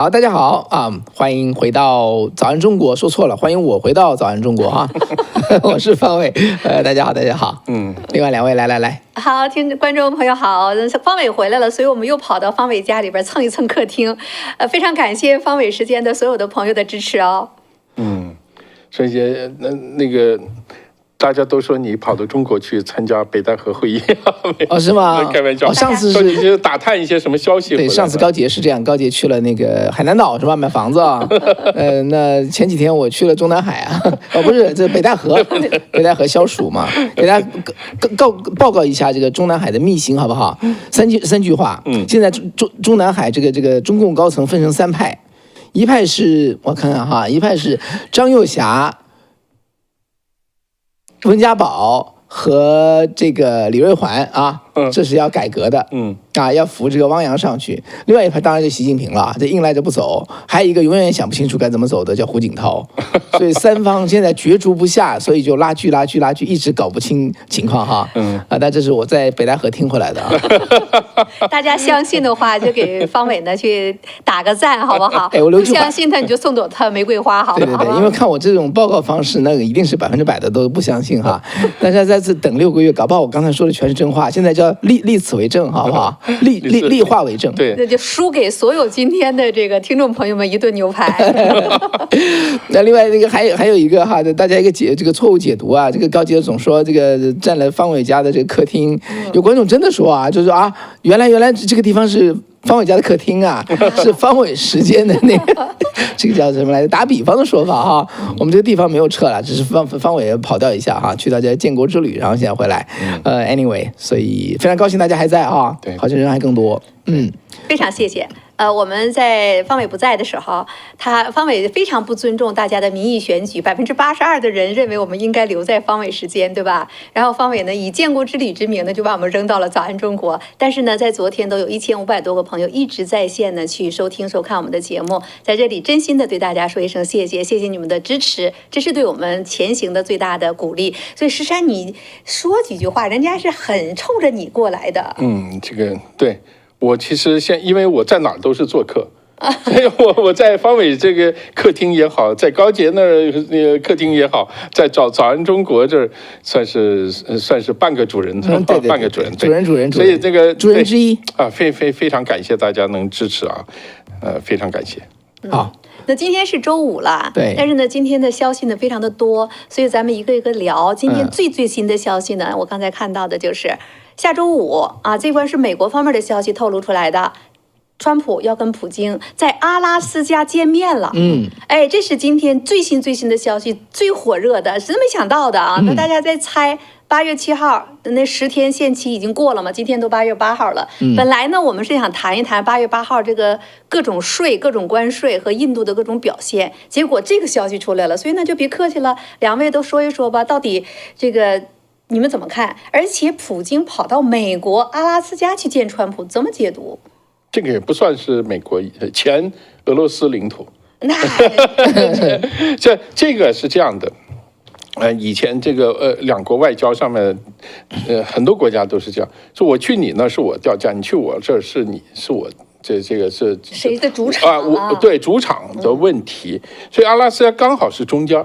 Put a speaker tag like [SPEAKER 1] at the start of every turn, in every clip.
[SPEAKER 1] 好，大家好啊，欢迎回到早安中国，说错了，欢迎我回到早安中国哈，我是方伟，大家好，大家好，另外两位来，
[SPEAKER 2] 好，观众朋友好，方伟回来了，所以我们又跑到方伟家里边蹭一蹭客厅，非常感谢方伟时间的所有的朋友的支持哦。
[SPEAKER 3] 所以那个。大家都说你跑到中国去参加北戴河会议
[SPEAKER 1] 哦，是吗？
[SPEAKER 3] 开玩笑。
[SPEAKER 1] 上次
[SPEAKER 3] 是你就打探一些什么消息？
[SPEAKER 1] 对，上次高杰是这样，高杰去了那个海南岛是吧？买房子啊。那前几天我去了中南海啊，不是这北戴河，北戴河消暑嘛，给大家报告一下这个中南海的秘辛好不好？三句话。现在中南海这个中共高层分成三派，一派是我看看哈，一派是张又侠、温家宝和这个李瑞环啊，这是要改革的，要扶这个汪洋上去。另外一派当然就习近平了，这硬赖着不走。还有一个永远想不清楚该怎么走的叫胡锦涛。所以三方现在角逐不下，所以就拉锯，一直搞不清情况哈。但这是我在北戴河听回来的啊。
[SPEAKER 2] 大家相信的话，就给方伟呢去打个赞，好不好？
[SPEAKER 1] 我留句话，
[SPEAKER 2] 相信他你就送朵他玫瑰花，好不好？
[SPEAKER 1] 对，因为看我这种报告方式，那个一定是100%的都不相信哈。大家在这等6个月，搞不好我刚才说的全是真话。现在叫立此为证，好不好？立化为证。
[SPEAKER 3] 对，
[SPEAKER 2] 那就输给所有今天的这个听众朋友们一顿牛排。
[SPEAKER 1] 那另外那个还有一个哈，大家一个这个错误解读啊，这个高杰总说这个占了方伟家的这个客厅，有观众真的说啊，就是说啊，原来这个地方是方伟家的客厅啊，是方伟时间的那个这个叫什么来着？打比方的说法哈，我们这个地方没有撤了，只是方伟跑调一下哈，去到这建国之旅，然后现在回来。anyway， 所以非常高兴大家还在啊，
[SPEAKER 3] 对，
[SPEAKER 1] 好像人还更多。
[SPEAKER 2] 非常谢谢。我们在方伟不在的时候，方伟非常不尊重大家的民意选举，82%的人认为我们应该留在方伟时间，对吧？然后方伟呢以建国之旅之名呢，就把我们扔到了早安中国。但是呢，在昨天都有1500多个朋友一直在线呢去收听收看我们的节目，在这里真心的对大家说一声谢谢，谢谢你们的支持，这是对我们前行的最大的鼓励。所以石山，你说几句话，人家是很冲着你过来的。
[SPEAKER 3] 这个对。我其实因为我在哪儿都是做客，所以我在方伟这个客厅也好，在高杰那儿客厅也好，在早安中国这儿算是半个主人，
[SPEAKER 1] 对，
[SPEAKER 3] 半个主人，
[SPEAKER 1] 主人，
[SPEAKER 3] 所以这个
[SPEAKER 1] 主人之一
[SPEAKER 3] 啊，非常感谢大家能支持啊，非常感谢。
[SPEAKER 1] 好。
[SPEAKER 2] 那今天是周五了，
[SPEAKER 1] 对，
[SPEAKER 2] 但是呢，今天的消息呢非常的多，所以咱们一个一个聊。今天最新的消息呢，我刚才看到的就是下周五啊，这关是美国方面的消息透露出来的，川普要跟普京在阿拉斯加见面了。这是今天最新的消息，最火热的，真没想到的啊！那大家在猜。8月7号那10天限期已经过了嘛？今天都8月8号了。本来呢，我们是想谈一谈8月8号这个各种税、各种关税和印度的各种表现。结果这个消息出来了，所以那就别客气了，两位都说一说吧，到底这个你们怎么看？而且普京跑到美国阿拉斯加去见川普，怎么解读？
[SPEAKER 3] 这个也不算是美国前俄罗斯领土。
[SPEAKER 2] 那
[SPEAKER 3] 这个是这样的。以前这个两国外交上面，很多国家都是这样，说我去你那是我调价，你去我这是我这个是
[SPEAKER 2] 谁的主场
[SPEAKER 3] 啊？对，主场的问题，所以阿拉斯加刚好是中间。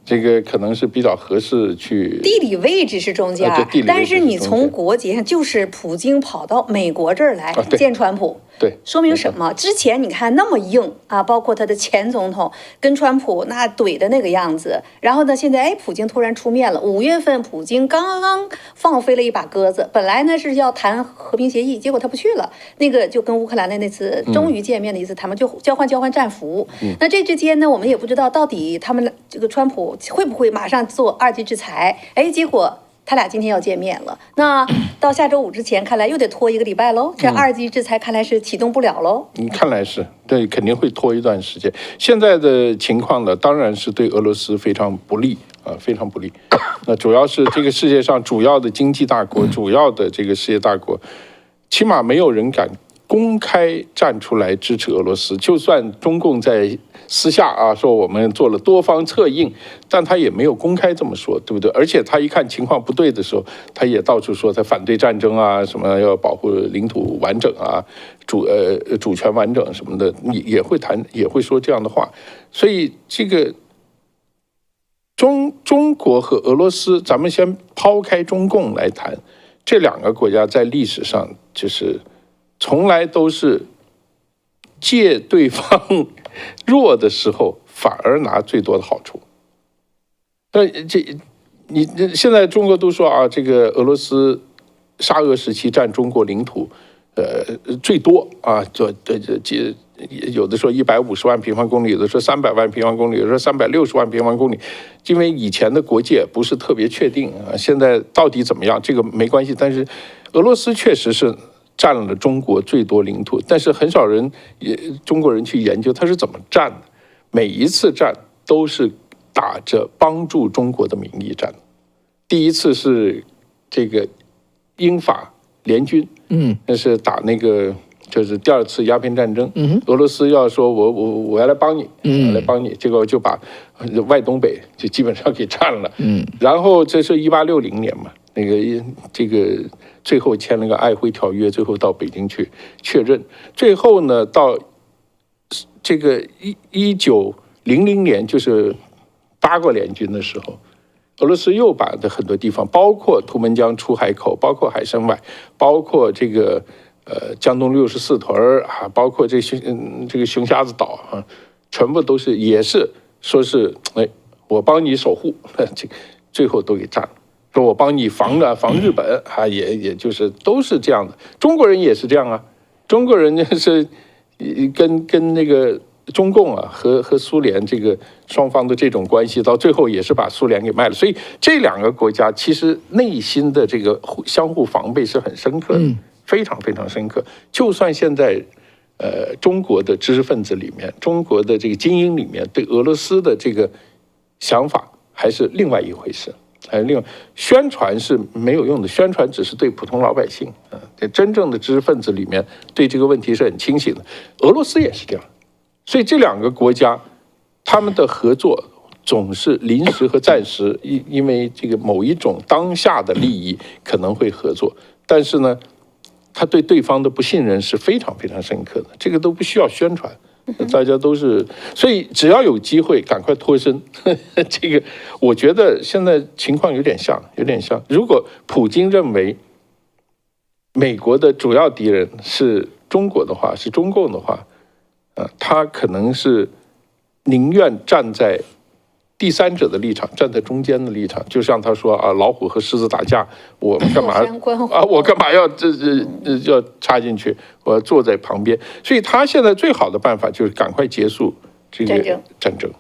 [SPEAKER 3] 这个可能是比较合适去。
[SPEAKER 2] 地理位置是中间，但是你从国籍上就是普京跑到美国这儿来见川普，
[SPEAKER 3] 对，
[SPEAKER 2] 说明什么？之前你看那么硬啊，包括他的前总统跟川普那怼的那个样子，然后呢，现在普京突然出面了。5月份普京刚刚放飞了一把鸽子，本来呢是要谈和平协议，结果他不去了。那个就跟乌克兰的那次终于见面的一次谈判，就交换战俘。那这之间呢，我们也不知道到底他们这个川普会不会马上做2级制裁？结果他俩今天要见面了。那到下周5之前，看来又得拖1个礼拜喽。这2级制裁看来是启动不了喽。
[SPEAKER 3] 看来是对，肯定会拖一段时间。现在的情况呢，当然是对俄罗斯非常不利啊，非常不利。那主要是这个世界上主要的经济大国，主要的这个世界大国，起码没有人敢公开站出来支持俄罗斯，就算中共在私下说我们做了多方策应，但他也没有公开这么说，对不对？而且他一看情况不对的时候，他也到处说他反对战争啊，什么要保护领土完整啊，主权完整什么的，也会说这样的话。所以这个中国和俄罗斯，咱们先抛开中共来谈，这两个国家在历史上就是从来都是借对方弱的时候，反而拿最多的好处。你现在中国都说这个俄罗斯沙俄时期占中国领土，最多有的说150万平方公里，有的说300万平方公里，有的说360万平方公里，因为以前的国界不是特别确定现在到底怎么样，这个没关系。但是俄罗斯确实是占了中国最多领土，但是很少人中国人去研究它是怎么占的。每一次占都是打着帮助中国的名义占的。第一次是这个英法联军，那是打那个就是第二次鸦片战争，俄罗斯要说我要来帮你，来帮你，结果就把外东北就基本上给占了，然后这是1860年嘛，那个这个最后签了个瑷珲条约，最后到北京去确认，最后呢到这个1900年就是八国联军的时候，俄罗斯又把的很多地方，包括图们江出海口，包括海参崴，包括这个江东64屯包括这个熊瞎子岛全部都是也是说是我帮你守护，这最后都给占了。说我帮你防日本也就是都是这样的。中国人也是这样中国人就是跟那个中共和苏联这个双方的这种关系，到最后也是把苏联给卖了。所以这两个国家其实内心的这个相互防备是很深刻的，非常非常深刻。就算现在中国的知识分子里面，中国的这个精英里面，对俄罗斯的这个想法还是另外一回事。另外，宣传是没有用的，宣传只是对普通老百姓真正的知识分子里面对这个问题是很清醒的。俄罗斯也是这样，所以这两个国家他们的合作总是临时和暂时，因为这个某一种当下的利益可能会合作，但是呢，他对对方的不信任是非常非常深刻的，这个都不需要宣传。大家都是，所以只要有机会，赶快脱身。这个我觉得现在情况有点像。如果普京认为美国的主要敌人是中国的话，是中共的话，他可能是宁愿站在第三者的立场，站在中间的立场，就像他说老虎和狮子打架，我们干嘛我干嘛要要插进去？我要坐在旁边。所以他现在最好的办法就是赶快结束这个战争。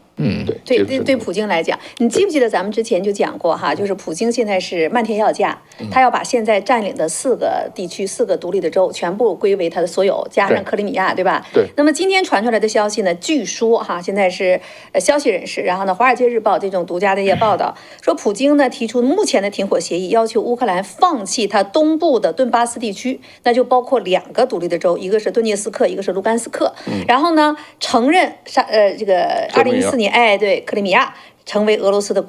[SPEAKER 2] 对普京来讲，你记不记得咱们之前就讲过就是普京现在是漫天要价，他要把现在占领的4个地区、4个独立的州全部归为他的所有，加上克里米亚，对吧？
[SPEAKER 3] 对。
[SPEAKER 2] 那么今天传出来的消息呢，据说现在是消息人士，然后呢，《华尔街日报》这种独家的一些报道说，普京呢提出目前的停火协议，要求乌克兰放弃他东部的顿巴斯地区，那就包括2个独立的州，一个是顿涅斯克，一个是卢甘斯克。然后呢，承认这个2014年。对，克里米亚成为俄罗斯的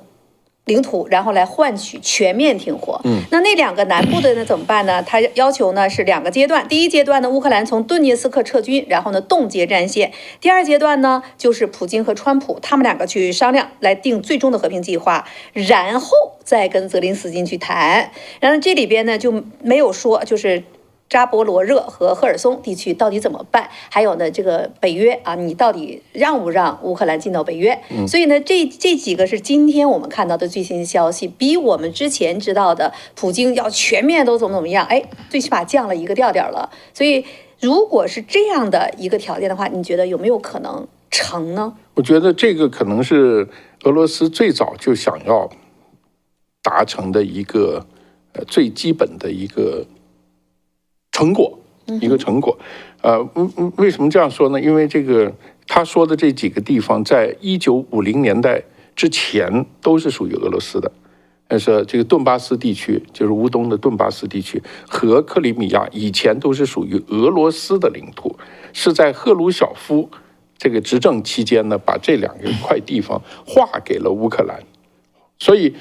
[SPEAKER 2] 领土，然后来换取全面停火。那2个南部的呢怎么办呢？他要求呢是2个阶段。第一阶段呢，乌克兰从顿涅斯克撤军，然后呢冻结战线。第二阶段呢，就是普京和川普他们2个去商量，来定最终的和平计划，然后再跟泽林斯基去谈。然后这里边呢就没有说就是扎波罗热和赫尔松地区到底怎么办？还有呢，这个北约你到底让不让乌克兰进到北约？所以呢，这几个是今天我们看到的最新消息，比我们之前知道的普京要全面都怎么样，最起码降了一个调了。所以，如果是这样的一个条件的话，你觉得有没有可能成呢？
[SPEAKER 3] 我觉得这个可能是俄罗斯最早就想要达成的一个最基本的一个成果，为什么这样说呢？因为这个他说的这几个地方，在1950年代之前都是属于俄罗斯的，说这个顿巴斯地区，就是乌东的顿巴斯地区和克里米亚以前都是属于俄罗斯的领土，是在赫鲁晓夫这个执政期间呢，把这2块地方划给了乌克兰。所以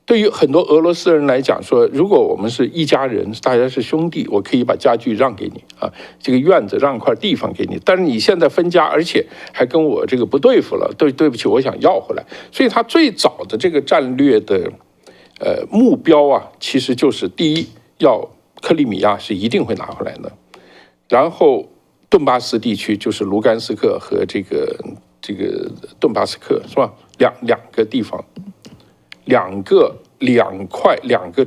[SPEAKER 3] 对于很多俄罗斯人来讲说，如果我们是一家人，大家是兄弟，我可以把家具让给你啊，这个院子让一块地方给你，但是你现在分家，而且还跟我这个不对付了，对不起，我想要回来。所以他最早的这个战略的目标啊，其实就是第一，要克里米亚是一定会拿回来的，然后顿巴斯地区就是卢甘斯克和这个顿巴斯克是吧？两个地方。两个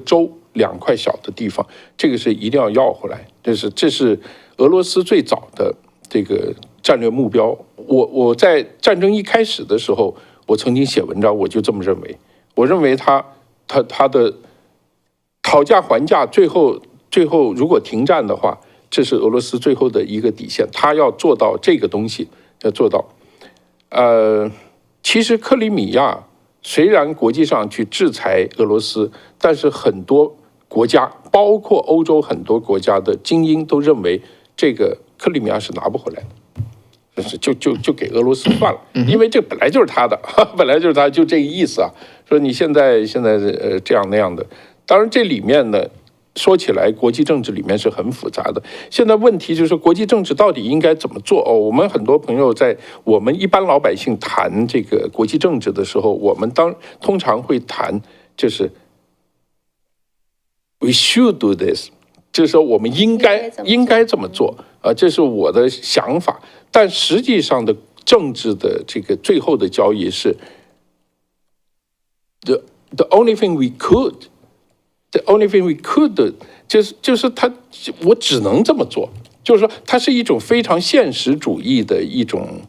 [SPEAKER 3] 州2块小的地方，这个是一定要回来。这是俄罗斯最早的这个战略目标。我在战争一开始的时候，我曾经写文章，我就这么认为。我认为他的讨价还价，最后如果停战的话，这是俄罗斯最后的一个底线。他要做到这个东西，要做到。其实克里米亚。虽然国际上去制裁俄罗斯，但是很多国家，包括欧洲很多国家的精英都认为这个克里米亚是拿不回来的，就给俄罗斯算了，因为这本来就是他的，本来就是他，就这个意思啊。说你现在这样那样的，当然这里面呢。说起来，国际政治里面是很复杂的。现在问题就是国际政治到底应该怎么做？我们很多朋友在我们一般老百姓谈这个国际政治的时候，我们通常会谈就是 we should do this， 就是说我们应该这么做啊，这是我的想法。但实际上的政治的这个最后的交易是 the only thing we could。The only thing we could do， 就是我只能这么做，就是说，它是一种非常现实主义的一种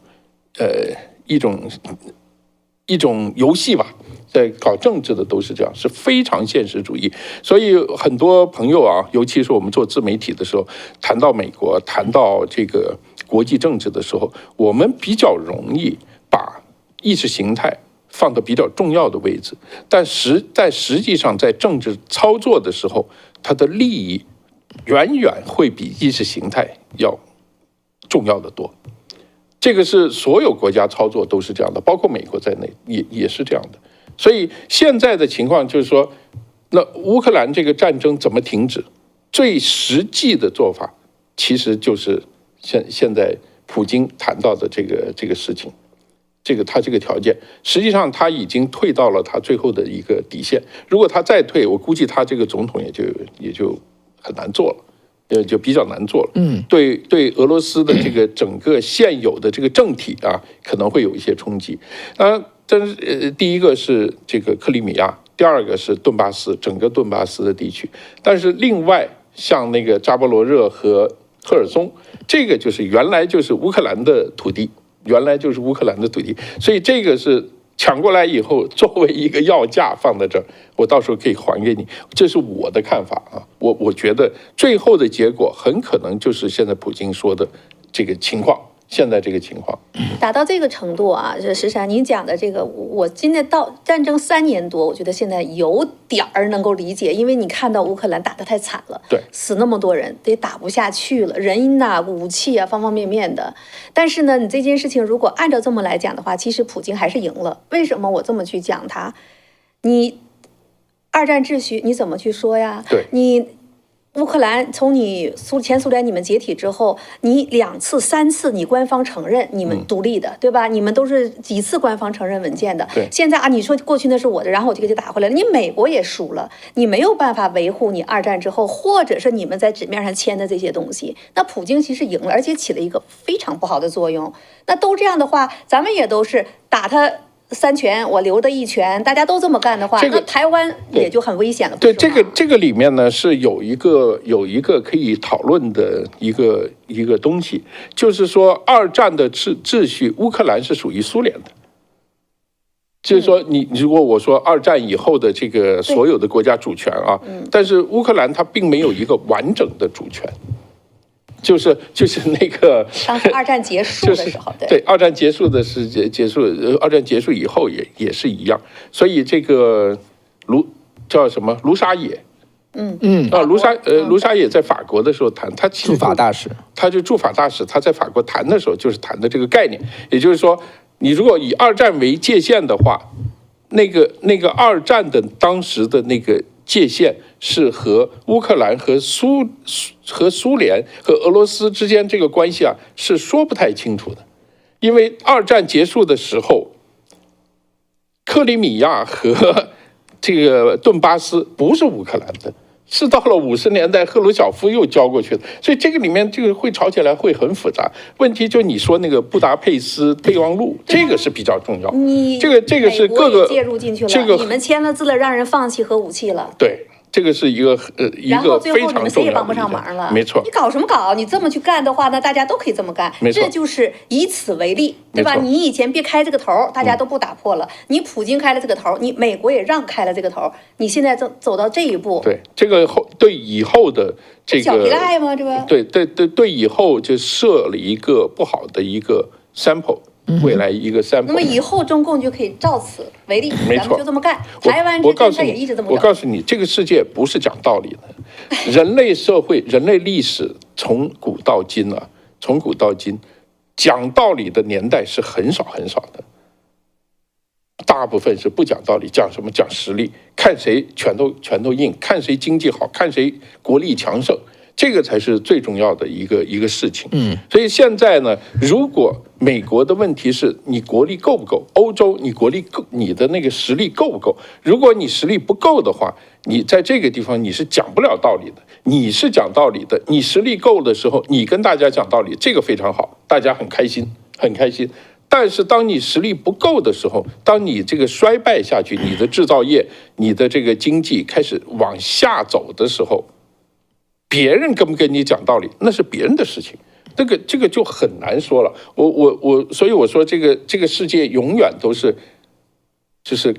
[SPEAKER 3] 游戏吧。在搞政治的都是这样，是非常现实主义。所以很多朋友啊，尤其是我们做自媒体的时候，谈到美国，谈到这个国际政治的时候，我们比较容易把意识形态放到比较重要的位置，但实际上在政治操作的时候，它的利益远远会比意识形态要重要的多。这个是所有国家操作都是这样的，包括美国在内也是这样的。所以现在的情况就是说，那乌克兰这个战争怎么停止？最实际的做法其实就是现在普京谈到的这个事情。他这个条件，实际上他已经退到了他最后的一个底线。如果他再退，我估计他这个总统也就很难做了，就比较难做了。对俄罗斯的这个整个现有的这个政体啊，可能会有一些冲击。但是第一个是这个克里米亚，第二个是顿巴斯，整个顿巴斯的地区。但是另外像那个扎波罗热和赫尔松，这个就是原来就是乌克兰的土地。所以这个是抢过来以后，作为一个要价放在这儿，我到时候可以还给你，这是我的看法啊。我觉得最后的结果很可能就是现在普京说的这个情况。现在这个情况
[SPEAKER 2] 达到这个程度啊，这石山您讲的这个，我今天到战争3年多，我觉得现在有点儿能够理解，因为你看到乌克兰打得太惨了，
[SPEAKER 3] 对，
[SPEAKER 2] 死那么多人，得打不下去了，人呐、武器啊，方方面面的。但是呢，你这件事情如果按照这么来讲的话，其实普京还是赢了。为什么我这么去讲他？你二战秩序你怎么去说呀？
[SPEAKER 3] 对，
[SPEAKER 2] 你。乌克兰从你前苏联你们解体之后，你2次3次你官方承认你们独立的，对吧？你们都是几次官方承认文件的。
[SPEAKER 3] 对。
[SPEAKER 2] 现在啊，你说过去那是我的，然后我就给你打回来了。你美国也输了，你没有办法维护你二战之后，或者是你们在纸面上签的这些东西。那普京其实赢了，而且起了一个非常不好的作用。那都这样的话，咱们也都是打他3拳，我留的1拳，大家都这么干的话，那台湾也就很危险了。
[SPEAKER 3] 对，这个里面呢是有一个可以讨论的一个东西，就是说二战的秩序，乌克兰是属于苏联的。就是说，如果我说二战以后的这个所有的国家主权啊，但是乌克兰它并没有一个完整的主权。就是那个
[SPEAKER 2] 当时二战结束的时候，
[SPEAKER 3] 对二战结束的是结束，二战结束以后也是一样。所以这个叫什么卢沙野。卢沙野在法国的时候谈，他其实
[SPEAKER 1] 驻法大使，
[SPEAKER 3] 他就驻法大使，他在法国谈的时候就是谈的这个概念，也就是说，你如果以二战为界限的话，那个二战的当时的那个界限是和乌克兰和苏联和俄罗斯之间这个关系啊是说不太清楚的，因为二战结束的时候，克里米亚和这个顿巴斯不是乌克兰的，是到了50年代赫鲁晓夫又交过去的，所以这个里面这个会吵起来会很复杂。问题就你说那个布达佩斯备忘录，这个是比较重要。这个是各个
[SPEAKER 2] 介入进去了，
[SPEAKER 3] 这个
[SPEAKER 2] 你们签了字了，让人放弃核武器了。
[SPEAKER 3] 对。这个是一个非常重要的，然后最后
[SPEAKER 2] 你们谁也帮不上忙了，
[SPEAKER 3] 没错。
[SPEAKER 2] 你搞什么搞？你这么去干的话，那大家都可以这么干。这就是以此为例，对吧？你以前别开这个头，大家都不打破了。你普京开了这个头，你美国也让开了这个头，你现在走到这一步，
[SPEAKER 3] 对这个对以后的这个
[SPEAKER 2] 小皮赖吗？这不？
[SPEAKER 3] 对以后就设了一个不好的一个 sample。未来一个sample，
[SPEAKER 2] 那么以后中共就可以照此为例，咱们就这么干。台湾
[SPEAKER 3] 之前
[SPEAKER 2] 他也一直这么搞。
[SPEAKER 3] 我告诉你，这个世界不是讲道理的，人类社会、人类历史从古到今啊，从古到今，讲道理的年代是很少很少的，大部分是不讲道理，讲什么？讲实力，看谁拳头硬，看谁经济好，看谁国力强盛。这个才是最重要的一个事情。所以现在呢，如果美国的问题是你国力够不够，欧洲你国力够，你的那个实力够不够？如果你实力不够的话，你在这个地方你是讲不了道理的。你是讲道理的，你实力够的时候，你跟大家讲道理，这个非常好，大家很开心，很开心。但是当你实力不够的时候，当你这个衰败下去，你的制造业、你的这个经济开始往下走的时候，别人跟不跟你讲道理，那是别人的事情，这个就很难说了。所以我说这个世界永远都是，就是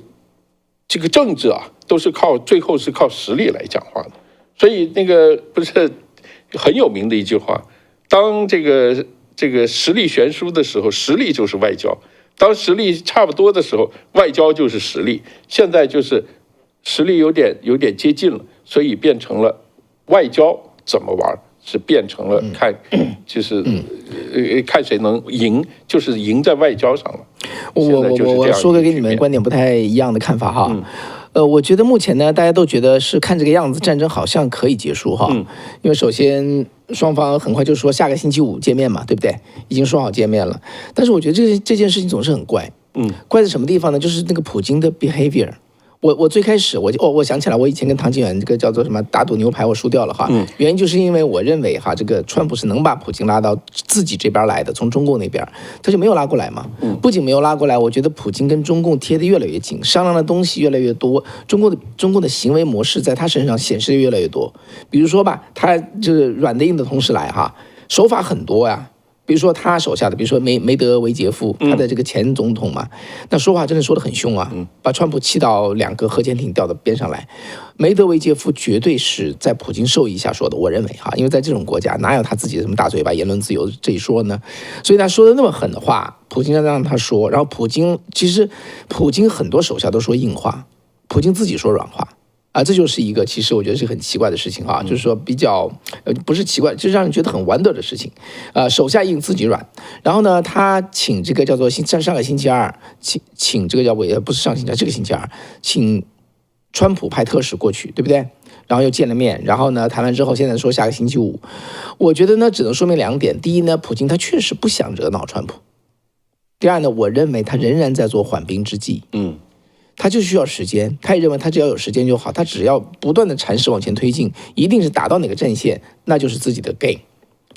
[SPEAKER 3] 这个政治啊，都是最后是靠实力来讲话的。所以那个不是很有名的一句话，当这个实力悬殊的时候，实力就是外交；当实力差不多的时候，外交就是实力。现在就是实力有点接近了，所以变成了。外交怎么玩是变成了看，就是看谁能赢，就是赢在外交上了。
[SPEAKER 1] 我说个跟你们观点不太一样的看法哈。我觉得目前呢，大家都觉得是看这个样子，战争好像可以结束哈。因为首先双方很快就说下个星期五见面嘛，对不对？已经说好见面了。但是我觉得这件事情总是很怪。怪在什么地方呢？就是那个普京的 behavior。我最开始我想起来，我以前跟唐景远这个叫做什么打赌牛排，我输掉了哈。原因就是因为我认为哈，这个川普是能把普京拉到自己这边来的，从中共那边他就没有拉过来嘛。不仅没有拉过来，我觉得普京跟中共贴得越来越近，商量的东西越来越多，中共的行为模式在他身上显示的越来越多。比如说吧，他就是软的硬的同时来哈，手法很多呀。比如说他手下的，比如说梅德韦杰夫，他的这个前总统嘛，那说话真的说得很凶啊，把川普气到2个核潜艇调到边上来。梅德韦杰夫绝对是在普京授意下说的，我认为哈，因为在这种国家哪有他自己的什么大嘴巴言论自由这一说呢？所以他说的那么狠的话，普京让他说，然后其实普京很多手下都说硬话，普京自己说软话。这就是一个其实我觉得是很奇怪的事情啊，就是说比较不是奇怪，就是让人觉得很wonder的事情。手下硬自己软，然后呢，他请这个叫做上个星期二请这个叫不是上星期二，这个星期二请川普派特使过去，对不对？然后又见了面，然后呢谈完之后，现在说下个星期五，我觉得呢只能说明2点：第一呢，普京他确实不想惹恼川普；第二呢，我认为他仍然在做缓兵之计。他就需要时间，他也认为他只要有时间就好，他只要不断的阐释往前推进，一定是打到哪个阵线，那就是自己的 gain。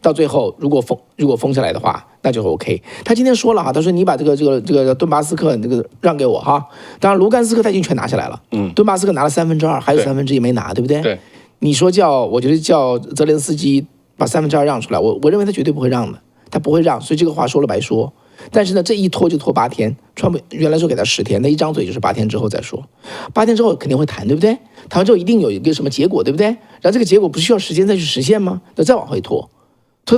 [SPEAKER 1] 到最后如果封下来的话，那就是 OK。他今天说了哈，他说你把这个顿巴斯克这个让给我哈，当然卢甘斯克他已经全拿下来了，顿巴斯克拿了2/3，还有1/3没拿，对不对？
[SPEAKER 3] 对。
[SPEAKER 1] 你说我觉得叫泽连斯基把2/3让出来，我认为他绝对不会让的，他不会让，所以这个话说了白说。但是呢，这一拖就拖8天，川普原来说给他10天，那一张嘴就是8天之后再说，8天之后肯定会谈，对不对？谈完之后一定有一个什么结果，对不对？然后这个结果不是需要时间再去实现吗？那再往回拖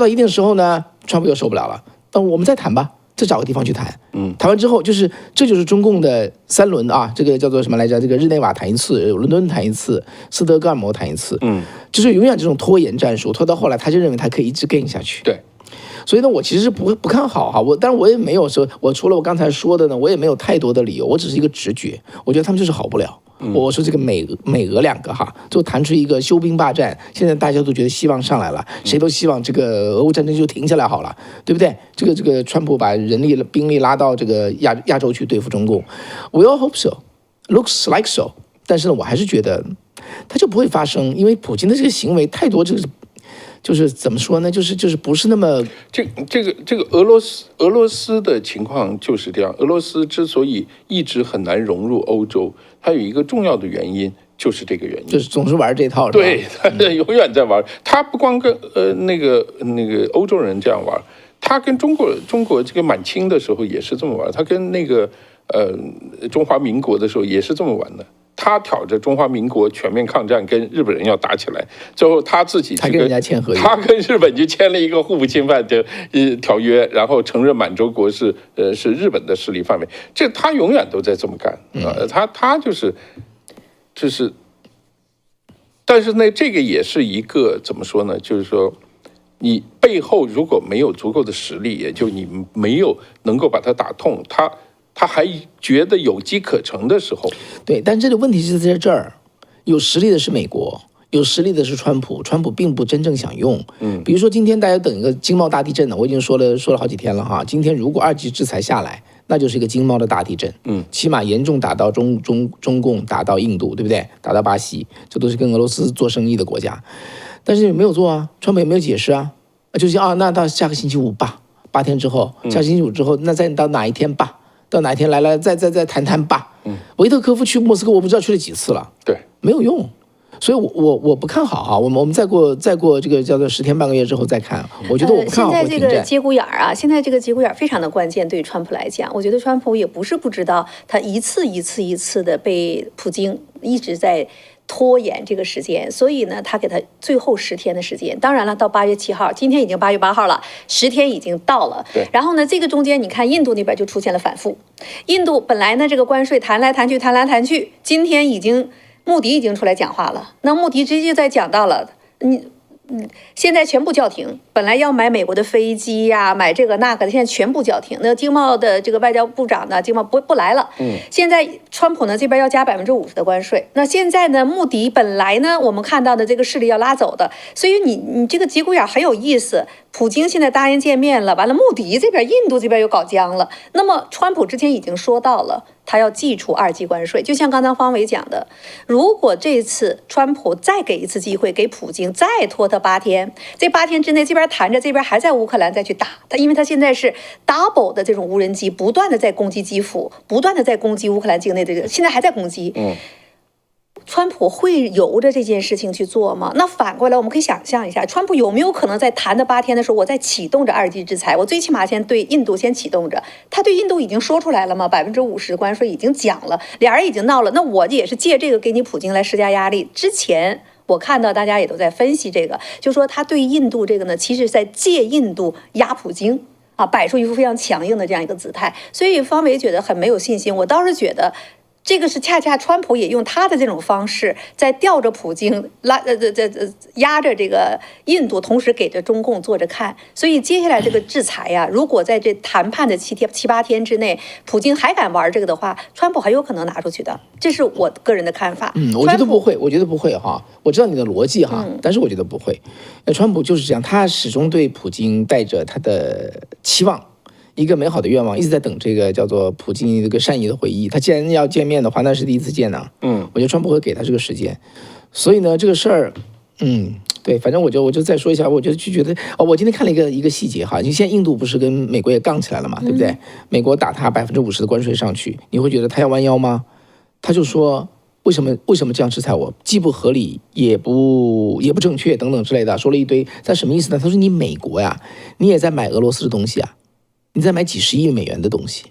[SPEAKER 1] 到一定的时候呢，川普又受不了了，那我们再谈吧，再找个地方去谈。谈完之后这就是中共的3轮啊，这个叫做什么来着？这个日内瓦谈一次，伦敦谈一次，斯德哥尔摩谈一次，就是永远这种拖延战术，拖到后来他就认为他可以一直 gain 下去。
[SPEAKER 3] 对。
[SPEAKER 1] 所以呢，我其实是不看好哈，当然我也没有说，我除了我刚才说的呢，我也没有太多的理由，我只是一个直觉，我觉得他们就是好不了。我说这个美俄2个哈，就谈出一个休兵霸战，现在大家都觉得希望上来了，谁都希望这个俄乌战争就停下来好了，对不对？这个川普把兵力拉到这个亚洲去对付中共 ，We all hope so, looks like so。但是呢，我还是觉得它就不会发生，因为普京的这个行为太多，就是怎么说呢？就是不是那么
[SPEAKER 3] 这个俄罗斯的情况就是这样。俄罗斯之所以一直很难融入欧洲，它有一个重要的原因就是这个原因，
[SPEAKER 1] 就是总是玩这套。
[SPEAKER 3] 对，他永远在玩。他不光跟那个欧洲人这样玩，他跟中国这个满清的时候也是这么玩，他跟那个中华民国的时候也是这么玩的。他挑着中华民国全面抗战，跟日本人要打起来，最后他自己
[SPEAKER 1] 他跟人家签合约，
[SPEAKER 3] 他跟日本就签了一个互不侵犯的条约，然后承认满洲国是日本的势力范围。这他永远都在这么干他就是，但是呢，这个也是一个怎么说呢？就是说，你背后如果没有足够的实力，也就你没有能够把它打痛，他还觉得有机可乘的时候，
[SPEAKER 1] 对，但这个问题是在这儿，有实力的是美国，有实力的是川普并不真正想用。比如说今天大家等一个经贸大地震呢，我已经说了好几天了哈。今天如果2级制裁下来，那就是一个经贸的大地震，起码严重打到中共，打到印度，对不对？打到巴西，这都是跟俄罗斯做生意的国家，但是没有做啊，川普也没有解释啊，就是那到下个星期五吧，8天之后，下星期五之后，那再到哪一天吧？到哪一天来再谈吧。维特科夫去莫斯科，我不知道去了几次了，
[SPEAKER 3] 对，
[SPEAKER 1] 没有用，所以我不看好啊。我们再过这个叫做10天半个月之后再看，我觉得我不看好会停战。
[SPEAKER 2] 现在这个节骨眼啊，现在这个节骨眼非常的关键，对川普来讲，我觉得川普也不是不知道，他一次的被普京一直在拖延这个时间，所以呢，他给他最后10天的时间。当然了，到8月7号，今天已经8月8号了，10天已经到了。
[SPEAKER 3] 对。
[SPEAKER 2] 然后呢，这个中间你看，印度那边就出现了反复。印度本来呢，这个关税谈来谈去，今天穆迪已经出来讲话了。那穆迪直接在讲到了，现在全部叫停。本来要买美国的飞机呀，买这个那个的，现在全部叫停。那经贸的这个外交部长呢，经贸不来了。现在川普呢这边要加50%的关税。那现在呢，穆迪本来呢我们看到的这个势力要拉走的，所以你这个节骨眼很有意思。普京现在答应见面了，完了穆迪这边、印度这边又搞僵了。那么川普之前已经说到了，他要祭出2级关税。就像刚才方伟讲的，如果这次川普再给一次机会，给普京再拖他8天，这8天之内这边谈着，这边还在乌克兰再去打他，因为他现在是 double 的这种无人机不断的在攻击基辅，不断的在攻击乌克兰境内的这个，现在还在攻击。川普会由着这件事情去做吗？那反过来我们可以想象一下，川普有没有可能在谈的8天的时候，我在启动着2级制裁，我最起码先对印度先启动着。他对印度已经说出来了吗？50%关税已经讲了，俩人已经闹了，那我也是借这个给你普京来施加压力。之前我看到大家也都在分析这个，就说他对印度这个呢，其实在借印度压普京啊，摆出一副非常强硬的这样一个姿态。所以方伟觉得很没有信心，我倒是觉得。这个是恰恰川普也用他的这种方式，在吊着普京压着这个印度，同时给着中共做着看。所以接下来这个制裁呀，如果在这谈判的7、8天之内，普京还敢玩这个的话，川普很有可能拿出去的。这是我个人的看法。
[SPEAKER 1] 我觉得不会哈。我知道你的逻辑哈，但是我觉得不会。川普就是这样，他始终对普京带着他的期望。一个美好的愿望，一直在等这个叫做普京这个善意的回忆。他既然要见面的话，那是第一次见呢。我觉得川普会给他这个时间。所以呢，这个事儿，对，反正我就再说一下，我就觉得我今天看了一个细节哈，就现在印度不是跟美国也杠起来了嘛，对不对？美国打他50%的关税上去，你会觉得他要弯腰吗？他就说为什么这样制裁我，既不合理也不正确等等之类的，说了一堆。但什么意思呢？他说你美国呀，你也在买俄罗斯的东西啊。你在买几10亿美元的东西，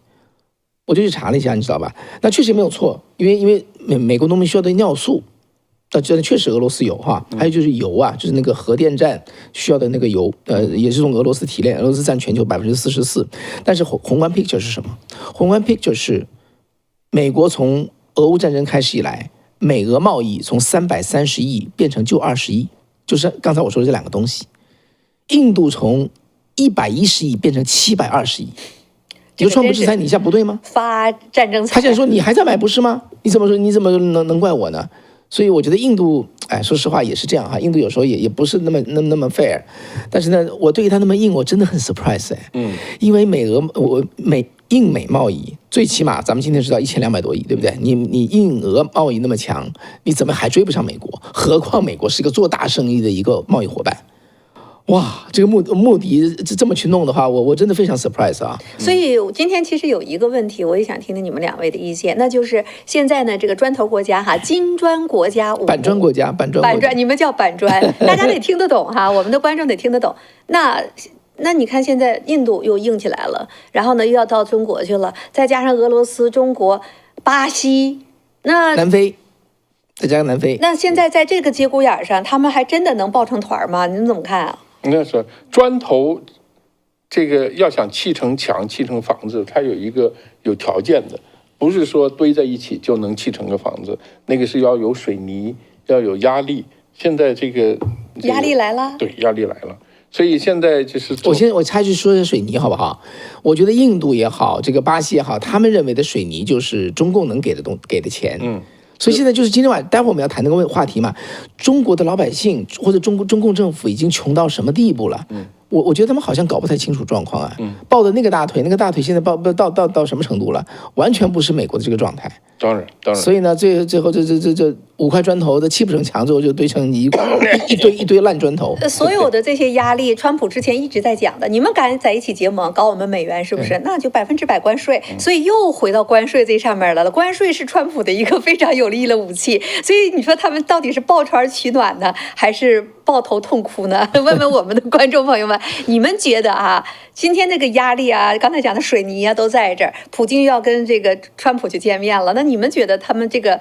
[SPEAKER 1] 我就去查了一下，你知道吧？那确实没有错，因为美国农民需要的尿素，这确实俄罗斯有哈，还有就是油啊，就是那个核电站需要的那个油，也是从俄罗斯提炼，俄罗斯占全球44%。但是宏观 picture 是什么？宏观 picture 是美国从俄乌战争开始以来，美俄贸易从330亿变成就20亿，就是刚才我说的这两个东西。印度从110亿变成720亿，你说川普制裁你一下不对吗？
[SPEAKER 2] 发战争财，
[SPEAKER 1] 他现在说你还在买不是吗？你怎么说？你怎么能怪我呢？所以我觉得印度，说实话也是这样哈。印度有时候也不是那么 fair， 但是呢，我对于他那么硬，我真的很 surprise 因为印美贸易最起码咱们今天知道1200多亿，对不对？你印俄贸易那么强，你怎么还追不上美国？何况美国是一个做大生意的一个贸易伙伴。哇，这个穆迪这么去弄的话，我真的非常 surprise 啊！
[SPEAKER 2] 所以今天其实有一个问题，我也想听听你们两位的意见，那就是现在呢，这个砖头国家哈，金砖国家、
[SPEAKER 1] 板砖国家，
[SPEAKER 2] 你们叫板砖，大家得听得懂哈，我们的观众得听得懂。那你看现在印度又硬起来了，然后呢又要到中国去了，再加上俄罗斯、中国、巴西，
[SPEAKER 1] 南非。再加上南非，
[SPEAKER 2] 那现在在这个节骨眼上，他们还真的能抱成团吗？你们怎么看啊？
[SPEAKER 3] 那是砖头，这个要想砌成墙、砌成房子，它有条件的，不是说堆在一起就能砌成个房子，那个是要有水泥，要有压力。现在这个
[SPEAKER 2] 压力来了，
[SPEAKER 3] 对，压力来了。所以现在就是
[SPEAKER 1] 我插一句说水泥好不好？我觉得印度也好，这个巴西也好，他们认为的水泥就是中共能给的钱。所以现在就是今天待会儿我们要谈那个话题嘛，中国的老百姓或者中共政府已经穷到什么地步了？我觉得他们好像搞不太清楚状况啊。抱的那个大腿现在抱到什么程度了？完全不是美国的这个状态。
[SPEAKER 3] 当然。
[SPEAKER 1] 所以呢，最后这5块砖头的砌不成墙，最后就堆成一堆烂砖头。
[SPEAKER 2] 所有的这些压力，川普之前一直在讲的，你们敢在一起结盟搞我们美元，是不是？那就100%关税。所以又回到关税这上面了。关税是川普的一个非常有力的武器。所以你说他们到底是抱团取暖呢，还是抱头痛哭呢？问问我们的观众朋友们，你们觉得啊，今天这个压力啊，刚才讲的水泥啊都在这儿，普京要跟这个川普去见面了，那你们觉得他们这个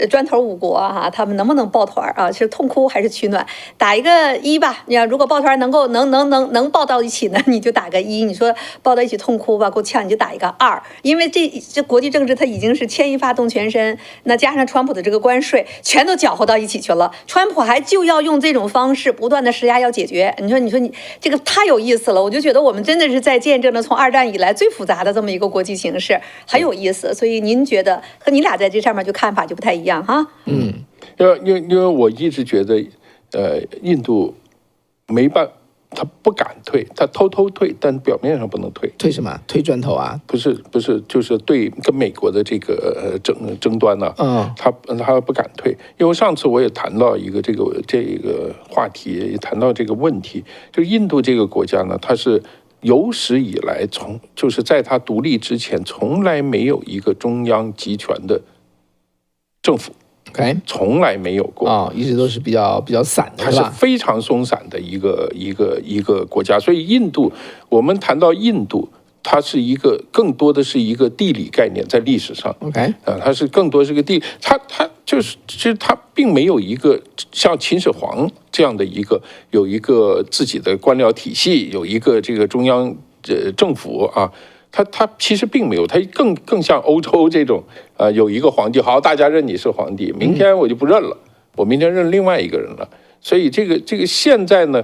[SPEAKER 2] 砖头五国啊，他们能不能抱团啊？是痛哭还是取暖？打一个1吧。你要如果抱团能抱到一起呢，你就打个1；你说抱到一起痛哭吧，够呛，你就打一个2。因为这国际政治它已经是牵一发动全身，那加上川普的这个关税，全都搅和到一起去了。川普就要用这种方式不断的施压要解决。你说你这个太有意思了，我就觉得我们真的是在见证了从2战以来最复杂的这么一个国际形势，很有意思。所以您觉得和你俩在这上面就看法就不太一样哈？
[SPEAKER 3] 因为我一直觉得，印度没办法，他不敢退，他偷退，但表面上不能退。
[SPEAKER 1] 退什么？退砖头啊？
[SPEAKER 3] 不是，就是对跟美国的这个争端呢，他不敢退。因为上次我也谈到一个这个话题，也谈到这个问题，就是印度这个国家呢，它是有史以来就是在它独立之前，从来没有一个中央集权的政府。从来没有过
[SPEAKER 1] 一直都是比较散的，
[SPEAKER 3] 它是非常松散的一个国家。所以印度，我们谈到印度，它是更多的是一个地理概念，在历史上它是更多是个地，它就是其实它并没有一个像秦始皇这样的有一个自己的官僚体系，有一个这个中央政府啊。他其实并没有，他更像欧洲这种，有一个皇帝，好，大家认你是皇帝，明天我就不认了，我明天认另外一个人了。所以这个现在呢，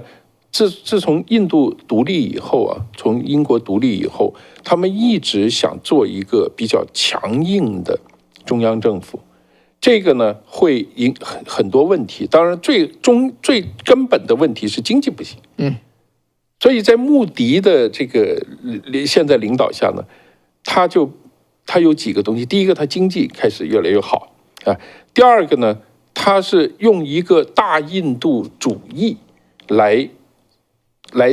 [SPEAKER 3] 自从印度独立以后啊，从英国独立以后，他们一直想做一个比较强硬的中央政府，这个呢会引很多问题，当然最根本的问题是经济不行，所以在穆迪的这个现在领导下呢，他有几个东西。第一个，他经济开始越来越好啊。第二个呢，他是用一个大印度主义来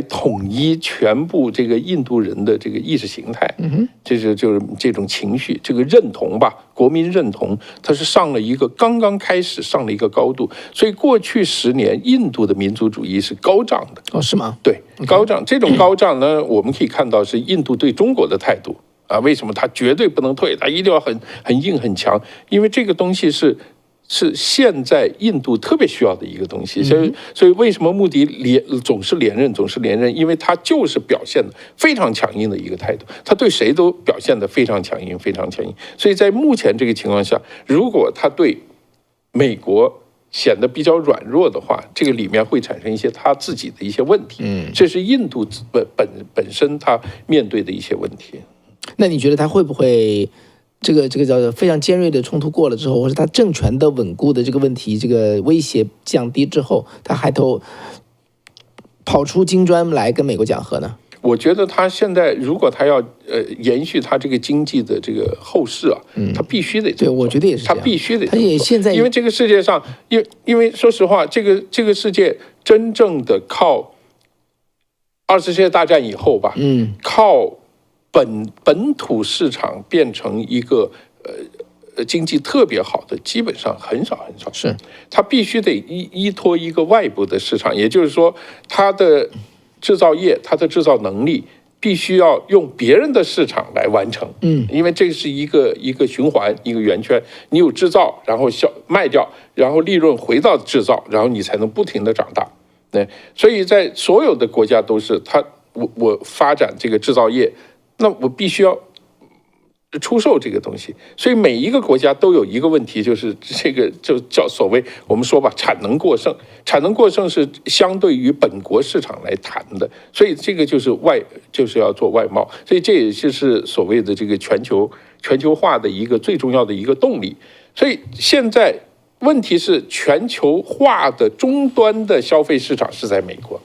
[SPEAKER 3] 统一全部这个印度人的这个意识形态，就是这种情绪，这个认同吧，国民认同，它是刚刚开始上了一个高度。所以过去10年，印度的民族主义是高涨的。
[SPEAKER 1] 是吗？
[SPEAKER 3] 对，高涨。这种高涨呢，我们可以看到是印度对中国的态度啊。为什么他绝对不能退？他一定要很硬很强，因为这个东西是是现在印度特别需要的一个东西，所以为什么穆迪总是连任？因为他就是表现的非常强硬的一个态度，他对谁都表现的非常强硬。所以在目前这个情况下，如果他对美国显得比较软弱的话，这个里面会产生一些他自己的一些问题。这是印度本身他面对的一些问题。
[SPEAKER 1] 那你觉得他会不会？这个叫非常尖锐的冲突过了之后，或者他政权的稳固的这个问题，这个威胁降低之后，他还跑出金砖来跟美国讲和呢？
[SPEAKER 3] 我觉得他现在如果他要延续他这个经济的这个后市啊，他必须得
[SPEAKER 1] 对，我觉得也是这样，
[SPEAKER 3] 他必须得
[SPEAKER 1] 他也现在
[SPEAKER 3] 因为这个世界上，因为说实话，这个世界真正的靠2次世界大战以后吧，靠本土市场变成一个经济特别好的，基本上很少。
[SPEAKER 1] 是，
[SPEAKER 3] 它必须得依托一个外部的市场，也就是说，它的制造业、它的制造能力必须要用别人的市场来完成。因为这是一个循环，一个圆圈。你有制造，然后卖掉，然后利润回到制造，然后你才能不停的长大。对，所以在所有的国家都是我发展这个制造业。那我必须要出售这个东西，所以每一个国家都有一个问题，就是这个就叫所谓我们说吧，产能过剩。产能过剩是相对于本国市场来谈的，所以这个就是要做外贸，所以这也就是所谓的这个全球化的一个最重要的一个动力。所以现在问题是全球化的终端的消费市场是在美国。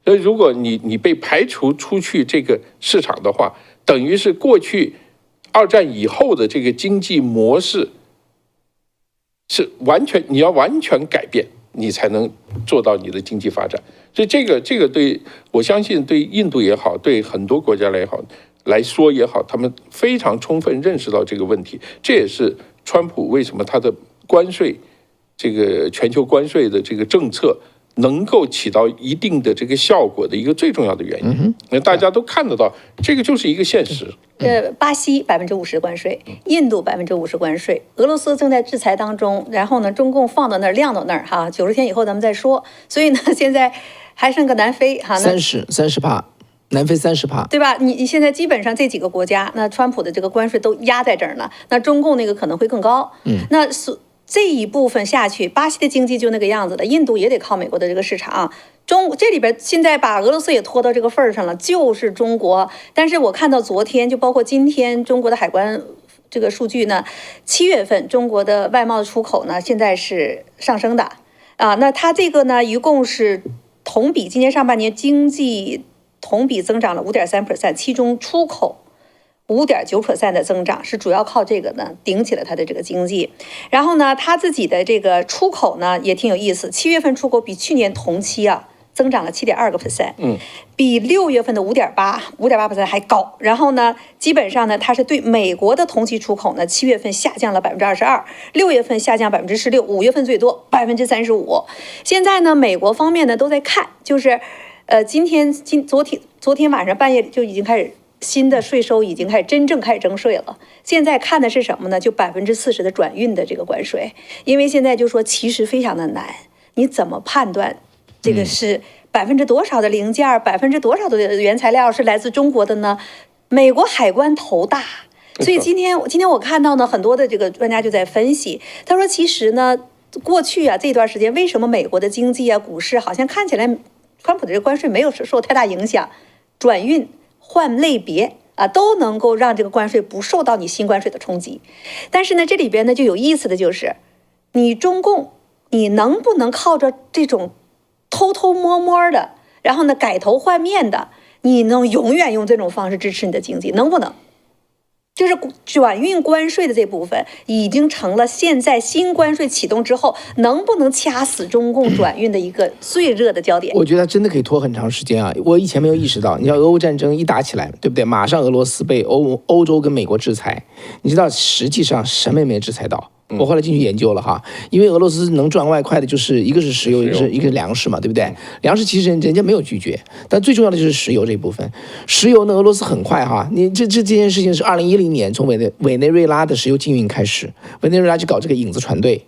[SPEAKER 3] 所以，如果你被排除出去这个市场的话，等于是过去2战以后的这个经济模式是你要完全改变，你才能做到你的经济发展。所以这个对我相信对印度也好，对很多国家来说也好，他们非常充分认识到这个问题。这也是川普为什么他的关税这个全球关税的这个政策能够起到一定的这个效果的一个最重要的原因。那大家都看得到，这个就是一个现实。
[SPEAKER 2] 巴西50%关税，印度50%关税，俄罗斯正在制裁当中，然后呢，中共放到那儿晾到那儿哈，90天以后咱们再说。所以呢，现在还剩个南非哈
[SPEAKER 1] ，30%，南非30%，
[SPEAKER 2] 对吧？你现在基本上这几个国家，那川普的这个关税都压在这儿呢，那中共那个可能会更高。那这一部分下去，巴西的经济就那个样子了，印度也得靠美国的这个市场。这里边现在把俄罗斯也拖到这个份儿上了，就是中国。但是我看到昨天，就包括今天，中国的海关这个数据呢，7月份中国的外贸出口呢，现在是上升的啊。那它这个呢，一共是同比今年上半年经济同比增长了5.3%，其中出口5.9% 的增长是主要靠这个呢顶起了它的这个经济。然后呢，它自己的这个出口呢也挺有意思，7月份出口比去年同期增长了7.2%，比6月份的5.8% 还高。然后呢，基本上呢，它是对美国的同期出口呢，7月份下降了22%，6月份下降16%，5月份最多35%。现在呢，美国方面呢都在看，就是昨天晚上半夜就已经开始。新的税收已经真正开始征税了。现在看的是什么呢？就40%的转运的这个关税，因为现在就说其实非常的难，你怎么判断这个是多少的零件，多少的原材料是来自中国的呢？美国海关头大，所以今天我看到呢，很多的这个专家就在分析，他说其实呢，过去这段时间为什么美国的经济股市好像看起来川普的这个关税没有受太大影响，转运。换类别都能够让这个关税不受到你新关税的冲击。但是呢，这里边呢就有意思的就是，你中共你能不能靠着这种偷偷摸摸的，然后呢改头换面的，你能永远用这种方式支持你的经济，能不能？就是转运关税的这部分已经成了现在新关税启动之后能不能掐死中共转运的一个最热的焦点。
[SPEAKER 1] 我觉得真的可以拖很长时间啊！我以前没有意识到，你知道俄乌战争一打起来，对不对？马上俄罗斯被欧洲跟美国制裁，你知道实际上什么也没制裁到。我后来进去研究了哈，因为俄罗斯能赚外快的就是一个是石油，一个是粮食嘛，对不对？粮食其实人家没有拒绝，但最重要的就是石油这一部分。石油呢，俄罗斯很快哈，你这件事情是2010年从委内瑞拉的石油禁运开始，委内瑞拉就搞这个影子船队。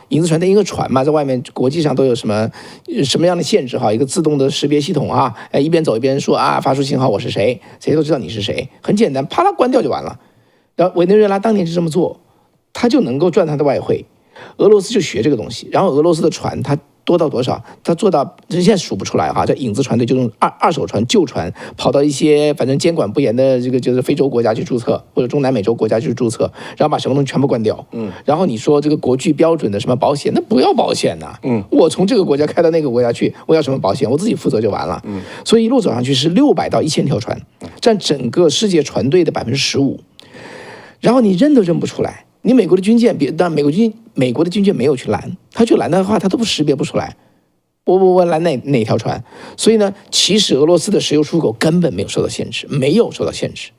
[SPEAKER 1] 影子船等一个船嘛，在外面国际上都有什么样的限制哈？一个自动的识别系统啊，一边走一边说发出信号我是谁，谁都知道你是谁，很简单，啪啦关掉就完了。然后委内瑞拉当年就这么做，他就能够赚他的外汇。俄罗斯就学这个东西，然后俄罗斯的船它多到多少？它做到现在数不出来哈，叫影子船队，就用二手船、旧船跑到一些反正监管不严的这个就是非洲国家去注册，或者中南美洲国家去注册，然后把什么东西全部关掉。然后你说这个国际标准的什么保险，那不要保险呐。我从这个国家开到那个国家去，我要什么保险？我自己负责就完了。所以一路走上去是600到1000条船，占整个世界船队的15%。然后你认都认不出来。你美国的军舰，但美国的军舰没有去拦，他去拦的话，他都识别不出来。我拦哪条船？所以呢，其实俄罗斯的石油出口根本没有受到限制，没有受到限制。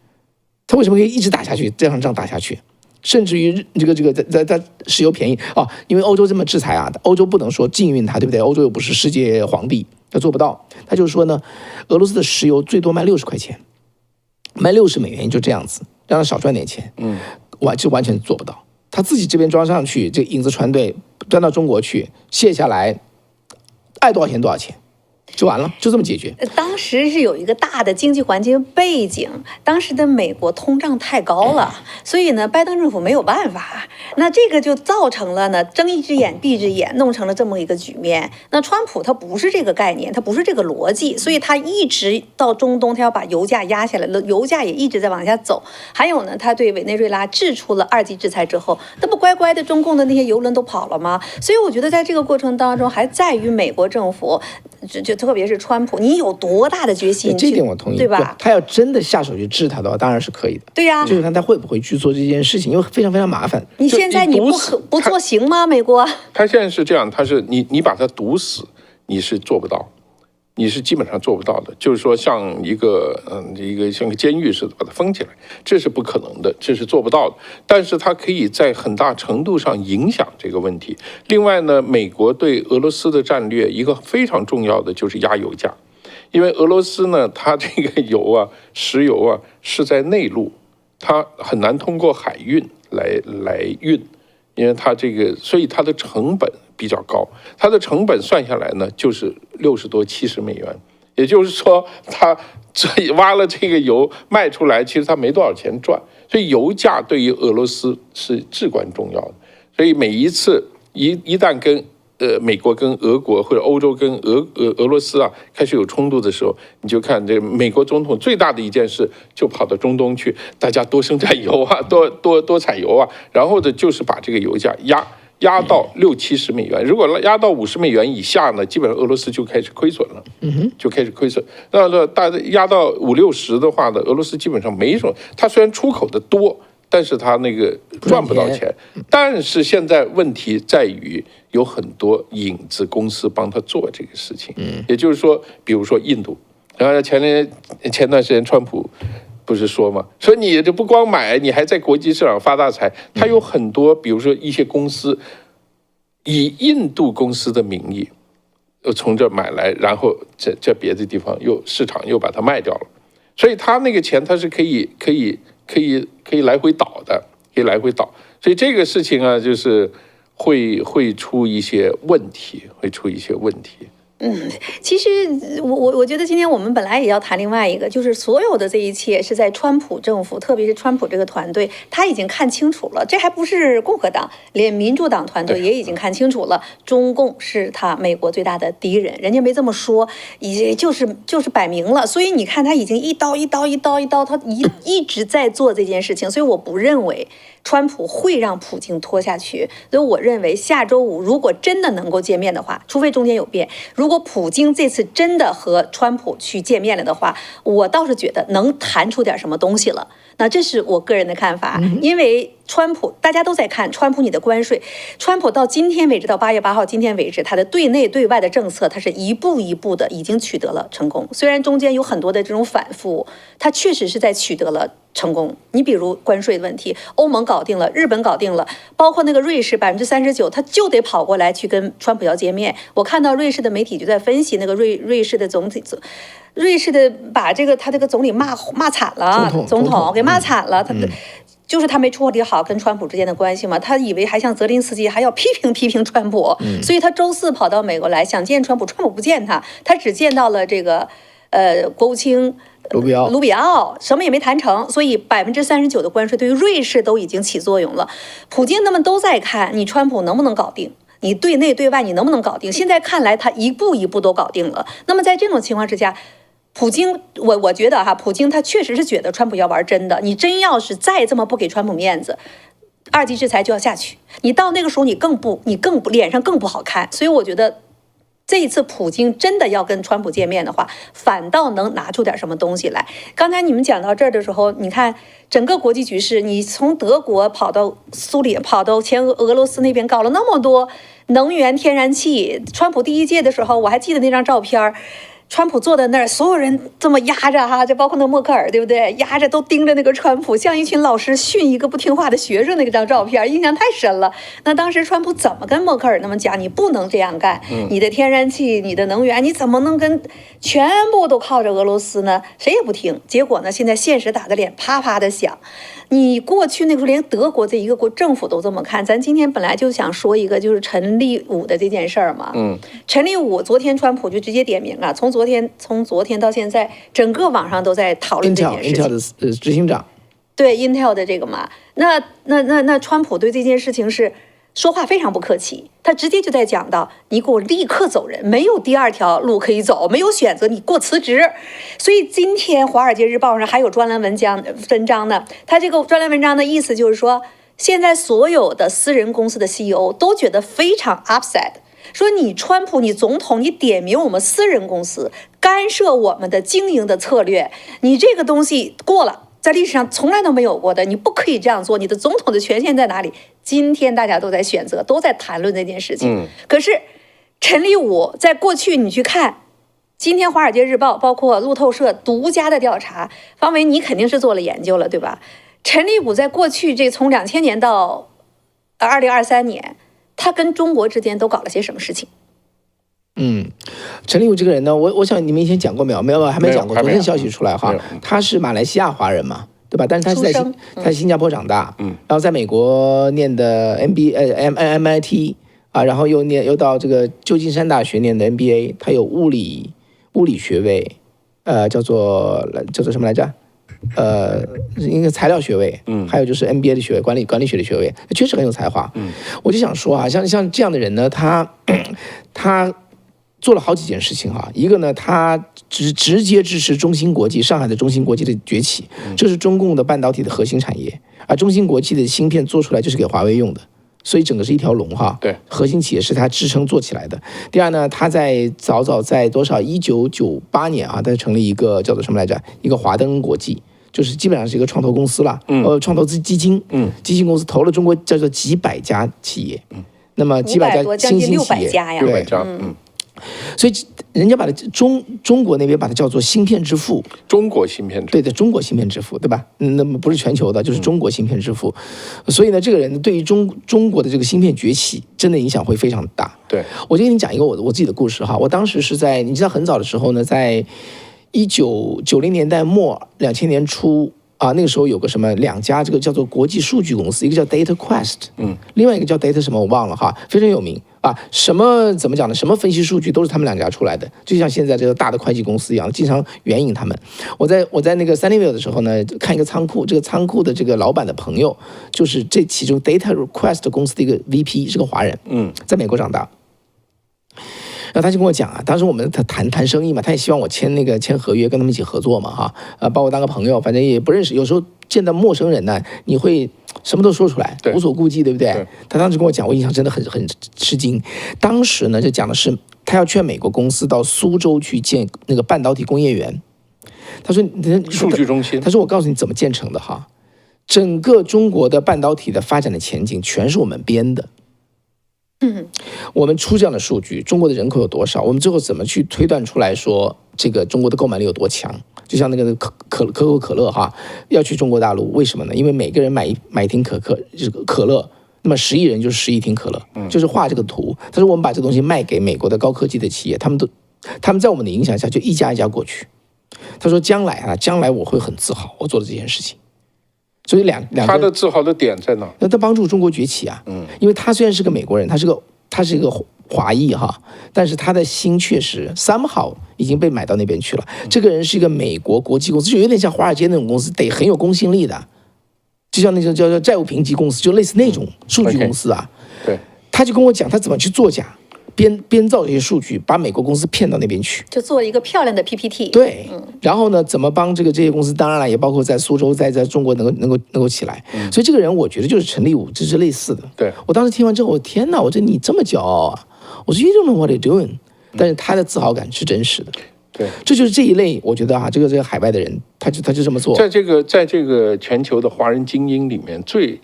[SPEAKER 1] 他为什么可以一直打下去，这场仗打下去？甚至于这个在石油便宜因为欧洲这么制裁欧洲不能说禁运它，对不对？欧洲又不是世界皇帝，他做不到。他就说呢，俄罗斯的石油最多卖60块钱，卖60美元就这样子，让他少赚点钱。完全做不到。他自己这边装上去，这个影子船队装到中国去，卸下来，爱多少钱多少钱，就完了，就这么解决。
[SPEAKER 2] 当时是有一个大的经济环境背景，当时的美国通胀太高了，所以呢，拜登政府没有办法，那这个就造成了呢睁一只眼闭一只眼，弄成了这么一个局面。那川普他不是这个概念，他不是这个逻辑，所以他一直到中东，他要把油价压下来了，油价也一直在往下走。还有呢，他对委内瑞拉制出了2级制裁之后，那不乖乖的中共的那些油轮都跑了吗？所以我觉得在这个过程当中，还在于美国政府，就特别是川普，你有多大的决心？
[SPEAKER 1] 这点我同意，
[SPEAKER 2] 对吧？
[SPEAKER 1] 他要真的下手去治他的话，当然是可以的。
[SPEAKER 2] 对呀，
[SPEAKER 1] 就是看他会不会去做这件事情，因为非常非常麻烦。
[SPEAKER 2] 你现在你不做行吗？美国
[SPEAKER 3] 他现在是这样，他是你把他毒死，你是做不到。你是基本上做不到的，就是说像一个像个监狱似的把它封起来，这是不可能的，这是做不到的。但是它可以在很大程度上影响这个问题。另外呢，美国对俄罗斯的战略一个非常重要的就是压油价，因为俄罗斯呢，它这个石油是在内陆，它很难通过海运来运，因为它所以它的成本比较高，它的成本算下来呢，就是60多70美元，也就是说，它挖了这个油卖出来，其实它没多少钱赚，所以油价对于俄罗斯是至关重要的。所以每一次一旦跟美国跟俄国或者欧洲跟俄罗斯开始有冲突的时候，你就看这美国总统最大的一件事就跑到中东去，大家多生产油多采油然后呢就是把这个油价压到60、70美元，如果压到50美元以下呢，基本上俄罗斯就开始亏损了，就开始亏损。那大压到50、60的话呢，俄罗斯基本上没什么。它虽然出口的多，但是它那个赚不到钱。但是现在问题在于有很多影子公司帮他做这个事情，也就是说，比如说印度，然后前段时间川普不是说吗？说你这不光买，你还在国际市场发大财。他有很多，比如说一些公司以印度公司的名义，从这买来，然后在别的地方市场又把它卖掉了。所以他那个钱他是可以来回倒的，可以来回倒。所以这个事情就是会出一些问题，
[SPEAKER 2] 其实我觉得今天我们本来也要谈另外一个，就是所有的这一切是在川普政府，特别是川普这个团队，他已经看清楚了，这还不是共和党，连民主党团队也已经看清楚了，中共是他美国最大的敌人，人家没这么说，就是摆明了，所以你看他已经一刀，他一直在做这件事情，所以我不认为川普会让普京拖下去，所以我认为下周5如果真的能够见面的话，除非中间有变，如果普京这次真的和川普去见面了的话，我倒是觉得能谈出点什么东西了。那这是我个人的看法，因为川普大家都在看川普你的关税，川普到今天为止，到8月8号今天为止，他的对内对外的政策，他是一步一步的已经取得了成功。虽然中间有很多的这种反复，他确实是在取得了成功。你比如关税的问题，欧盟搞定了，日本搞定了，包括那个瑞士39%，他就得跑过来去跟川普要见面。我看到瑞士的媒体就在分析那个瑞士的瑞士的把他这个总理骂惨了，总统给骂惨了，就是他没处理好跟川普之间的关系嘛，他以为还像泽林斯基还要批评川普，所以他周4跑到美国来想见川普，川普不见他，他只见到了这个国务卿卢比奥，什么也没谈成，所以39%的关税对于瑞士都已经起作用了。普京他们都在看你川普能不能搞定，你对内对外你能不能搞定？现在看来他一步一步都搞定了。那么在这种情况之下，普京，我觉得普京他确实是觉得川普要玩真的。你真要是再这么不给川普面子，2级制裁就要下去。你到那个时候你更不脸上更不好看。所以我觉得这一次普京真的要跟川普见面的话，反倒能拿出点什么东西来。刚才你们讲到这儿的时候，你看整个国际局势，你从德国跑到苏联，跑到前俄罗斯那边，搞了那么多能源、天然气。川普第1届的时候，我还记得那张照片。川普坐在那儿，所有人这么压着就包括那个默克尔，对不对？压着都盯着那个川普，像一群老师训一个不听话的学生。那张照片印象太深了。那当时川普怎么跟默克尔那么讲？你不能这样干，你的天然气、你的能源，你怎么能跟全部都靠着俄罗斯呢？谁也不听。结果呢，现在现实打的脸啪啪的响。你过去那个时候连德国这一个国政府都这么看，咱今天本来就想说一个就是陈立武的这件事儿嘛。陈立武昨天川普就直接点名了，从昨天到现在，整个网上都在讨论这件事情。
[SPEAKER 1] Intel 的执行长，
[SPEAKER 2] 对 Intel 的这个嘛，那川普对这件事情是说话非常不客气，他直接就在讲到，你给我立刻走人，没有第2条路可以走，没有选择，你给我辞职。所以今天《华尔街日报》上还有专栏文章呢，他这个专栏文章的意思就是说，现在所有的私人公司的 CEO 都觉得非常 upset。说你川普，你总统，你点名我们私人公司，干涉我们的经营的策略，你这个东西过了，在历史上从来都没有过的，你不可以这样做。你的总统的权限在哪里？今天大家都在选择，都在谈论这件事情。可是陈立武在过去你去看，今天《华尔街日报》包括路透社独家的调查，方维你肯定是做了研究了，对吧？陈立武在过去这从2000年到2023年。他跟中国之间都搞了些什么事情？
[SPEAKER 1] 陈立武这个人呢，我想你们以前讲过没有？没有，还没讲过。昨天消息出来他是马来西亚华人嘛，对吧？但是他是在新加坡长大，然后在美国念的 MIT 然后又到这个旧金山大学念的 MBA， 他有物理学位，叫做什么来着？应该材料学位，还有就是 MBA 的学位，管理学的学位，确实很有才华。我就想说像这样的人呢，他做了好几件事情一个呢，他直接支持中芯国际，上海的中芯国际的崛起，这是中共的半导体的核心产业，而中芯国际的芯片做出来就是给华为用的。所以整个是一条龙
[SPEAKER 3] 对，
[SPEAKER 1] 核心企业是他支撑做起来的。第二呢，他在早在1998年他成立一个叫做什么来着？一个华登国际，就是基本上是一个创投公司了，创投基金，基金公司投了中国叫做几百家企业，那么几百家新兴企业，
[SPEAKER 2] 将近600家呀
[SPEAKER 3] ，600家，
[SPEAKER 1] 所以人家把它中国那边把它叫做芯片之父，
[SPEAKER 3] 中国芯片之父，
[SPEAKER 1] 对，中国芯片之父，对吧？那么不是全球的，就是中国芯片之父。所以呢，这个人对于中国的这个芯片崛起，真的影响会非常大。
[SPEAKER 3] 对，我
[SPEAKER 1] 就跟你讲一个我自己的故事我当时是在你知道很早的时候呢，在1990年代末2000年初。那个时候有个什么2家这个叫做国际数据公司，一个叫 DataQuest，另外一个叫 Data 什么我忘了非常有名什么怎么讲呢？什么分析数据都是他们2家出来的，就像现在这个大的会计公司一样，经常援引他们。我在那个 Sunnyvale 的时候呢，看一个仓库，这个仓库的这个老板的朋友就是这其中 DataQuest 公司的一个 VP， 是个华人，在美国长大。然后他就跟我讲当时我们谈生意嘛，他也希望我签合约，跟他们一起合作嘛把我当个朋友，反正也不认识，有时候见到陌生人呢，你会什么都说出来，无所顾忌，对不对？他当时跟我讲，我印象真的很吃惊。当时呢，就讲的是他要劝美国公司到苏州去建那个半导体工业园。他说
[SPEAKER 3] 数据中心，
[SPEAKER 1] 他说我告诉你怎么建成的整个中国的半导体的发展的前景全是我们编的。我们出这样的数据，中国的人口有多少？我们最后怎么去推断出来说这个中国的购买力有多强？就像那个可口可乐要去中国大陆，为什么呢？因为每个人买一听可乐，那么10亿人就是10亿听可乐，就是画这个图。他说我们把这个东西卖给美国的高科技的企业，他们在我们的影响下就一家一家过去。他说将来我会很自豪，我做的这件事情。所以两个
[SPEAKER 3] 他的自豪的点在哪？
[SPEAKER 1] 那他帮助中国崛起啊，因为他虽然是个美国人，他是一个华裔哈，但是他的心确实 somehow 已经被买到那边去了。这个人是一个美国国际公司，就有点像华尔街那种公司，得很有公信力的，就像那种叫债务评级公司，就类似那种数据公司啊。
[SPEAKER 3] 对，
[SPEAKER 1] 他就跟我讲他怎么去作假。编造这些数据，把美国公司骗到那边去，
[SPEAKER 2] 就做一个漂亮的 PPT。
[SPEAKER 1] 对，然后呢，怎么帮这些公司？当然了，也包括在苏州，在中国能够起来。所以这个人，我觉得就是陈立武，这是类似的。
[SPEAKER 3] 对，
[SPEAKER 1] 我当时听完之后，我天哪！我说你这么骄傲啊！我说 You don't know what you're doing，但是他的自豪感是真实的。
[SPEAKER 3] 对，
[SPEAKER 1] 这就是这一类，我觉得啊，这个海外的人，他就这么做。
[SPEAKER 3] 在这个全球的华人精英里面，最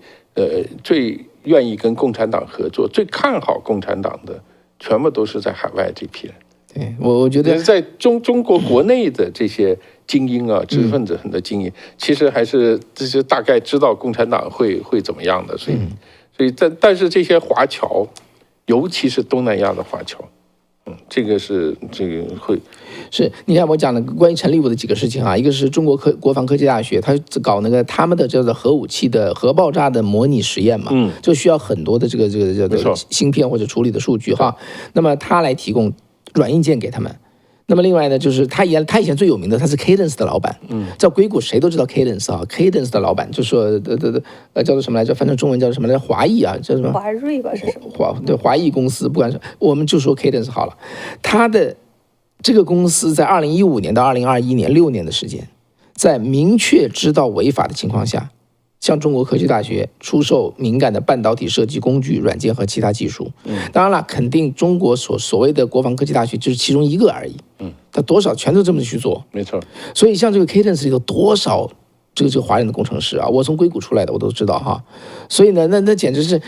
[SPEAKER 3] 愿意跟共产党合作、最看好共产党的。全部都是在海外这批人。
[SPEAKER 1] 对，我觉得
[SPEAKER 3] 在中国国内的这些精英啊，知识分子很多精英，其实还是这些大概知道共产党会怎么样的，所以但是这些华侨，尤其是东南亚的华侨，这个会
[SPEAKER 1] 是你看我讲的关于陈立武的几个事情啊，一个是中国国防科技大学，他搞那个他们的叫做核武器的核爆炸的模拟实验嘛，就需要很多的这个芯片或者处理的数据哈，那么他来提供软硬件给他们。那么另外呢，就是他以前最有名的，他是 Cadence 的老板，在硅谷谁都知道 Cadence 啊 ，Cadence 的老板就说叫做什么来着？翻成中文叫做什么来着？华裔啊，叫什么？
[SPEAKER 2] 华瑞吧是什么？
[SPEAKER 1] 华裔公司，不管是我们就说 Cadence 好了，他的这个公司在2015年到2021年6年的时间，在明确知道违法的情况下，向中国科技大学出售敏感的半导体设计工具、软件和其他技术。当然了，肯定中国所谓的国防科技大学就是其中一个而已。他多少全都这么去做，
[SPEAKER 3] 没错。
[SPEAKER 1] 所以像这个 Cadence 里头多少这个华人的工程师啊，我从硅谷出来的我都知道哈。所以呢，那简直是，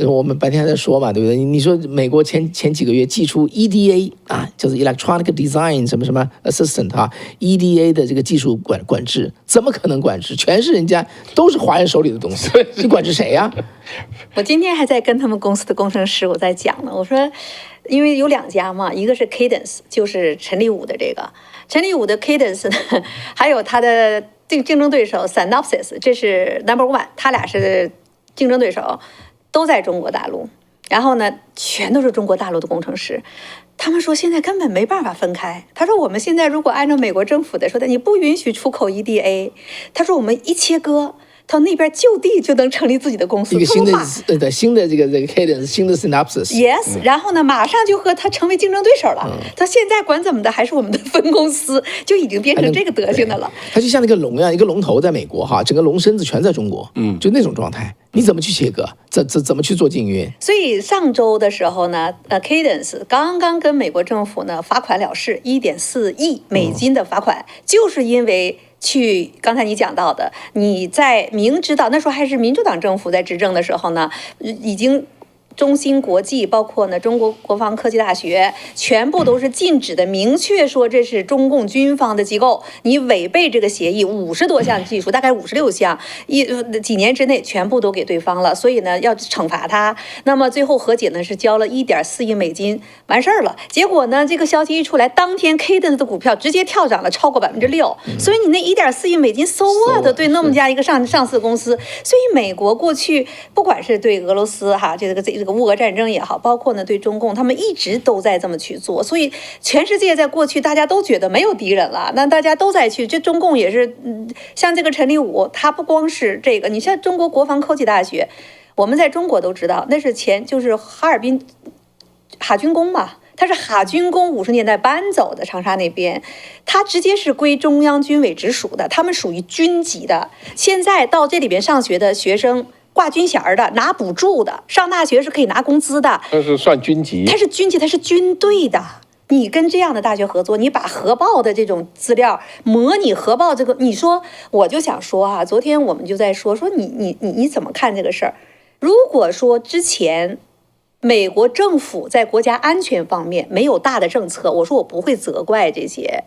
[SPEAKER 1] 我们白天还在说嘛，对不对？你说美国前几个月寄出 EDA 啊，就是 Electronic Design 什么什么 Assistant 啊 ，EDA 的这个技术管制，怎么可能管制？全是人家都是华人手里的东西，你管制谁呀？
[SPEAKER 2] 我今天还在跟他们公司的工程师我在讲呢，我说，因为有2家嘛，一个是 Cadence， 就是陈立武的这个，陈立武的 Cadence 呢，还有他的竞争对手 Synopsys， 这是 No.1， 他俩是竞争对手，都在中国大陆。然后呢，全都是中国大陆的工程师。他们说现在根本没办法分开。他说我们现在如果按照美国政府的说的，你不允许出口 EDA。他说我们一切割。他那边就地就能成立自己的公司，
[SPEAKER 1] 一个新的这个 Cadence， 新的 Synopsys。Yes，
[SPEAKER 2] 然后呢，马上就和他成为竞争对手了。他现在管怎么的还是我们的分公司，就已经变成这个德行的了。
[SPEAKER 1] 他就像那个龙一样，一个龙头在美国哈，整个龙身子全在中国，就那种状态。你怎么去切割？怎么去做禁运？
[SPEAKER 2] 所以上周的时候呢，Cadence 刚刚跟美国政府呢罚款了事，1.4亿美金的罚款，就是因为。去刚才你讲到的，你在明知道那时候还是民主党政府在执政的时候呢，已经中芯国际包括呢中国国防科技大学全部都是禁止的，明确说这是中共军方的机构，你违背这个协议50多项技术，大概56项，几年之内全部都给对方了，所以呢要惩罚他。那么最后和解呢是交了1.4亿美金，完事儿了。结果呢这个消息一出来，当天 Cadence 的股票直接跳涨了超过6%，所以你那1.4亿美金 so what 对那么家一个上市公司。所以美国过去不管是对俄罗斯哈这个乌俄战争也好，包括呢对中共，他们一直都在这么去做，所以全世界在过去大家都觉得没有敌人了，那大家都在去，这中共也是，像这个陈立武，他不光是这个，你像中国国防科技大学，我们在中国都知道，那是就是哈尔滨哈军工嘛。他是哈军工50年代搬走的长沙那边，他直接是归中央军委直属的，他们属于军级的。现在到这里边上学的学生，挂军衔的，拿补助的，上大学是可以拿工资的。
[SPEAKER 3] 他是算军级，
[SPEAKER 2] 他是军级，他是军队的。你跟这样的大学合作，你把核爆的这种资料模拟核爆这个，你说我就想说啊，昨天我们就在说你怎么看这个事儿？如果说之前美国政府在国家安全方面没有大的政策，我说我不会责怪这些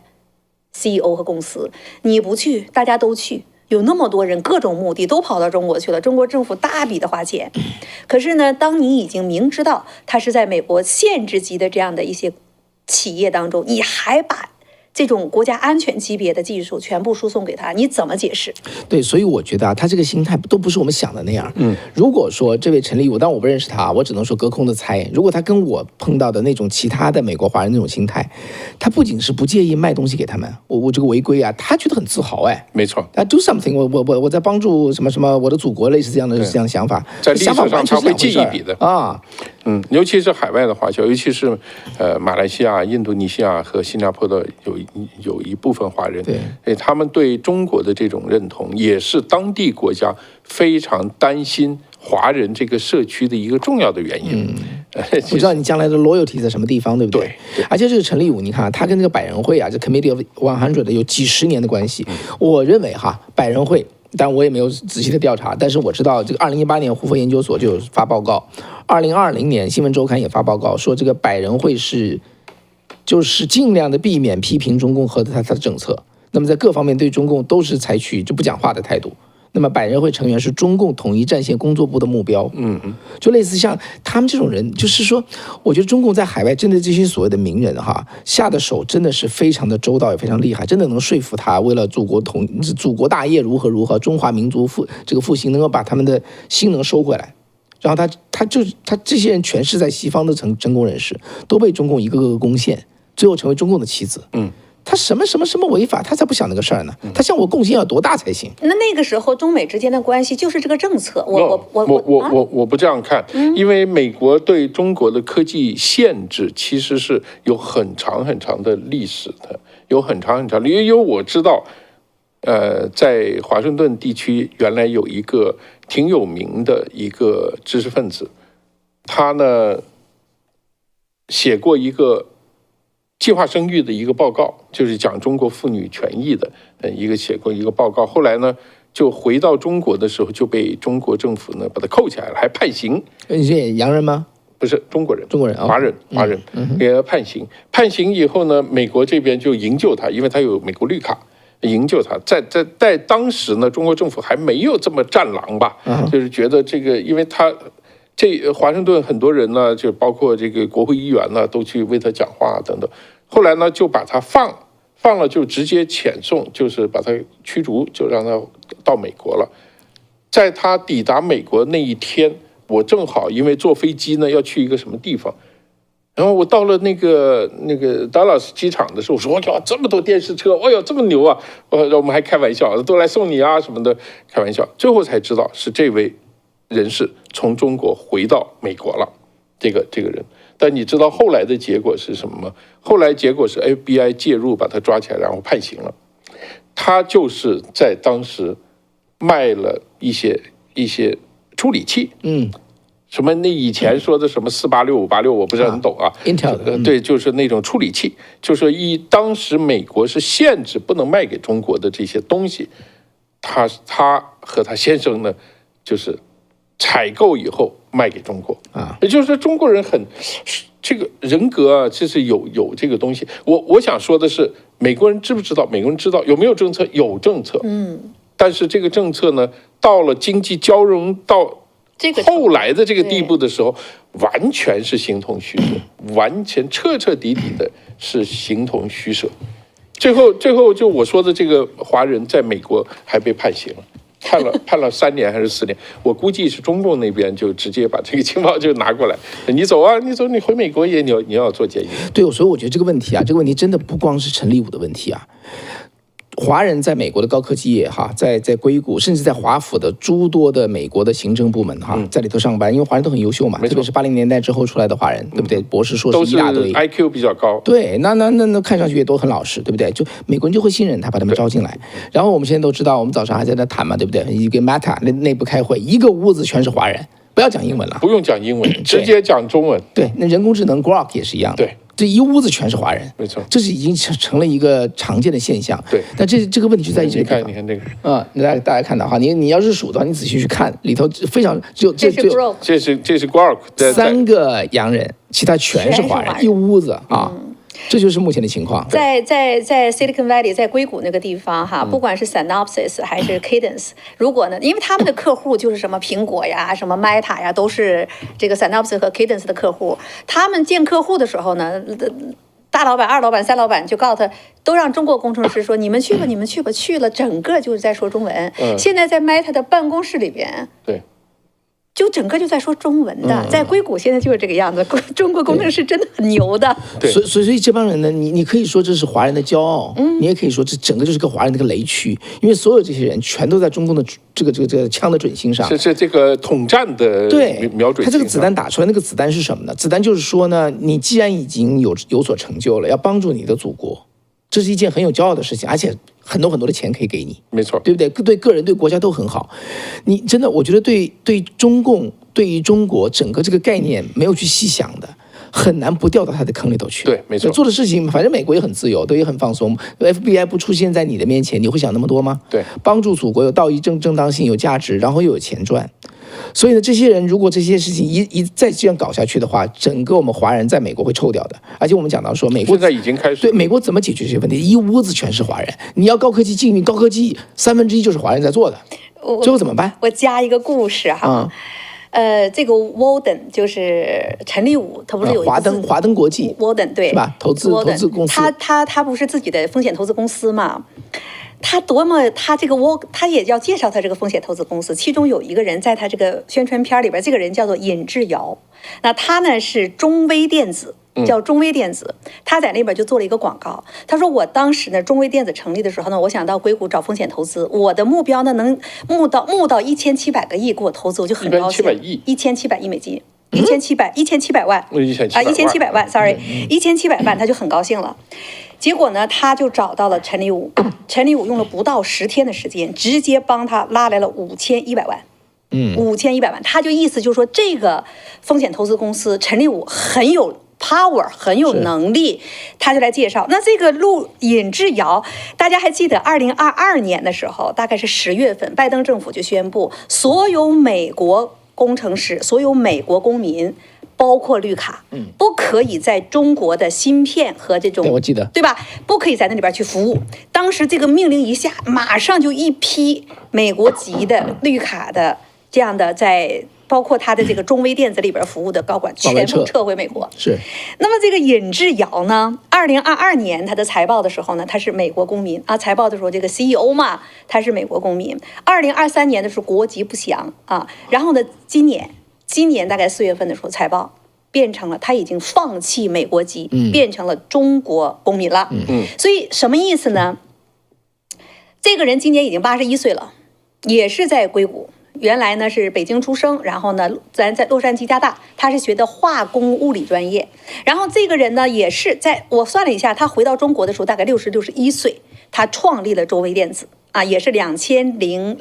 [SPEAKER 2] CEO 和公司，你不去，大家都去。有那么多人各种目的都跑到中国去了，中国政府大笔的花钱。可是呢，当你已经明知道它是在美国限制级的这样的一些企业当中，你还把这种国家安全级别的技术全部输送给他，你怎么解释？
[SPEAKER 1] 对，所以我觉得啊，他这个心态都不是我们想的那样。如果说这位陈立武，但我不认识他，我只能说隔空的猜。如果他跟我碰到的那种其他的美国华人那种心态，他不仅是不介意卖东西给他们，我这个违规啊，他觉得很自豪哎。
[SPEAKER 3] 没错，
[SPEAKER 1] 他 do something， 我在帮助什么什么我的祖国，类似这样的想法，
[SPEAKER 3] 在历史上他会记一笔的
[SPEAKER 1] 啊。
[SPEAKER 3] 尤其是海外的华侨，尤其是马来西亚、印度尼西亚和新加坡的有一部分华人，对，他们对中国的这种认同，也是当地国家非常担心华人这个社区的一个重要的原因。
[SPEAKER 1] 不知道你将来的 loyalty 在什么地方，对不对？
[SPEAKER 3] 对。
[SPEAKER 1] 而且这个陈立武，你看他跟这个百人会啊，这 Committee of 100有几十年的关系。我认为哈，百人会。但我也没有仔细的调查，但是我知道这个2018年胡佛研究所就有发报告，2020年新闻周刊也发报告说，这个百人会就是尽量的避免批评中共和他的政策，那么在各方面对中共都是采取就不讲话的态度。那么百人会成员是中共统一战线工作部的目标，就类似像他们这种人，就是说，我觉得中共在海外针对这些所谓的名人哈，下的手真的是非常的周到，也非常厉害，真的能说服他，为了祖国大业如何，中华民族复兴，能够把他们的心能收回来。然后他这些人全是在西方的成功人士，都被中共一个个攻陷，最后成为中共的棋子。他什么违法，他才不想那个事儿呢？他向我贡献要多大才行？
[SPEAKER 2] 那个时候中美之间的关系就是这个政策。
[SPEAKER 3] 我不这样看，因为美国对中国的科技限制其实是有很长的历史的，有很长的。因为我知道，在华盛顿地区原来有一个挺有名的一个知识分子，他呢写过一个计划生育的一个报告，就是讲中国妇女权益的，写过一个报告。后来呢，就回到中国的时候，就被中国政府呢把他扣起来了，还判刑。
[SPEAKER 1] 你是洋人吗？
[SPEAKER 3] 不是中国人，
[SPEAKER 1] 华人，
[SPEAKER 3] 给判刑。判刑以后呢，美国这边就营救他，因为他有美国绿卡，营救他。在当时呢，中国政府还没有这么战狼吧，就是觉得这个，因为他。华盛顿很多人呢，就包括这个国会议员呢，都去为他讲话等等。后来呢，就把他放了，就直接遣送，就是把他驱逐，就让他到美国了。在他抵达美国那一天，我正好因为坐飞机呢要去一个什么地方，然后我到了那个达拉斯机场的时候，我说：“哇，这么多电视车，哎呦，这么牛啊！”我们还开玩笑，都来送你啊什么的，开玩笑。最后才知道是这位人士从中国回到美国了，这个人。但你知道后来的结果是什么吗？后来结果是 FBI 介入把他抓起来，然后判刑了。他就是在当时卖了一些处理器，什么那以前说的什么486、586，我不是很懂啊。
[SPEAKER 1] Intel
[SPEAKER 3] 对，就是那种处理器，就是当时美国是限制不能卖给中国的这些东西，他和他先生呢，就是采购以后卖给中国啊，也就是说中国人很这个人格啊，就是有这个东西。我想说的是，美国人知不知道？美国人知道有没有政策？有政策，但是这个政策呢，到了经济交融到后来的这个地步的时候，完全是形同虚设，完全彻底的是形同虚设。最后就我说的这个华人在美国还被判刑了。判了3年还是4年，我估计是中共那边就直接把这个情报就拿过来，你走啊，你回美国也你要做监狱。
[SPEAKER 1] 对，所以我觉得这个问题啊，这个问题真的不光是陈立武的问题啊。华人在美国的高科技业哈，在硅谷，甚至在华府的诸多的美国的行政部门哈，在里头上班，因为华人都很优秀嘛，特别是80年代之后出来的华人，对不对？博士、硕士一大堆，
[SPEAKER 3] IQ 比较高。
[SPEAKER 1] 对，那看上去也都很老实，对不对？就美国人就会信任他，把他们招进来。然后我们现在都知道，我们早上还在那谈嘛，对不对？一个 Meta 内部开会，一个屋子全是华人，不要讲英文了，
[SPEAKER 3] 不用讲英文，直接讲中文。
[SPEAKER 1] 对，那人工智能 Grok 也是一样的。
[SPEAKER 3] 对。
[SPEAKER 1] 这一屋子全是华人，
[SPEAKER 3] 没错，
[SPEAKER 1] 这是已经成了一个常见的现象。
[SPEAKER 3] 对，
[SPEAKER 1] 但这个问题就在于这个地方。
[SPEAKER 3] 你看这个，
[SPEAKER 1] 大家看到哈，你要是数的话，你仔细去看，里头非常这是
[SPEAKER 3] Grok
[SPEAKER 1] 3个洋人，其他全是华人，一屋子啊。这就是目前的情况。
[SPEAKER 2] 在 Silicon Valley， 在硅谷那个地方哈，不管是 Synopsys 还是 Cadence， 如果呢，因为他们的客户就是什么苹果呀、什么 Meta 呀，都是这个 Synopsys 和 Cadence 的客户。他们见客户的时候呢，大老板、二老板、三老板就告诉他，都让中国工程师说你们去吧，你们去吧，去了整个就是在说中文。现在在 Meta 的办公室里边，
[SPEAKER 3] 对。
[SPEAKER 2] 就整个就在说中文的，在硅谷现在就是这个样子。中国工程师真的很牛的。
[SPEAKER 1] 所以这帮人呢，你可以说这是华人的骄傲，你也可以说这整个就是个华人的一个雷区，因为所有这些人全都在中共的这个枪的准心上，
[SPEAKER 3] 是这个统战的瞄准。
[SPEAKER 1] 他这个子弹打出来，那个子弹是什么呢？子弹就是说呢，你既然已经有所成就了，要帮助你的祖国，这是一件很有骄傲的事情，而且很多的钱可以给你，
[SPEAKER 3] 没错，
[SPEAKER 1] 对不对？对个人对国家都很好。你真的，我觉得对中共对于中国整个这个概念没有去细想的，很难不掉到他的坑里头去。
[SPEAKER 3] 对，没错。
[SPEAKER 1] 做的事情，反正美国也很自由，都也很放松。FBI 不出现在你的面前，你会想那么多吗？
[SPEAKER 3] 对，
[SPEAKER 1] 帮助祖国有道义正当性，有价值，然后又有钱赚。所以呢，这些人如果这些事情再这样搞下去的话，整个我们华人在美国会臭掉的。而且我们讲到说，美国
[SPEAKER 3] 现在已经开始
[SPEAKER 1] 对美国怎么解决这些问题？一屋子全是华人，你要高科技禁运，高科技1/3就是华人在做的，最后怎么办？
[SPEAKER 2] 我加一个故事哈。这个 Walden 就是陈立武，他不是有一个
[SPEAKER 1] 华登国际
[SPEAKER 2] Walden 对
[SPEAKER 1] 是吧？投资公司，
[SPEAKER 2] 他不是自己的风险投资公司嘛？他也要介绍他这个风险投资公司，其中有一个人在他这个宣传片里边，这个人叫做尹志尧，那他呢是中微电子。叫中微电子，他在那边就做了一个广告。他说我当时呢，中微电子成立的时候呢，我想到硅谷找风险投资，我的目标呢能募到1700个亿给我投资，我就很高兴。1700亿美金，1700万，1700万 ，sorry，1700万，他就很高兴了。结果呢，他就找到了陈立武，陈立武用了不到10天的时间，直接帮他拉来了5100万。5100万，他就意思就是说，这个风险投资公司陈立武很有 power， 很有能力，他就来介绍。那这个尹志尧，大家还记得2022年的时候，大概是10月份，拜登政府就宣布，所有美国工程师、所有美国公民，包括绿卡，不可以在中国的芯片和这种，
[SPEAKER 1] 我记得，
[SPEAKER 2] 对吧？不可以在那里边去服务。当时这个命令一下，马上就一批美国籍的绿卡的这样的在。包括他的这个中微电子里边服务的高管全部撤回美国。
[SPEAKER 1] 是。
[SPEAKER 2] 那么这个尹志尧呢，2022年他的财报的时候呢，他是美国公民啊。财报的时候，这个 CEO 嘛，他是美国公民。2023年的时候国籍不详啊。然后呢，今年大概4月份的时候，财报变成了他已经放弃美国籍，变成了中国公民了。所以什么意思呢？这个人今年已经81岁了，也是在硅谷。原来呢是北京出生，然后呢咱在洛杉矶加大，他是学的化工物理专业。然后这个人呢也是我算了一下，他回到中国的时候大概61岁，他创立了中微电子啊，也是2002年、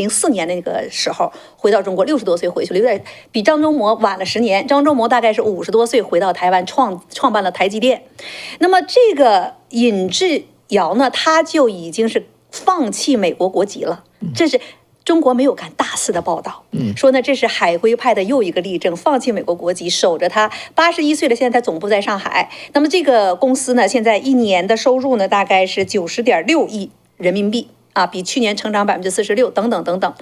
[SPEAKER 2] 04年那个时候回到中国，60多岁回去了，有点比张忠谋晚了10年。张忠谋大概是50多岁回到台湾创办了台积电。那么这个尹志尧呢，他就已经是放弃美国国籍了，这是。中国没有干大肆的报道，说呢这是海归派的又一个例证，放弃美国国籍，守着他81岁了，现在他总部在上海。那么这个公司呢，现在1年的收入呢，大概是90.6亿人民币啊，比去年成长46%，等等等等。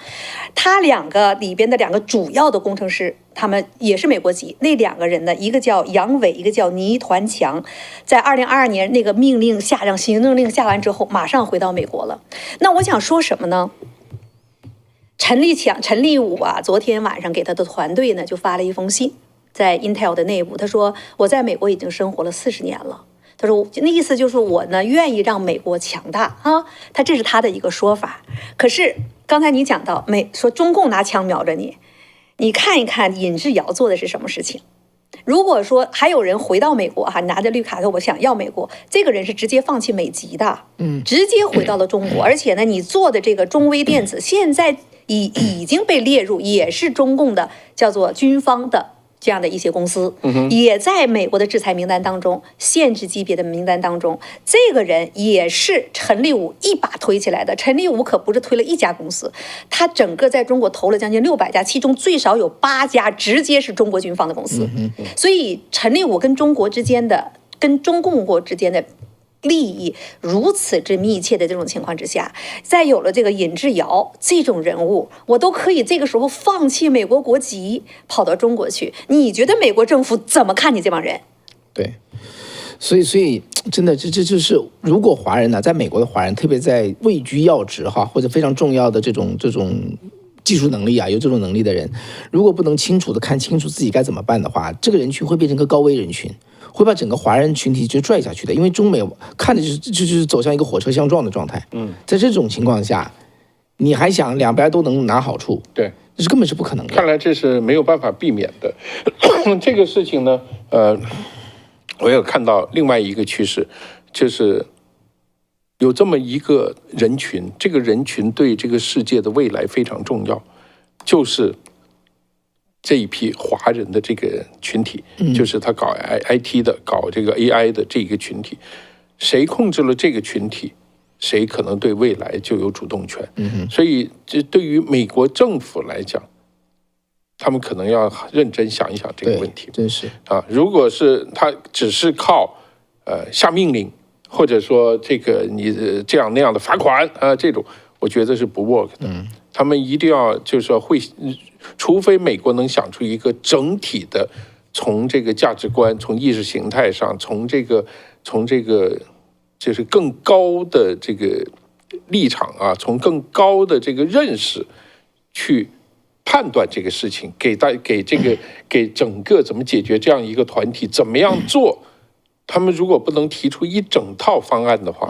[SPEAKER 2] 他两个里边的2个主要的工程师，他们也是美国籍，那2个人呢，一个叫杨伟，一个叫倪团强，在2022年那个命令下让行政令下完之后，马上回到美国了。那我想说什么呢？陈立武啊，昨天晚上给他的团队呢就发了一封信，在 Intel 的内部，他说我在美国已经生活了40年了。他说那意思就是我呢愿意让美国强大啊，这是他的一个说法。可是刚才你讲到说中共拿枪瞄着你，你看一看尹志尧做的是什么事情。如果说还有人回到美国拿着绿卡说我想要美国，这个人是直接放弃美籍的，直接回到了中国。而且呢，你做的这个中微电子现在已经被列入，也是中共的叫做军方的这样的一些公司，也在美国的制裁名单当中，限制级别的名单当中。这个人也是陈立武一把推起来的。陈立武可不是推了1家公司，他整个在中国投了将近600家，其中最少有8家直接是中国军方的公司。所以陈立武跟中国之间的、跟中共国之间的利益如此之密切的这种情况之下，再有了这个尹志尧这种人物，我都可以这个时候放弃美国国籍跑到中国去。你觉得美国政府怎么看你这帮人？
[SPEAKER 1] 对，所以真的，这就是如果华人呢，在美国的华人，特别在位居要职哈，或者非常重要的这种技术能力啊，有这种能力的人，如果不能清楚的看清楚自己该怎么办的话，这个人群会变成个高危人群，会把整个华人群体就拽下去的。因为中美看的就是走向一个火车相撞的状态。在这种情况下，你还想两边都能拿好处，
[SPEAKER 3] 对，
[SPEAKER 1] 这是根本是不可能的。
[SPEAKER 3] 看来这是没有办法避免的。这个事情呢，我有看到另外一个趋势，就是有这么一个人群，这个人群对这个世界的未来非常重要，就是这一批华人的这个群体，就是他搞 IT 的、搞这个 AI 的这个群体，谁控制了这个群体，谁可能对未来就有主动权。所以这对于美国政府来讲，他们可能要认真想一想这个问题。
[SPEAKER 1] 真是
[SPEAKER 3] 啊，如果是他只是靠下命令，或者说这个你这样那样的罚款啊，这种我觉得是不 work 的。他们一定要就是说除非美国能想出一个整体的，从这个价值观、从意识形态上、从这个就是更高的这个立场啊，从更高的这个认识去判断这个事情，给整个怎么解决这样一个团体，怎么样做。他们如果不能提出一整套方案的话，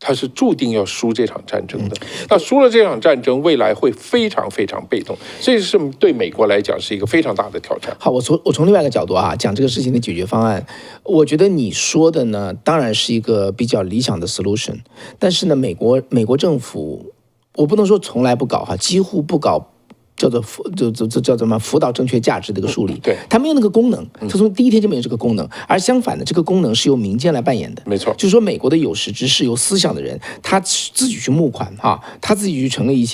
[SPEAKER 3] 他是注定要输这场战争的。那输了这场战争，未来会非常非常被动，这是对美国来讲是一个非常大的挑战。
[SPEAKER 1] 好，我从另外一个角度啊讲这个事情的解决方案，我觉得你说的呢，当然是一个比较理想的 solution， 但是呢，美国政府，我不能说从来不搞哈，几乎不搞。叫做叫什么辅导正确价值的一个树立，
[SPEAKER 3] 对，
[SPEAKER 1] 它没有那个功能，它从第一天就没有这个功能，而相反的，这个功能是由民间来扮演的，
[SPEAKER 3] 没错，
[SPEAKER 1] 就是说美国的有识之士、有思想的人，他自己去募款啊，他自己去成立一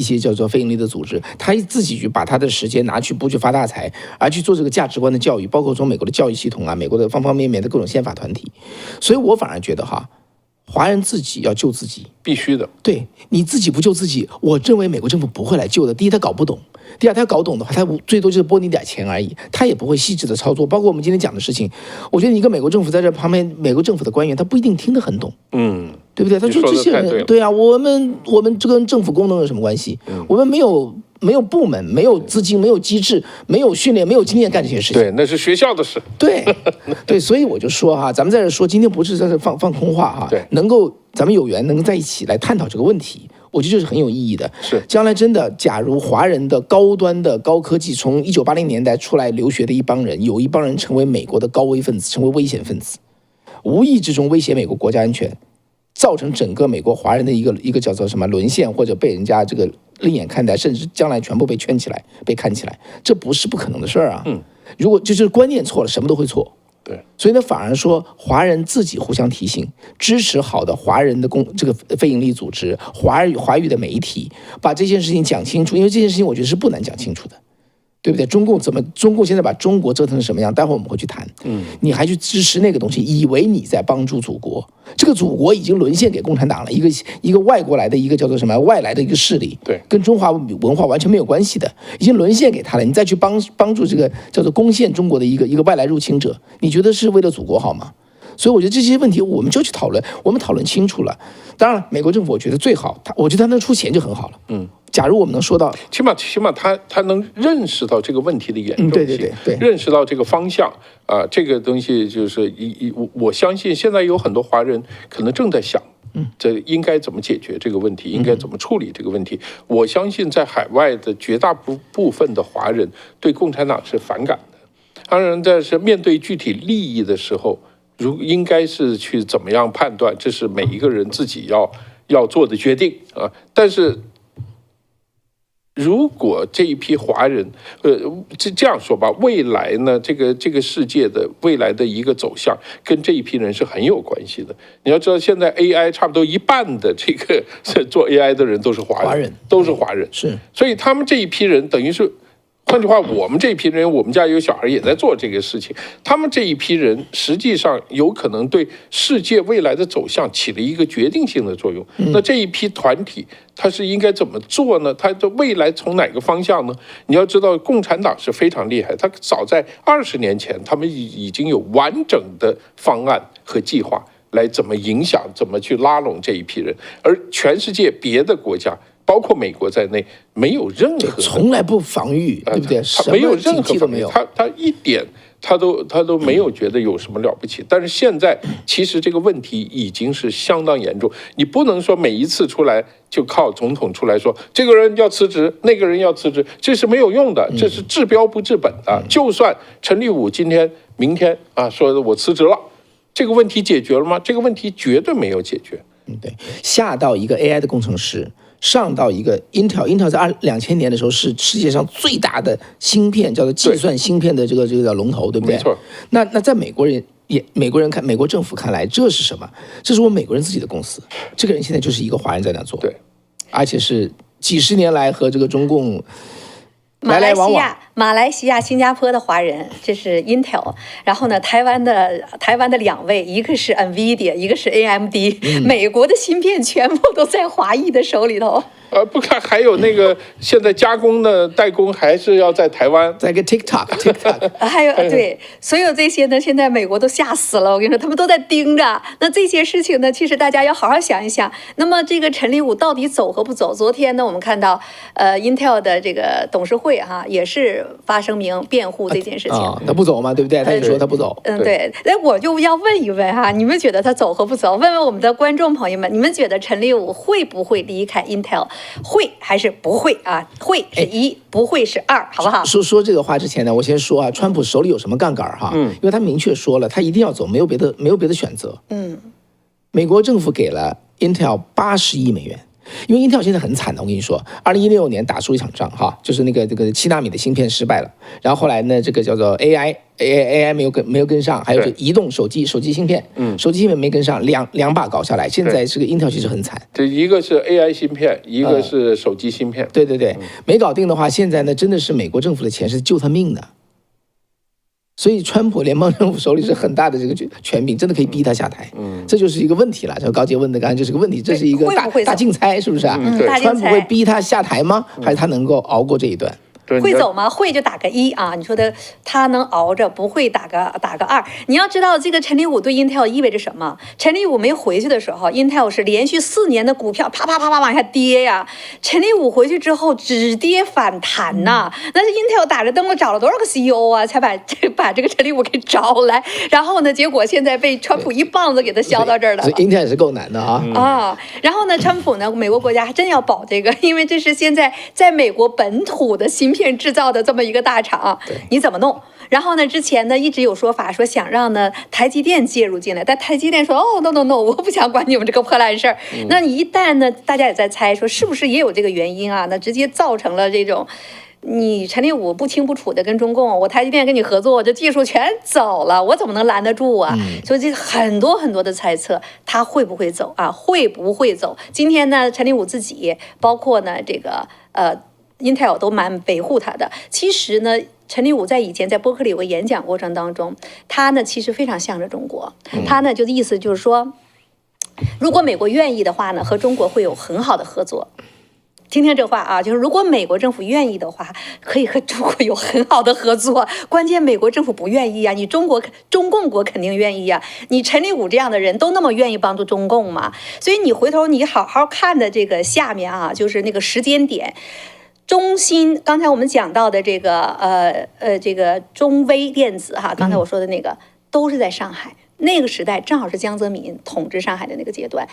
[SPEAKER 1] 些叫做非营利的组织，他自己去把他的时间拿去不去发大财，而去做这个价值观的教育，包括从美国的教育系统啊，美国的方方面面的各种宪法团体，所以我反而觉得哈。华人自己要救自己，
[SPEAKER 3] 必须的。
[SPEAKER 1] 对，你自己不救自己，我认为美国政府不会来救的。第一，他搞不懂；第二，他搞懂的话，他最多就是拨你点钱而已，他也不会细致的操作。包括我们今天讲的事情，我觉得你一个美国政府在这旁边，美国政府的官员他不一定听得很懂，对不对？他说这些人，对啊，我们这跟政府功能有什么关系？我们没有部门，没有资金，没有机制，没有训练，没有经验干这些事情。
[SPEAKER 3] 对，那是学校的事。
[SPEAKER 1] 对，所以我就说哈，咱们在这说，今天不是在这放空话哈，
[SPEAKER 3] 对，
[SPEAKER 1] 能够咱们有缘能在一起来探讨这个问题，我觉得这是很有意义的。
[SPEAKER 3] 是，
[SPEAKER 1] 将来真的，假如华人的高端的高科技，从1980年代出来留学的一帮人，有一帮人成为美国的高危分子，成为危险分子，无意之中威胁美国国家安全。造成整个美国华人的一个叫做什么沦陷，或者被人家这个另眼看待，甚至将来全部被圈起来、被看起来，这不是不可能的事儿啊。如果就是观念错了，什么都会错。
[SPEAKER 3] 对，
[SPEAKER 1] 所以呢，反而说华人自己互相提醒，支持好的华人的这个非营利组织、华语的媒体，把这件事情讲清楚，因为这件事情我觉得是不难讲清楚的。对不对？中共现在把中国折腾成什么样？待会儿我们会去谈。你还去支持那个东西，以为你在帮助祖国？这个祖国已经沦陷给共产党了，一个外国来的一个叫做什么外来的一个势力，
[SPEAKER 3] 对，
[SPEAKER 1] 跟中华文化完全没有关系的，已经沦陷给他了。你再去帮助这个叫做攻陷中国的一个外来入侵者，你觉得是为了祖国好吗？所以我觉得这些问题我们就去讨论，我们讨论清楚了。当然了，美国政府我觉得最好，我觉得他能出钱就很好了。假如我们能说到，
[SPEAKER 3] 起码他能认识到这个问题的严重性，
[SPEAKER 1] 对，
[SPEAKER 3] 认识到这个方向啊，这个东西就是我相信现在有很多华人可能正在想，这应该怎么解决这个问题，应该怎么处理这个问题。我相信在海外的绝大部分的华人对共产党是反感的，当然在是面对具体利益的时候，应该是去怎么样判断，这是每一个人自己要做的决定啊，但是。如果这一批华人，这样说吧，未来呢，这个世界的未来的一个走向，跟这一批人是很有关系的。你要知道，现在 AI 差不多一半的这个做 AI 的人都是华人，
[SPEAKER 1] 是，
[SPEAKER 3] 所以他们这一批人等于是换句话，我们这一批人，我们家有小孩也在做这个事情。他们这一批人实际上有可能对世界未来的走向起了一个决定性的作用。那这一批团体，它是应该怎么做呢？它的未来从哪个方向呢？你要知道，共产党是非常厉害，它早在20年前，他们已经有完整的方案和计划来怎么影响、怎么去拉拢这一批人，而全世界别的国家，包括美国在内，没有任何
[SPEAKER 1] 从来不防御，对不对？
[SPEAKER 3] 他没有任何
[SPEAKER 1] 都没有，
[SPEAKER 3] 他一点他都没有觉得有什么了不起。但是现在其实这个问题已经是相当严重，你不能说每一次出来就靠总统出来说这个人要辞职，那个人要辞职，这是没有用的，这是治标不治本的。就算陈立武今天、明天说我辞职了，这个问题解决了吗？这个问题绝对没有解决。
[SPEAKER 1] 对，下到一个 AI 的工程师，上到一个 Intel 在2000年的时候是世界上最大的芯片，叫做计算芯片的这个叫龙头，对不对？
[SPEAKER 3] 没错。
[SPEAKER 1] 那在美国政府看来，这是什么？这是我们美国人自己的公司。这个人现在就是一个华人在那做，
[SPEAKER 3] 对，
[SPEAKER 1] 而且是几十年来和这个中共来来往往。
[SPEAKER 2] 马来西亚、新加坡的华人，这是 Intel。然后呢，台湾的2位，一个是 NVIDIA， 一个是 AMD。美国的芯片全部都在华裔的手里头。
[SPEAKER 3] 不看，还有那个现在加工的代工还是要在台湾，
[SPEAKER 1] 在一个 TikTok，
[SPEAKER 2] 还有对，所有这些呢，现在美国都吓死了。我跟你说，他们都在盯着。那这些事情呢，其实大家要好好想一想。那么这个陈立武到底走和不走？昨天呢，我们看到Intel 的这个董事会也是发声明辩护这件事情。
[SPEAKER 1] 他不走嘛，对不对？他也说他不走。
[SPEAKER 2] 对。那我就要问一问你们觉得他走和不走？问问我们的观众朋友们，你们觉得陈立武会不会离开 Intel？会还是不会会是1，不会是2，好不好？
[SPEAKER 1] 说这个话之前呢，我先说川普手里有什么杠杆因为他明确说了，他一定要走，没有别的选择。美国政府给了 Intel80亿美元。因为 Intel 现在很惨的，我跟你说，2016年打输一场仗就是这个7纳米的芯片失败了，然后后来呢，这个叫做 AI 没有跟上，还有是移动手机芯片，手机芯片没跟上，两把搞下来，现在这个 Intel 其实很惨。
[SPEAKER 3] 这一个是 AI 芯片，一个是手机芯片。
[SPEAKER 1] 对，没搞定的话，现在呢真的是美国政府的钱是救他命的。所以，川普联邦政府手里是很大的这个权柄，真的可以逼他下台。这就是一个问题了。这高杰问的刚才就是个问题，这是一个大竞猜，是不是川普会逼他下台吗？还是他能够熬过这一段？
[SPEAKER 2] 会走吗？会就打个1你说的他能熬着，不会打个2。你要知道这个陈立武对 Intel 意味着什么？陈立武没回去的时候 ，Intel 是连续4年的股票啪啪啪啪往下跌呀。陈立武回去之后止跌反弹那是 Intel 打着灯笼找了多少个 CEO 才把这个陈立武给找来，然后呢，结果现在被川普一棒子给他削到这儿了。
[SPEAKER 1] Intel 也是够难的
[SPEAKER 2] 然后呢，川普呢，美国国家还真要保这个，因为这是现在在美国本土的芯片制造的这么一个大厂，你怎么弄？然后呢，之前呢一直有说法说想让呢台积电介入进来，但台积电说no， 我不想管你们这个破烂事儿。那你一旦呢，大家也在猜说是不是也有这个原因那直接造成了这种。你陈立武不清不楚的跟中共，我台积电跟你合作，这技术全走了，我怎么能拦得住所以这很多很多的猜测，他会不会走会不会走？今天呢，陈立武自己，包括呢这个Intel 都蛮维护他的。其实呢，陈立武在以前在伯克利有个演讲过程当中，他呢其实非常向着中国，他呢就意思就是说，如果美国愿意的话呢，和中国会有很好的合作。听听这话就是如果美国政府愿意的话，可以和中国有很好的合作。关键美国政府不愿意你中共国肯定愿意你陈立武这样的人都那么愿意帮助中共嘛？所以你回头你好好看的这个下面就是那个时间点。中芯，刚才我们讲到的这个中微电子刚才我说的那个都是在上海。那个时代正好是江泽民统治上海的那个阶段，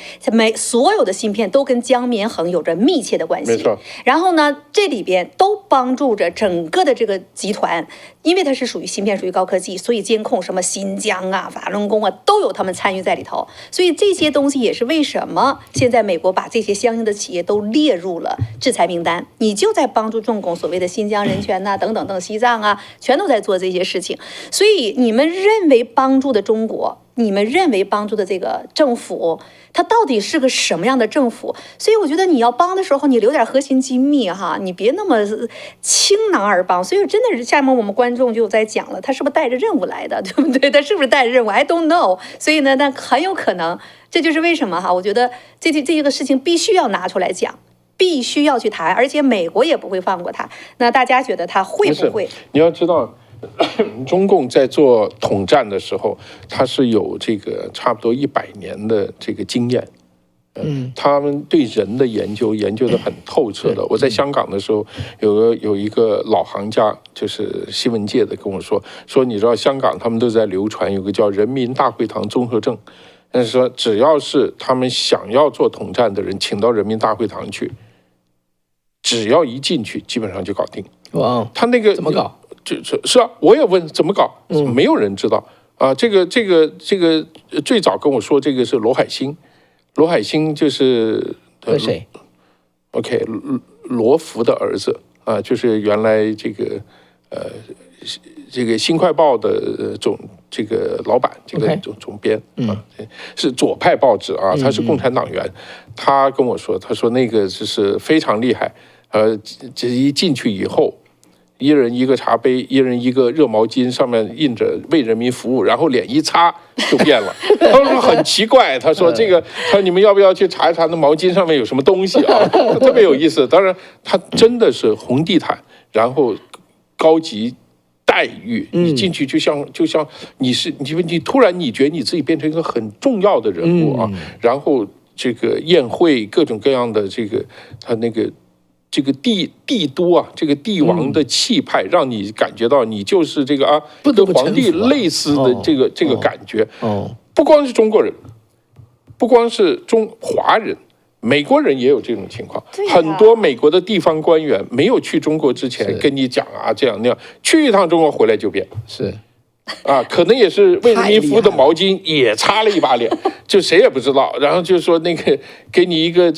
[SPEAKER 2] 所有的芯片都跟江绵恒有着密切的关系。
[SPEAKER 3] 没错。
[SPEAKER 2] 然后呢，这里边都帮助着整个的这个集团，因为它是属于芯片，属于高科技，所以监控什么新疆法轮功都有他们参与在里头。所以这些东西也是为什么现在美国把这些相应的企业都列入了制裁名单，你就在帮助中共所谓的新疆人权等等等，西藏全都在做这些事情。所以你们认为帮助的中国，你们认为帮助的这个政府，它到底是个什么样的政府？所以我觉得你要帮的时候，你留点核心机密哈，你别那么倾囊而帮。所以真的是下面我们观众就在讲了，他是不是带着任务来的，对不对？他是不是带着任务 ？I don't know。所以呢，那很有可能，这就是为什么哈，我觉得这个事情必须要拿出来讲。必须要去谈，而且美国也不会放过他。那大家觉得他会不会？
[SPEAKER 3] 你要知道，中共在做统战的时候，他是有这个差不多100年的这个经验。他们对人的研究得很透彻的。我在香港的时候，有一个老行家，就是新闻界的，跟我说，你知道香港他们都在流传有个叫人民大会堂综合症。但是说，只要是他们想要做统战的人，请到人民大会堂去。只要一进去，基本上就搞定。
[SPEAKER 1] 哇，
[SPEAKER 3] 他那个
[SPEAKER 1] 怎么搞？
[SPEAKER 3] 是啊，我也问怎么搞，没有人知道啊。这个最早跟我说这个是罗海星，罗海星就是
[SPEAKER 1] 谁
[SPEAKER 3] ？OK， 罗福的儿子啊，就是原来这个新快报的这个老板，这个总编啊，是左派报纸啊，他是共产党员。他跟我说，他说那个就是非常厉害，这一进去以后，一人一个茶杯，一人一个热毛巾，上面印着为人民服务，然后脸一擦就变了。他说很奇怪，他说他说你们要不要去查一查那毛巾上面有什么东西啊？特别有意思。当然，他真的是红地毯，然后高级待遇，你进去就像你突然你觉得你自己变成一个很重要的人物啊，然后这个宴会各种各样的他那个这个帝都啊，这个帝王的气派，让你感觉到你就是这个啊，跟皇帝类似的这个感觉。不光是中国人，不光是华人。美国人也有这种情况，很多美国的地方官员没有去中国之前跟你讲啊这样那样，去一趟中国回来就变，
[SPEAKER 1] 是
[SPEAKER 3] 啊，可能也是为人民服务的毛巾也擦了一把脸，就谁也不知道。然后就说那个给你一个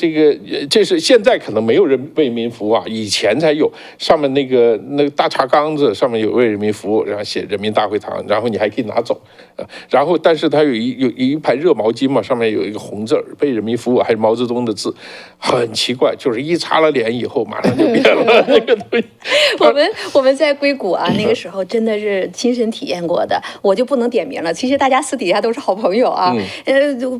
[SPEAKER 3] 这是现在可能没有人为民服务啊，以前才有，上面那个大茶缸子上面有为人民服务，然后写人民大会堂，然后你还可以拿走。然后但是它有一排热毛巾嘛，上面有一个红字儿，为人民服务，还是毛泽东的字，很奇怪，就是一擦了脸以后马上就变了那个东西。
[SPEAKER 2] 我们在硅谷啊，那个时候真的是亲身体验过的，我就不能点名了。其实大家私底下都是好朋友啊。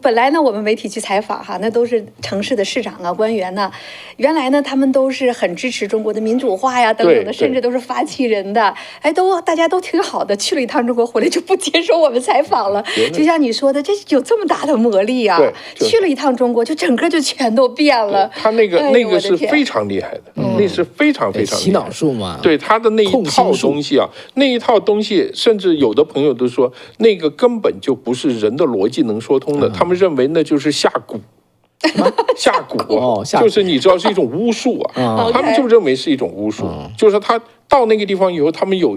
[SPEAKER 2] 本来呢，我们媒体去采访哈，那都是城市的市长啊、官员呐。原来呢，他们都是很支持中国的民主化呀，等等的，甚至都是发起人的。哎，大家都挺好的。去了一趟中国回来就不接受我们采访了。就像你说的，这有这么大的魔力啊！去了一趟中国，就整个就全都变了。
[SPEAKER 3] 他那个是非常厉害的，那是非常非常
[SPEAKER 1] 洗脑术嘛。
[SPEAKER 3] 对他的那一套东西啊，那一套东西，甚至有的朋友都说，那个根本就不是人的逻辑能说通的，他们认为那就是下蛊。下蛊就是你知道是一种巫术啊，他们就认为是一种巫术，就是他到那个地方以后，他们有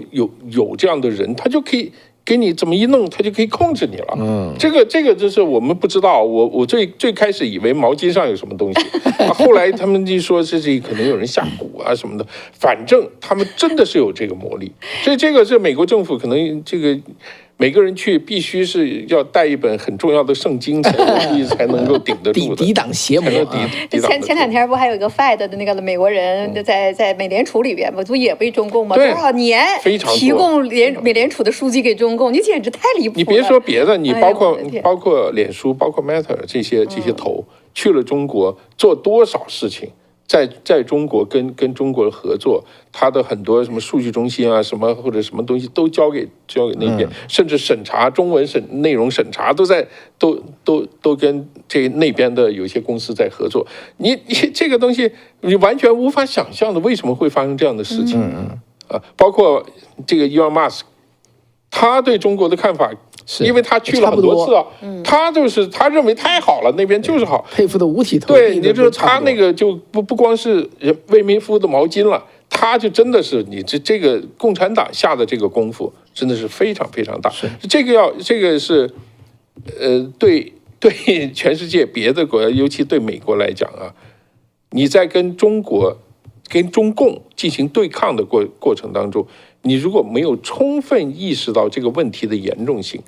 [SPEAKER 3] 这样的人，他就可以给你怎么一弄，他就可以控制你了。这个就是我们不知道，我最开始以为毛巾上有什么东西，后来他们就说这可能有人下蛊啊什么的，反正他们真的是有这个魔力，所以这个是美国政府可能这个。每个人去必须是要带一本很重要的圣经才能够顶得住的，
[SPEAKER 1] 抵挡邪魔。
[SPEAKER 2] 前两天不还有一个 Fed 的那个美国人在美联储里边不也被中共吗？多少年提供美联储的书籍给中共，你简直太离谱了。
[SPEAKER 3] 你别说别的，你包括脸书、包括 Meta 这些头去了中国做多少事情。在中国跟中国合作，他的很多什么数据中心啊，什么或者什么东西都交给那边，甚至审查中文内容审查都跟那边的有些公司在合作。你这个东西你完全无法想象的，为什么会发生这样的事情？包括这个 Elon Musk， 他对中国的看法。因为他去了很多次啊，他认为太好了，那边就是好，
[SPEAKER 1] 佩服的五体投地。
[SPEAKER 3] 对，你就是他那个就不光是为民服务的毛巾了，他就真的是你这个共产党下的这个功夫真的是非常非常大。这个是对全世界别的国家，尤其对美国来讲啊，你在跟中共进行对抗的过程当中，你如果没有充分意识到这个问题的严重性，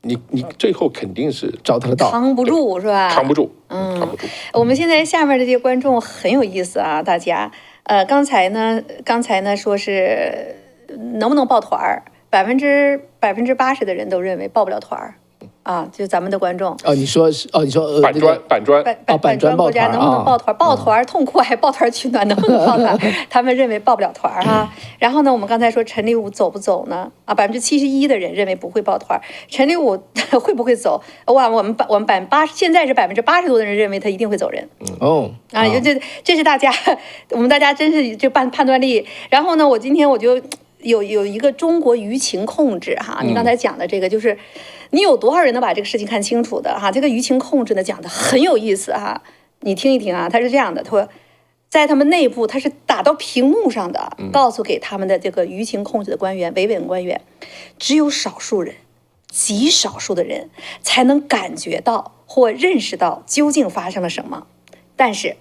[SPEAKER 3] 你最后肯定是
[SPEAKER 1] 找他的道，
[SPEAKER 2] 扛不住是吧？
[SPEAKER 3] 扛不住，扛不住。
[SPEAKER 2] 我们现在下面的这些观众很有意思啊，大家，刚才呢说是能不能抱团儿，80%的人都认为抱不了团儿。啊，就咱们的观众
[SPEAKER 1] 哦，你说
[SPEAKER 3] 板砖
[SPEAKER 1] 板砖
[SPEAKER 2] 国家能不能抱团？抱团痛快，抱团取暖，能不能抱团？他们认为抱不了团哈。然后呢，我们刚才说陈立武走不走呢？啊，71%的人认为不会抱团，陈立武会不会走？哇，我们现在是80%多的人认为他一定会走人。啊，这是我们大家真是这判断力。然后呢，今天我就有一个中国舆情控制哈，你刚才讲的这个就是你有多少人能把这个事情看清楚的哈？这个舆情控制呢讲的很有意思哈，你听一听啊，他是这样的，他说在他们内部他是打到屏幕上的，告诉给他们的这个舆情控制的官员、维稳官员，只有少数人、极少数的人才能感觉到或认识到究竟发生了什么，但是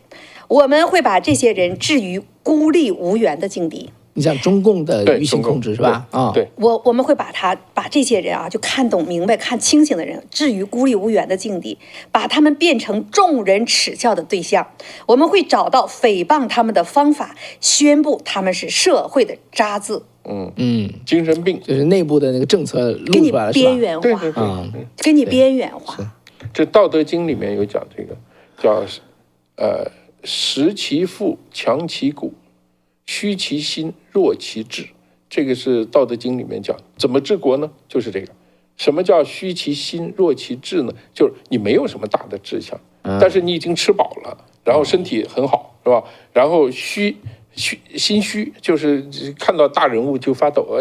[SPEAKER 2] 我们会把这些人置于孤立无援的境地。
[SPEAKER 1] 你讲中共的舆情控制是吧？啊，
[SPEAKER 3] 对，
[SPEAKER 2] 我们会把这些人啊，就看懂明白、看清醒的人，置于孤立无援的境地，把他们变成众人耻笑的对象。我们会找到诽谤他们的方法，宣布他们是社会的渣滓。
[SPEAKER 3] 精神病，
[SPEAKER 1] 就是内部的那个政策
[SPEAKER 2] 给你
[SPEAKER 1] 露出来了，
[SPEAKER 2] 边缘化，
[SPEAKER 3] 对，
[SPEAKER 2] 给你边缘化。
[SPEAKER 3] 这《道德经》里面有讲这个，叫实其腹，强其骨，虚其心，弱其志。这个是《道德经》里面讲，怎么治国呢？就是这个。什么叫虚其心，弱其志呢？就是你没有什么大的志向，但是你已经吃饱了，然后身体很好，是吧？然后心虚，就是看到大人物就发抖，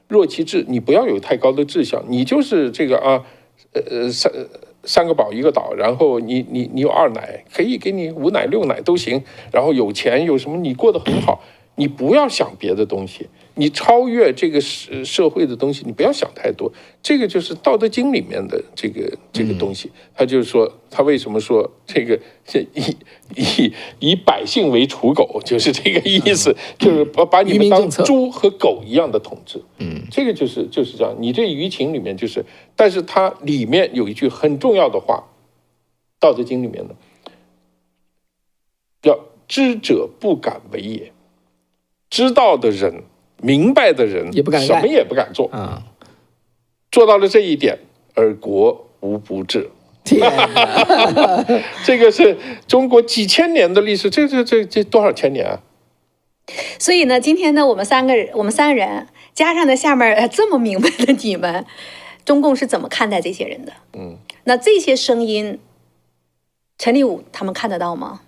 [SPEAKER 3] 弱其志，你不要有太高的志向，你就是这个啊，三个宝一个岛，然后你有2奶，可以给你5奶6奶都行，然后有钱有什么，你过得很好，你不要想别的东西，你超越这个社会的东西，你不要想太多。这个就是《道德经》里面的这个东西，他就是说，他为什么说这个以百姓为刍狗，就是这个意思，就是把你们当猪和狗一样的统治。这个就是这样。你这舆情里面就是，但是它里面有一句很重要的话，《道德经》里面的，叫知者不敢为也。知道的人，明白的人，
[SPEAKER 1] 也不敢干，
[SPEAKER 3] 什么也不敢做
[SPEAKER 1] 啊。
[SPEAKER 3] 做到了这一点，而国无不治。
[SPEAKER 1] 天哪
[SPEAKER 3] 这个是中国几千年的历史，这多少千年啊？
[SPEAKER 2] 所以呢，今天呢，我们三个人加上呢下面这么明白的你们，中共是怎么看待这些人的？那这些声音，陈立武他们看得到吗？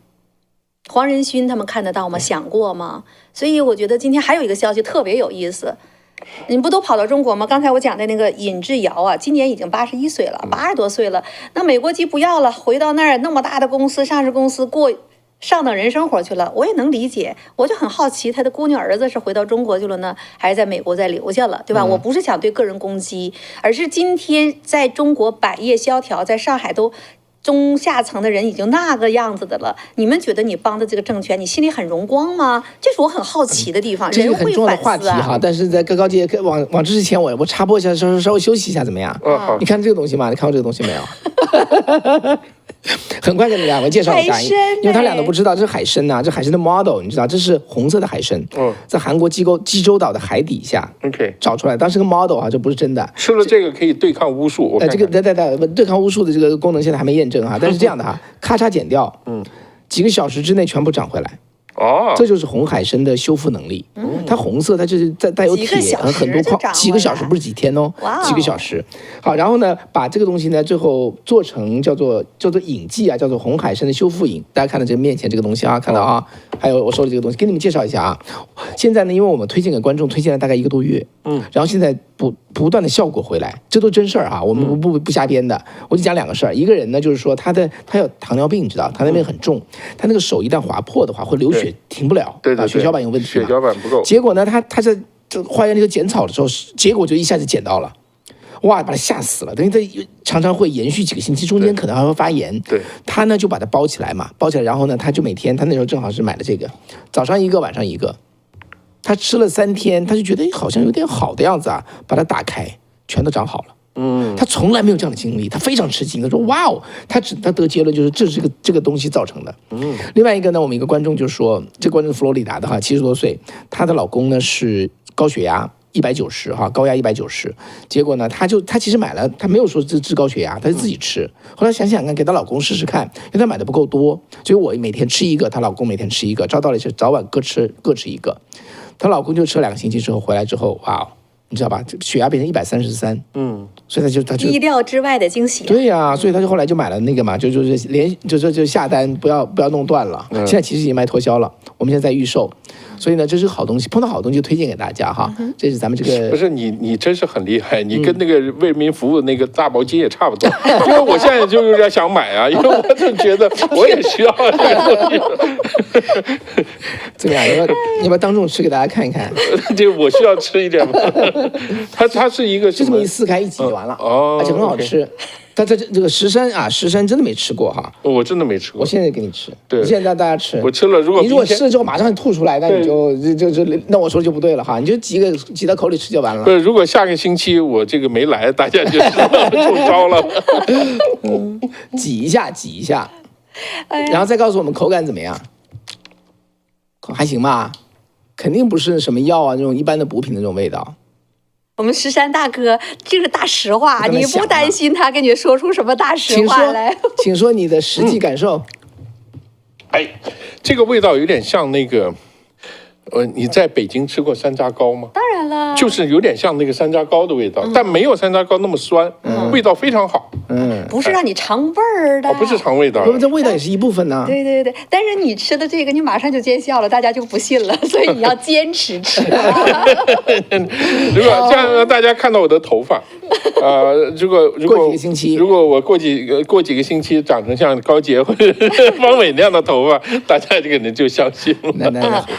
[SPEAKER 2] 黄仁勋他们看得到吗？想过吗？所以我觉得今天还有一个消息特别有意思，你不都跑到中国吗？刚才我讲的那个尹志尧啊，今年已经81岁了，80多岁了。那美国籍不要了，回到那儿那么大的公司，上市公司过上等人生活去了，我也能理解。我就很好奇，他的姑娘儿子是回到中国去了呢，还是在美国再留下了，对吧？我不是想对个人攻击，而是今天在中国百业萧条，在上海都中下层的人已经那个样子的了，你们觉得你帮的这个政权，你心里很荣光吗？这是我很好奇的地方。
[SPEAKER 1] 这是个很重要的话题哈，但是在高阶往这之前，我插播一下，稍微休息一下怎么样？你看这个东西吗？你看过这个东西没有？很快给你们两个介绍一下，因为他俩都不知道，这是海参呐，这海参的 model 你知道，这是红色的海参，在韩国济州岛的海底下找出来，当时个 model 啊，这不是真的。
[SPEAKER 3] 吃了这个可以对抗巫术，
[SPEAKER 1] 这个对抗巫术的这个功能现在还没验证哈，但是这样的哈，咔嚓剪掉，几个小时之内全部长回来。这就是红海参的修复能力。它红色，它就是带有铁和很多矿，几个小时不是几天哦，几个小时。好，然后呢，把这个东西呢，最后做成叫做饮剂啊，叫做红海参的修复饮。大家看到这个面前这个东西啊，看到啊，还有我手里这个东西，给你们介绍一下啊。现在呢，因为我们推荐给观众推荐了大概1个多月，然后现在不断的效果回来，这都真事儿啊，我们不瞎编的。我就讲2个事儿，一个人呢就是说他有糖尿病，你知道，糖尿病很重，他那个手一旦划破的话会流血，停不了，
[SPEAKER 3] 对，
[SPEAKER 1] 血小板有问题，
[SPEAKER 3] 血小板不够。
[SPEAKER 1] 结果呢，他在花园里头剪草的时候，结果就一下子剪到了。哇，把他吓死了！等于他常常会延续几个星期，中间可能还会发炎。
[SPEAKER 3] 对，
[SPEAKER 1] 他呢就把它包起来嘛，包起来，然后呢，他就每天，他那时候正好是买了这个，早上1个，晚上1个，他吃了3天，他就觉得好像有点好的样子啊，把它打开，全都长好了。他从来没有这样的经历，他非常吃惊。他说：“哇哦，他得结论就是这是这个东西造成的。”另外一个呢，我们一个观众就说，这个观众是佛罗里达的哈，70多岁，她的老公呢是高血压。190哈，高压190，结果呢，她其实买了，她没有说治高血压，她就自己吃。后来想想看，给她老公试试看，因为她买的不够多，所以我每天吃一个，她老公每天吃一个，照道理是早晚各吃一个。她老公就吃了2个星期之后回来之后，哇，你知道吧？这血压变成133，所以他就
[SPEAKER 2] 意料之外的惊喜。
[SPEAKER 1] 对呀，所以他就后来就买了那个嘛，就下单，不要弄断了。现在其实已经卖脱销了，我们现在在预售。所以呢，这是好东西，碰到好东西就推荐给大家哈。这是咱们这个
[SPEAKER 3] 不是你真是很厉害，你跟那个为民服务那个大毛巾也差不多。因为我现在就有点想买啊，因为我就觉得我也需要这个东西。
[SPEAKER 1] 怎么样？你要不要当众吃给大家看一看？
[SPEAKER 3] 就我需要吃一点吗？它是一个
[SPEAKER 1] 就这么一撕开一挤就完了，而且很好吃。但这个石山真的没吃过哈，
[SPEAKER 3] 我真的没吃过。
[SPEAKER 1] 我现在给你吃，
[SPEAKER 3] 对，
[SPEAKER 1] 我现在让大家吃。
[SPEAKER 3] 我吃了，你
[SPEAKER 1] 如果吃了之后马上吐出来，那你那我说就不对了哈，你就挤到口里吃就完了。
[SPEAKER 3] 不是，如果下个星期我这个没来，大家就中招了。
[SPEAKER 1] 挤一下，然后再告诉我们口感怎么样，还行吧？肯定不是什么药啊，那种一般的补品的那种味道。
[SPEAKER 2] 我们石山大哥这是大实话，你不担心他给你说出什么大实话来？
[SPEAKER 1] 请说你的实际感受。
[SPEAKER 3] 这个味道有点像那个，你在北京吃过山楂糕吗？
[SPEAKER 2] 当然了，
[SPEAKER 3] 就是有点像那个山楂糕的味道，但没有山楂糕那么酸，味道非常好。
[SPEAKER 2] 不是让你尝味儿的，
[SPEAKER 3] 不是尝味道，
[SPEAKER 1] 这味道也是一部分呢。
[SPEAKER 2] 对，但是你吃的这个，你马上就见效了，大家就不信了，所以你要坚持吃。
[SPEAKER 3] 如果这样让大家看到我的头发，如果
[SPEAKER 1] 过几个星期，
[SPEAKER 3] 如果我过几个星期长成像高洁或者方伟那样的头发，大家这个人就相信了。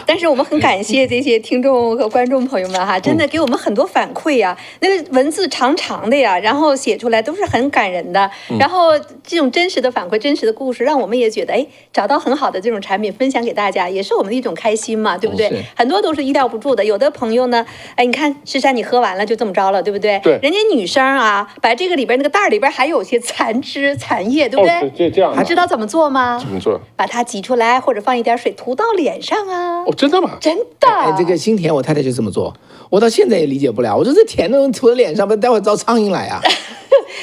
[SPEAKER 2] 但是我们很感谢这些听众和观众朋友们哈，真的给我们很多反馈呀，那个文字长长的呀，然后写出来都是很感人的，然后这种真实的反馈、真实的故事，让我们也觉得找到很好的这种产品分享给大家，也是我们的一种开心嘛，对不对？很多都是意料不住的。有的朋友呢，你看石山你喝完了就这么着了，对不对？
[SPEAKER 3] 对，
[SPEAKER 2] 人家女生啊，把这个里边那个袋里边还有些残枝残叶，对不对？
[SPEAKER 3] 这样，
[SPEAKER 2] 还知道怎么做吗？
[SPEAKER 3] 怎么做？
[SPEAKER 2] 把它挤出来，或者放一点水涂到脸上啊。
[SPEAKER 3] 真的吗？
[SPEAKER 2] 真的。
[SPEAKER 1] 这个新田我太太就这么做，我到现在也理解不了。我说这甜的涂在脸上，不待会儿招苍蝇来啊。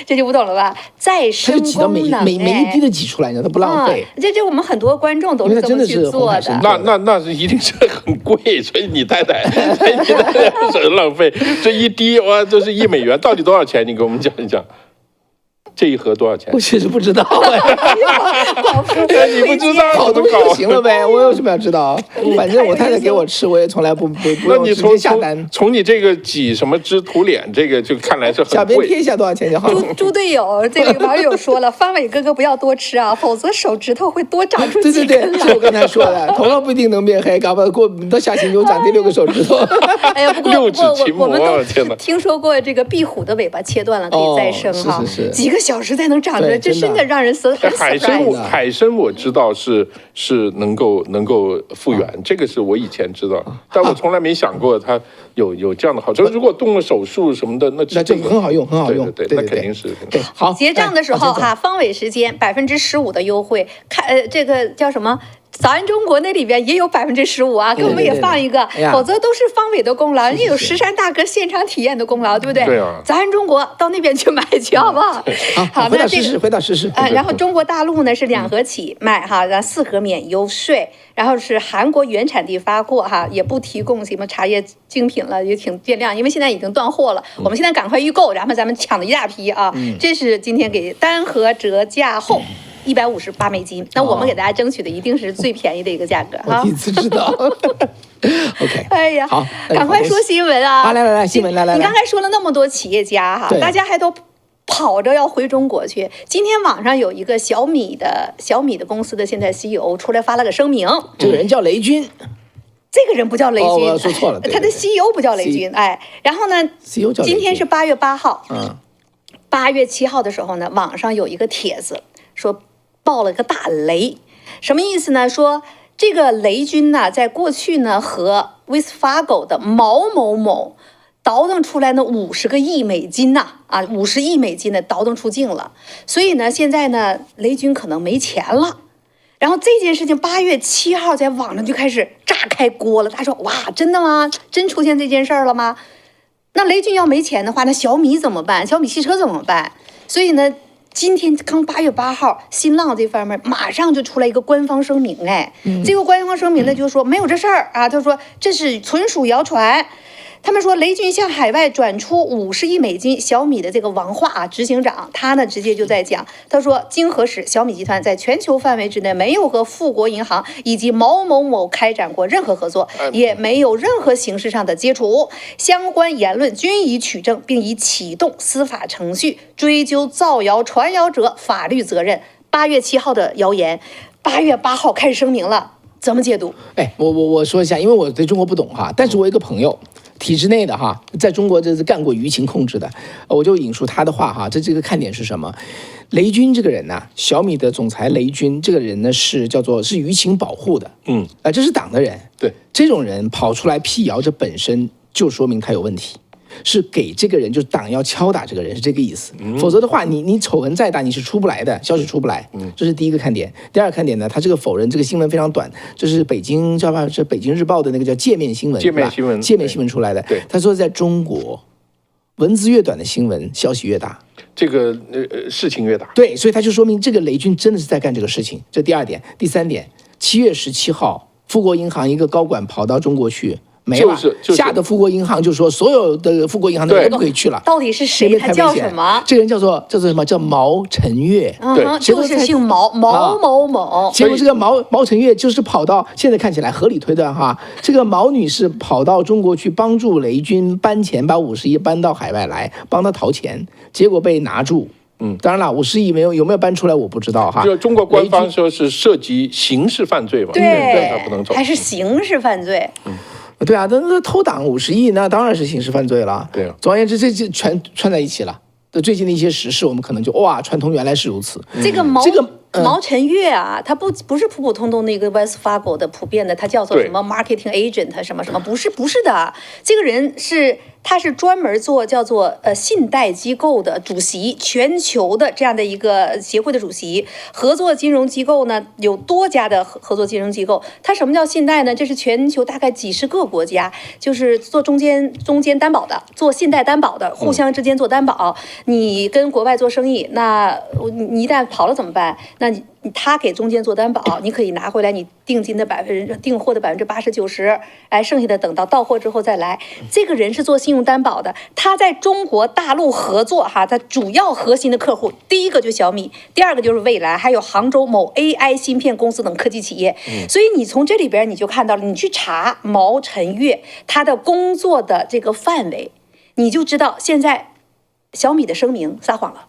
[SPEAKER 2] 这就不懂了吧？再生功能，
[SPEAKER 1] 它就挤到每一滴都挤出来，你知道，它不浪费。
[SPEAKER 2] 这我们很多观众都是这么去做的。
[SPEAKER 3] 那是一定是很贵，所以你太太很浪费。这一滴哇，都是1美元，到底多少钱？你给我们讲一讲。这一盒多少钱？
[SPEAKER 1] 我其实不知道。
[SPEAKER 3] 你不知道，
[SPEAKER 1] 好东西就行了呗。我为什么要知道？反正我太太给我吃，我也从来不用直接下单。
[SPEAKER 3] 从你这个挤什么汁涂脸，这个就看来是很贵。
[SPEAKER 1] 小编贴一下多少钱就好了。
[SPEAKER 2] 猪队友，这个网友说了，方伟哥哥不要多吃啊，否则手指头会多长出几根来。
[SPEAKER 1] 对，是我刚才说的，头发不一定能变黑，搞不好到下星期长第6个手指头。
[SPEAKER 2] 哎呀，不过我们都听说过这个壁虎的尾巴切断了可以再生哈，几个小时才能长出来，这真的让人很 surprise。
[SPEAKER 3] 海参我知道是能够复原，这个是我以前知道，但我从来没想过它有这样的好处。如果动了手术什么的，那
[SPEAKER 1] 就很好用，很好用。
[SPEAKER 3] 对，那肯定是
[SPEAKER 1] 对。好，
[SPEAKER 2] 结账的时候哈，方伟时间15%的优惠，看这个叫什么？早安中国那里边也有15%啊，给我们也放一个，否则都是方伟的功劳，人家有石山大哥现场体验的功劳，对不对？
[SPEAKER 3] 对啊。
[SPEAKER 2] 早安中国到那边去买去，好不好？
[SPEAKER 1] 好，回到实施。
[SPEAKER 2] 然后中国大陆呢是2盒起卖哈，然后4盒免邮税，然后是韩国原产地发货哈，也不提供什么茶叶精品了，也挺见谅，因为现在已经断货了，我们现在赶快预购，然后咱们抢了一大批啊。这是今天给单盒折价后。158美金，那我们给大家争取的一定是最便宜的一个价格哈。
[SPEAKER 1] 我第一次知道。OK，
[SPEAKER 2] 哎呀，
[SPEAKER 1] 好，
[SPEAKER 2] 赶快说新闻啊！
[SPEAKER 1] 来，新闻来。
[SPEAKER 2] 你刚才说了那么多企业家哈，大家还都跑着要回中国去。今天网上有一个小米的公司的现在 CEO 出来发了个声明，
[SPEAKER 1] 这个人叫雷军。
[SPEAKER 2] 这个人不叫雷军，
[SPEAKER 1] 我说错了，
[SPEAKER 2] 他的 CEO 不叫雷军，然后呢
[SPEAKER 1] ，CEO 叫雷军。
[SPEAKER 2] 今天是8月8号，8月7号的时候呢，网上有一个帖子说爆了个大雷，什么意思呢？说这个雷军呢，在过去呢和 Wells Fargo 的毛某某倒腾出来呢50个亿美金呐，啊，50亿美金呢倒腾出境了。所以呢，现在呢，雷军可能没钱了。然后这件事情8月7号在网上就开始炸开锅了。他说：“哇，真的吗？真出现这件事儿了吗？那雷军要没钱的话，那小米怎么办？小米汽车怎么办？”所以呢，今天刚8月8号，新浪这方面马上就出来一个官方声明，这个官方声明呢就说没有这事儿啊，他说这是纯属谣传。他们说雷军向海外转出50亿美金，小米的这个王化啊执行长，他呢直接就在讲，他说经核实，小米集团在全球范围之内没有和富国银行以及某某某开展过任何合作，也没有任何形式上的接触，相关言论均已取证，并已启动司法程序，追究造谣传谣者法律责任。8月7号的谣言，8月8号开始声明了，怎么解读？
[SPEAKER 1] 我说一下，因为我对中国不懂哈，但是我有一个朋友。体制内的哈，在中国这是干过舆情控制的，我就引述他的话哈，这个看点是什么？雷军这个人呢，小米的总裁雷军这个人呢是叫做是舆情保护的，这是党的人，
[SPEAKER 3] 对，
[SPEAKER 1] 这种人跑出来辟谣，这本身就说明他有问题。是给这个人，就是党要敲打这个人，是这个意思。否则的话，你丑闻再大，你是出不来的，消息出不来。这是第一个看点。第二个看点呢，他这个否认这个新闻非常短，这是北京叫吧，是北京日报的那个叫界面新闻，
[SPEAKER 3] 界面新闻，
[SPEAKER 1] 界面新闻出来的。
[SPEAKER 3] 对，
[SPEAKER 1] 他说在中国，文字越短的新闻，消息越大，
[SPEAKER 3] 这个事情越大。
[SPEAKER 1] 对，所以他就说明这个雷军真的是在干这个事情。这第二点，第三点，7月17号，富国银行一个高管跑到中国去。没了，吓得富国银行就说所有的富国银行的人都不可以去了。
[SPEAKER 2] 到底是谁？他叫什么？
[SPEAKER 1] 这个人叫做什么？叫毛晨月。
[SPEAKER 2] 对，就是姓毛某某。
[SPEAKER 1] 结果这个毛晨月就是跑到，现在看起来合理推断哈，这个毛女士跑到中国去帮助雷军搬钱，把50亿搬到海外来，帮他逃钱，结果被拿住。当然了，50亿有没有搬出来我不知道哈。
[SPEAKER 3] 就中国官方说是涉及刑事犯罪嘛，
[SPEAKER 2] 对，
[SPEAKER 3] 他不能走，
[SPEAKER 2] 还是刑事犯罪。
[SPEAKER 1] 对啊，那偷党50亿，那当然是刑事犯罪了。
[SPEAKER 3] 对啊，
[SPEAKER 1] 总而言之，这全串在一起了。最近的一些时事，我们可能就串通原来是如此。
[SPEAKER 2] 这个毛晨月啊，他不是普普通通的一个 Wells Fargo 的普遍的，他叫做什么 marketing agent 什么什么，不是的，这个人他是专门做叫做信贷机构的主席，全球的这样的一个协会的主席，合作金融机构呢有多家的合作金融机构。他什么叫信贷呢？这是全球大概几十个国家，就是做中间担保的，做信贷担保的，互相之间做担保。你跟国外做生意，那你一旦跑了怎么办？那他给中间做担保，你可以拿回来你订货的80%、90%，哎，剩下的等到到货之后再来。这个人是做信用担保的，他在中国大陆合作哈，他主要核心的客户，第一个就是小米，第二个就是蔚来，还有杭州某 AI 芯片公司等科技企业。所以你从这里边你就看到了，你去查毛晨月他的工作的这个范围，你就知道现在小米的声明撒谎了。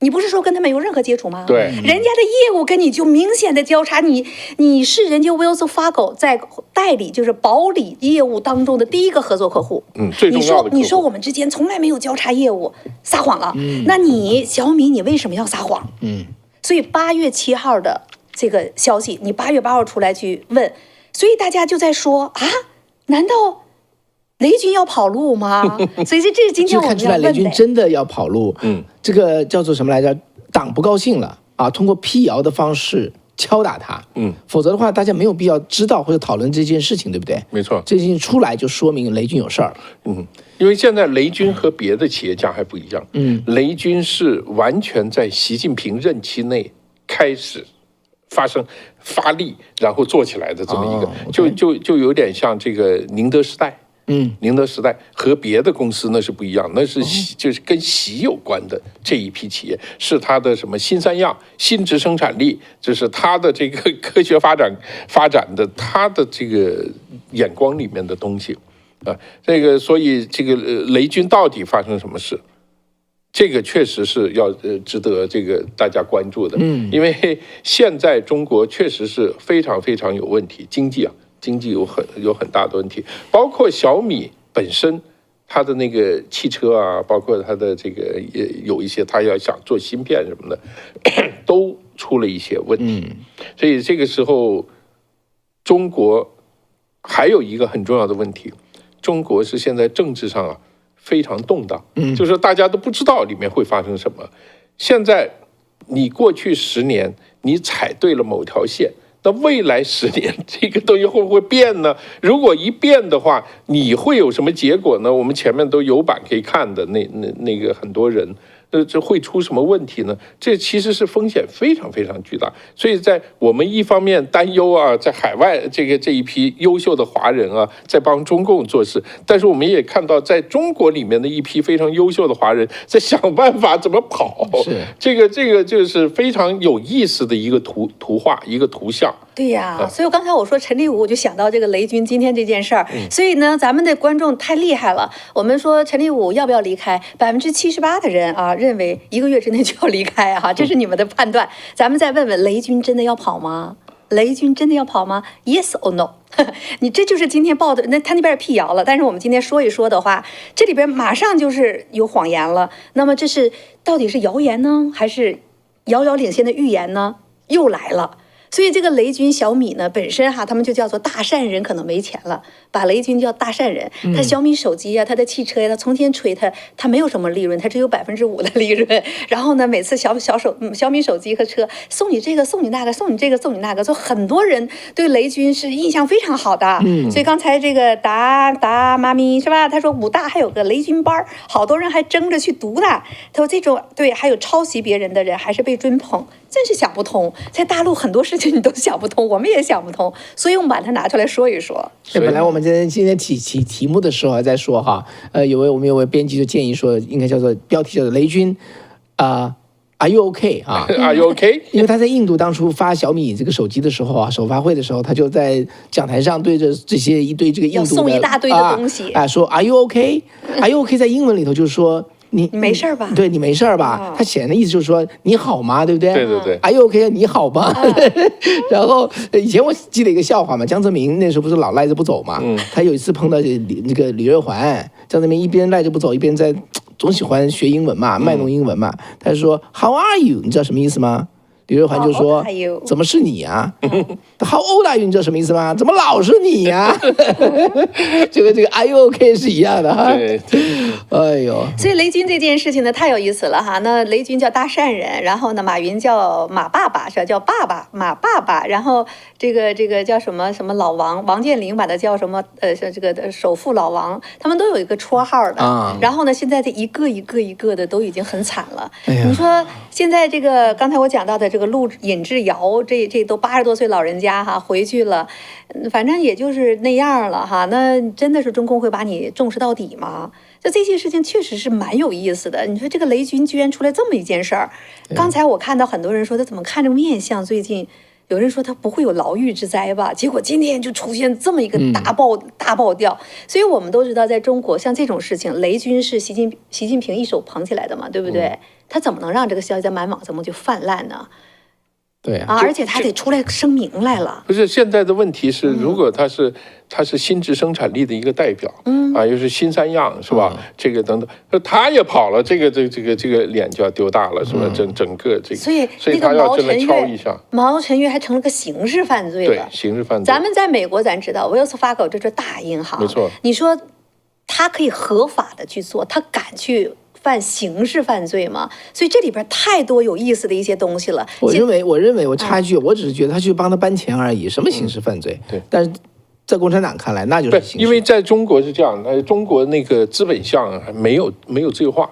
[SPEAKER 2] 你不是说跟他们有任何接触吗？
[SPEAKER 3] 对，
[SPEAKER 2] 人家的业务跟你就明显的交叉，你是人家 Wells Fargo 在代理就是保理业务当中的第一个合作客户。
[SPEAKER 3] 最重要的客户。
[SPEAKER 2] 你说我们之间从来没有交叉业务，撒谎了。那你小米你为什么要撒谎？所以8月7号的这个消息，你8月8号出来去问，所以大家就在说啊，难道雷军要跑路吗？所以这是今天我们要问的。就看出来
[SPEAKER 1] 雷军真的要跑路。这个叫做什么来着？党不高兴了啊，通过辟谣的方式敲打他。否则的话，大家没有必要知道或者讨论这件事情，对不对？
[SPEAKER 3] 没错，
[SPEAKER 1] 这件事情出来就说明雷军有事儿。
[SPEAKER 3] 因为现在雷军和别的企业家还不一样。雷军是完全在习近平任期内开始发力，然后做起来的这么一个，就有点像这个宁德时代。宁德时代和别的公司那是不一样，那是就是跟习有关的这一批企业，是它的什么新三样、新质生产力，这是它的这个科学发展的它的这个眼光里面的东西啊。这个所以这个雷军到底发生什么事？这个确实是要值得这个大家关注的。因为现在中国确实是非常非常有问题，经济有很大的问题，包括小米本身，它的那个汽车啊，包括它的这个也有一些，它要想做芯片什么的，都出了一些问题。所以这个时候，中国还有一个很重要的问题，中国是现在政治上非常动荡，就是说大家都不知道里面会发生什么。现在你过去10年你踩对了某条线，那未来10年这个东西会不会变呢？如果一变的话，你会有什么结果呢？我们前面都有版可以看的，那个很多人。这会出什么问题呢？这其实是风险非常非常巨大，所以在我们一方面担忧在海外这一批优秀的华人在帮中共做事，但是我们也看到在中国里面的一批非常优秀的华人在想办法怎么跑。
[SPEAKER 1] 是
[SPEAKER 3] 这个就是非常有意思的一个图画，一个图像。
[SPEAKER 2] 对呀，所以刚才我说陈立武，我就想到这个雷军今天这件事儿。所以呢，咱们的观众太厉害了。我们说陈立武要不要离开？78%的人认为1个月之内就要离开这是你们的判断。咱们再问问雷军真的要跑吗？雷军真的要跑吗 ？Yes or no？ 你这就是今天报的，他那边辟谣了。但是我们今天说一说的话，这里边马上就是有谎言了。那么这是到底是谣言呢，还是遥遥领先的预言呢？又来了。所以这个雷军小米呢，本身他们就叫做大善人，可能没钱了，把雷军叫大善人。他小米手机他的汽车他从前吹他没有什么利润，他只有5%的利润。然后呢，每次小米手机和车送你这个送你那个送你这个送你那个，就很多人对雷军是印象非常好的。所以刚才这个达妈咪是吧？他说武大还有个雷军班，好多人还争着去读呢。他说这种对，还有抄袭别人的人还是被追捧，真是想不通。在大陆很多事情你都想不通，我们也想不通，所以我们把它拿出来说一说。
[SPEAKER 1] 本来我们今天题目的时候还在说我们有位编辑就建议说，应该叫做标题叫做雷军Are you OK
[SPEAKER 3] Are you OK？
[SPEAKER 1] 因为他在印度当初发小米这个手机的时候首发会的时候，他就在讲台上对着这些一堆这个印度的
[SPEAKER 2] 要送一大堆的东西
[SPEAKER 1] 说 Are you OK？Are you OK？ 在英文里头就是说。你
[SPEAKER 2] 没事吧？
[SPEAKER 1] 对，你没事吧？他显然的意思就是说你好吗？对不对？
[SPEAKER 3] 对对对。
[SPEAKER 1] Are you OK？ 你好吗？然后以前我记得一个笑话嘛，江泽民那时候不是老赖着不走嘛？他有一次碰到那个李瑞环，江泽民一边赖着不走，一边在总喜欢学英文嘛，卖弄英文嘛。他就说 How are you？ 你知道什么意思吗？李瑞环就说：“怎么是你啊？How old are you？ 你知道什么意思吗？怎么老是你呀？就跟这个 Are you OK 是一样的哈。
[SPEAKER 3] 对，
[SPEAKER 1] 哎呦，
[SPEAKER 2] 所以雷军这件事情呢，太有意思了哈。那雷军叫大善人，然后呢，马云叫马爸爸是吧？叫爸爸马爸爸，然后这个叫什么老王健林把他叫什么这个首富老王，他们都有一个绰号的。然后呢，现在这一个的都已经很惨了。你说现在这个刚才我讲到的这个尹志尧，这都80多岁老人家回去了，反正也就是那样了那真的是中共会把你重视到底吗？就这些事情确实是蛮有意思的。你说这个雷军居然出来这么一件事儿，刚才我看到很多人说他怎么看这个面相，最近有人说他不会有牢狱之灾吧？结果今天就出现这么一个大爆掉。所以我们都知道，在中国像这种事情，雷军是习近平一手捧起来的嘛，对不对？他怎么能让这个消息在满网这么就泛滥呢？
[SPEAKER 1] 对
[SPEAKER 2] 而且他得出来声明来了。
[SPEAKER 3] 不是，现在的问题是，如果他是新质生产力的一个代表，又是新三样是吧？这个等等，他也跑了，这个脸就要丢大了，是吧？整个这个，
[SPEAKER 2] 所以
[SPEAKER 3] 他要真的敲一下。
[SPEAKER 2] 毛晨月还成了个刑事犯罪了。
[SPEAKER 3] 对，刑事犯罪。
[SPEAKER 2] 咱们在美国咱知道，Wells Fargo 这是大银行，
[SPEAKER 3] 没错。
[SPEAKER 2] 你说他可以合法的去做，他敢去犯刑事犯罪吗？所以这里边太多有意思的一些东西了。
[SPEAKER 1] 我认为我插一句，我只是觉得他去帮他搬钱而已，什么刑事犯罪？
[SPEAKER 3] 对，
[SPEAKER 1] 但是在共产党看来，那就是刑事。
[SPEAKER 3] 因为在中国是这样，中国那个资本项没有自由化，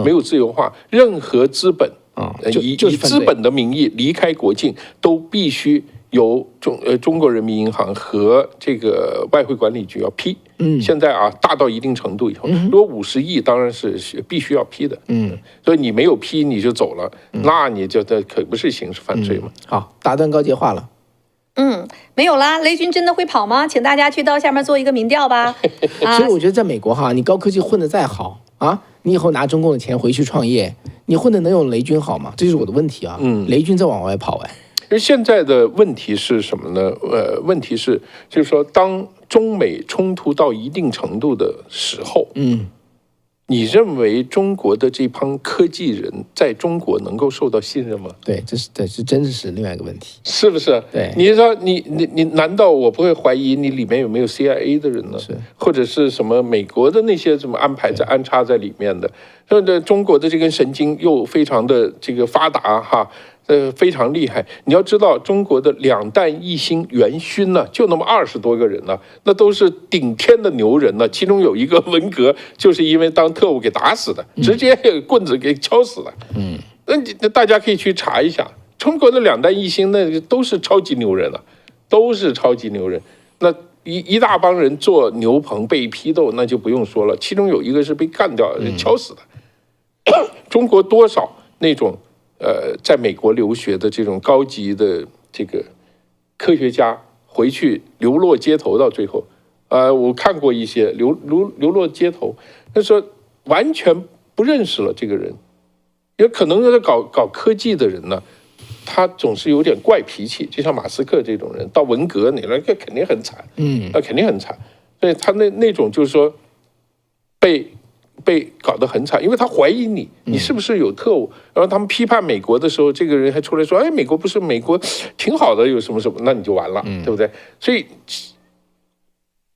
[SPEAKER 3] 没有自由化，任何资本以资本的名义离开国境，都必须由中国人民银行和这个外汇管理局要批。现在大到一定程度以后，如果50亿当然是必须要批的。所以你没有批你就走了，那你就这可不是刑事犯罪嘛。
[SPEAKER 1] 好，打断高阶化了。
[SPEAKER 2] 没有啦，雷军真的会跑吗？请大家去到下面做一个民调吧。
[SPEAKER 1] 所以我觉得在美国你高科技混得再好你以后拿中共的钱回去创业，你混得能有雷军好吗？这就是我的问题雷军在往外跑
[SPEAKER 3] 因为现在的问题是什么呢？问题是就是说，当中美冲突到一定程度的时候，你认为中国的这帮科技人在中国能够受到信任吗？
[SPEAKER 1] 对，这真的是另外一个问题，
[SPEAKER 3] 是不是？
[SPEAKER 1] 对，
[SPEAKER 3] 你说你难道我不会怀疑你里面有没有 CIA 的人呢？
[SPEAKER 1] 是，
[SPEAKER 3] 或者是什么美国的那些什么安插在里面的？说的中国的这根神经又非常的这个发达哈。非常厉害。你要知道，中国的2弹1星元勋呢，就那么20多个人呢，那都是顶天的牛人呢。其中有一个文革，就是因为当特务给打死的，直接棍子给敲死了。那大家可以去查一下，中国的2弹1星那都是超级牛人啊，都是超级牛人。那一大帮人做牛棚被批斗，那就不用说了。其中有一个是被干掉、敲死的。中国多少那种。在美国留学的这种高级的这个科学家回去流落街头，到最后，我看过一些流落街头，他说完全不认识了这个人，也可能是搞科技的人呢，他总是有点怪脾气，就像马斯克这种人，到文革那肯定很惨，肯定很惨，所以他那种就是说被搞得很惨，因为他怀疑你是不是有特务。然后他们批判美国的时候，这个人还出来说：“哎，美国不是美国挺好的，有什么什么，那你就完了，对不对？”所以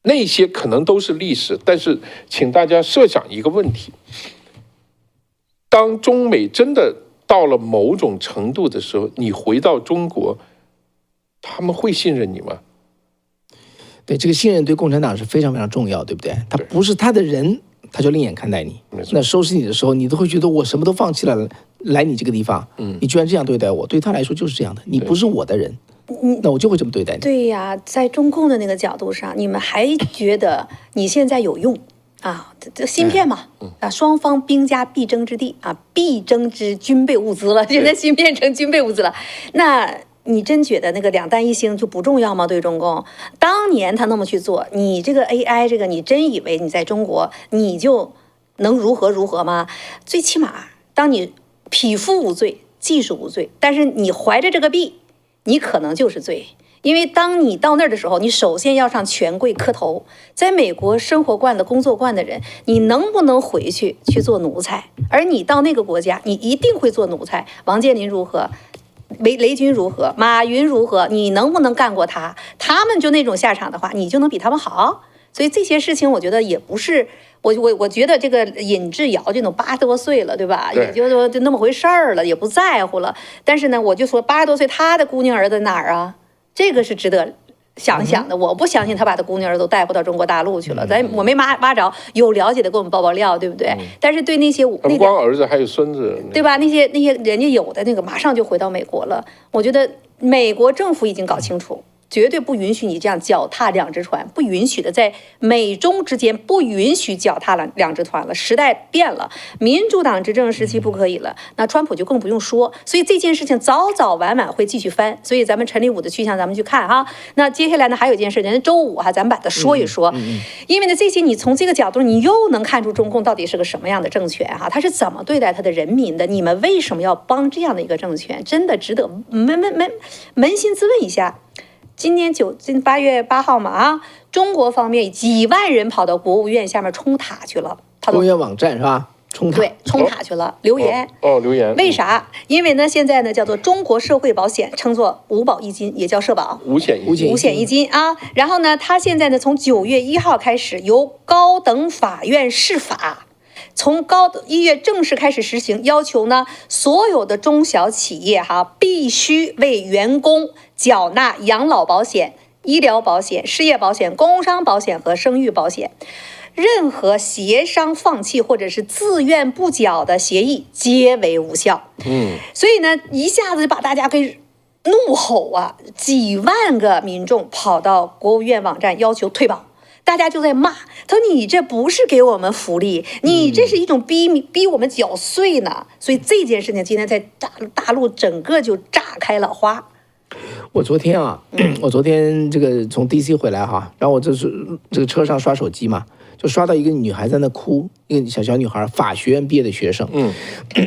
[SPEAKER 3] 那些可能都是历史，但是请大家设想一个问题：当中美真的到了某种程度的时候，你回到中国，他们会信任你吗？
[SPEAKER 1] 对，这个信任对共产党是非常非常重要，对不对？他不是他的人。他就另眼看待你，那收拾你的时候，你都会觉得我什么都放弃了，来你这个地方，你居然这样对待我，对他来说就是这样的，你不是我的人，那我就会这么对待你。
[SPEAKER 2] 对呀，在中共的那个角度上，你们还觉得你现在有用啊？这芯片嘛，双方兵家必争之地啊，必争之军备物资了。现在芯片成军备物资了，那。你真觉得那个2弹1星就不重要吗？对中共，当年他那么去做，你这个 AI 这个，你真以为你在中国你就能如何吗？最起码，当你匹夫无罪，技术无罪，但是你怀着这个币，你可能就是罪。因为当你到那儿的时候，你首先要上权贵磕头。在美国生活惯了、工作惯的人，你能不能回去做奴才？而你到那个国家，你一定会做奴才。王健林如何？雷军如何？马云如何？你能不能干过他？他们就那种下场的话，你就能比他们好。所以这些事情，我觉得也不是我觉得这个尹志尧这种80多岁了，对吧？也就那么回事儿了，也不在乎了。但是呢，我就说80多岁，他的姑娘儿子哪儿啊？这个是值得想想的。我不相信他把他姑娘儿子都带回到中国大陆去了。我没挖着，有了解的给我们爆料，对不对？但是对那些
[SPEAKER 3] 不光儿子还有孙子，
[SPEAKER 2] 对吧？那些人家有的那个马上就回到美国了。我觉得美国政府已经搞清楚。绝对不允许你这样脚踏2只船，不允许的，在美中之间不允许脚踏2只船了。时代变了，民主党执政时期不可以了，那川普就更不用说。所以这件事情早早晚晚会继续翻。所以咱们陈立武的去向，咱们去看哈。那接下来呢，还有一件事，人家周五哈，咱们把它说一说。因为呢，这些你从这个角度，你又能看出中共到底是个什么样的政权哈，他是怎么对待他的人民的？你们为什么要帮这样的一个政权？真的值得扪心自问一下。今8月8号嘛啊，中国方面几万人跑到国务院下面冲塔去了，
[SPEAKER 1] 国务院网站是吧？冲塔，
[SPEAKER 2] 对，冲塔去了，留言
[SPEAKER 3] 留言。
[SPEAKER 2] 为啥？因为呢，现在呢叫做中国社会保险，称作5保1金，也叫社保，
[SPEAKER 3] 五险
[SPEAKER 2] 一金啊。然后呢，他现在呢从9月1号开始由高等法院释法。从1月正式开始实行，要求呢，所有的中小企业必须为员工缴纳养老保险、医疗保险、失业保险、工伤保险和生育保险。任何协商放弃或者是自愿不缴的协议皆为无效。所以呢，一下子把大家给怒吼啊！几万个民众跑到国务院网站要求退保。大家就在骂他说：“你这不是给我们福利，你这是一种逼我们缴税呢。”所以这件事情今天在大陆整个就炸开了花。
[SPEAKER 1] 我昨天这个从 DC 回来哈，然后我这个车上刷手机嘛，就刷到一个女孩在那哭，一个小女孩，法学院毕业的学生。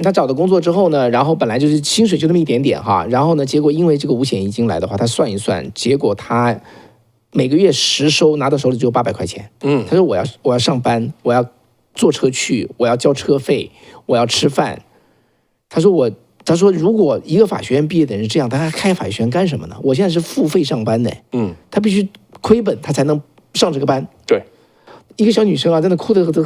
[SPEAKER 1] 她找到工作之后呢，然后本来就是薪水就那么一点点哈，然后呢，结果因为这个5险1金来的话，她算一算，结果她每个月实收拿到手里只有800块钱。他说我要上班，我要坐车去，我要交车费，我要吃饭。他说如果一个法学院毕业的人是这样，他还开法学院干什么呢？我现在是付费上班的，他必须亏本，他才能上这个班。
[SPEAKER 3] 对。
[SPEAKER 1] 一个小女生啊，真的哭得这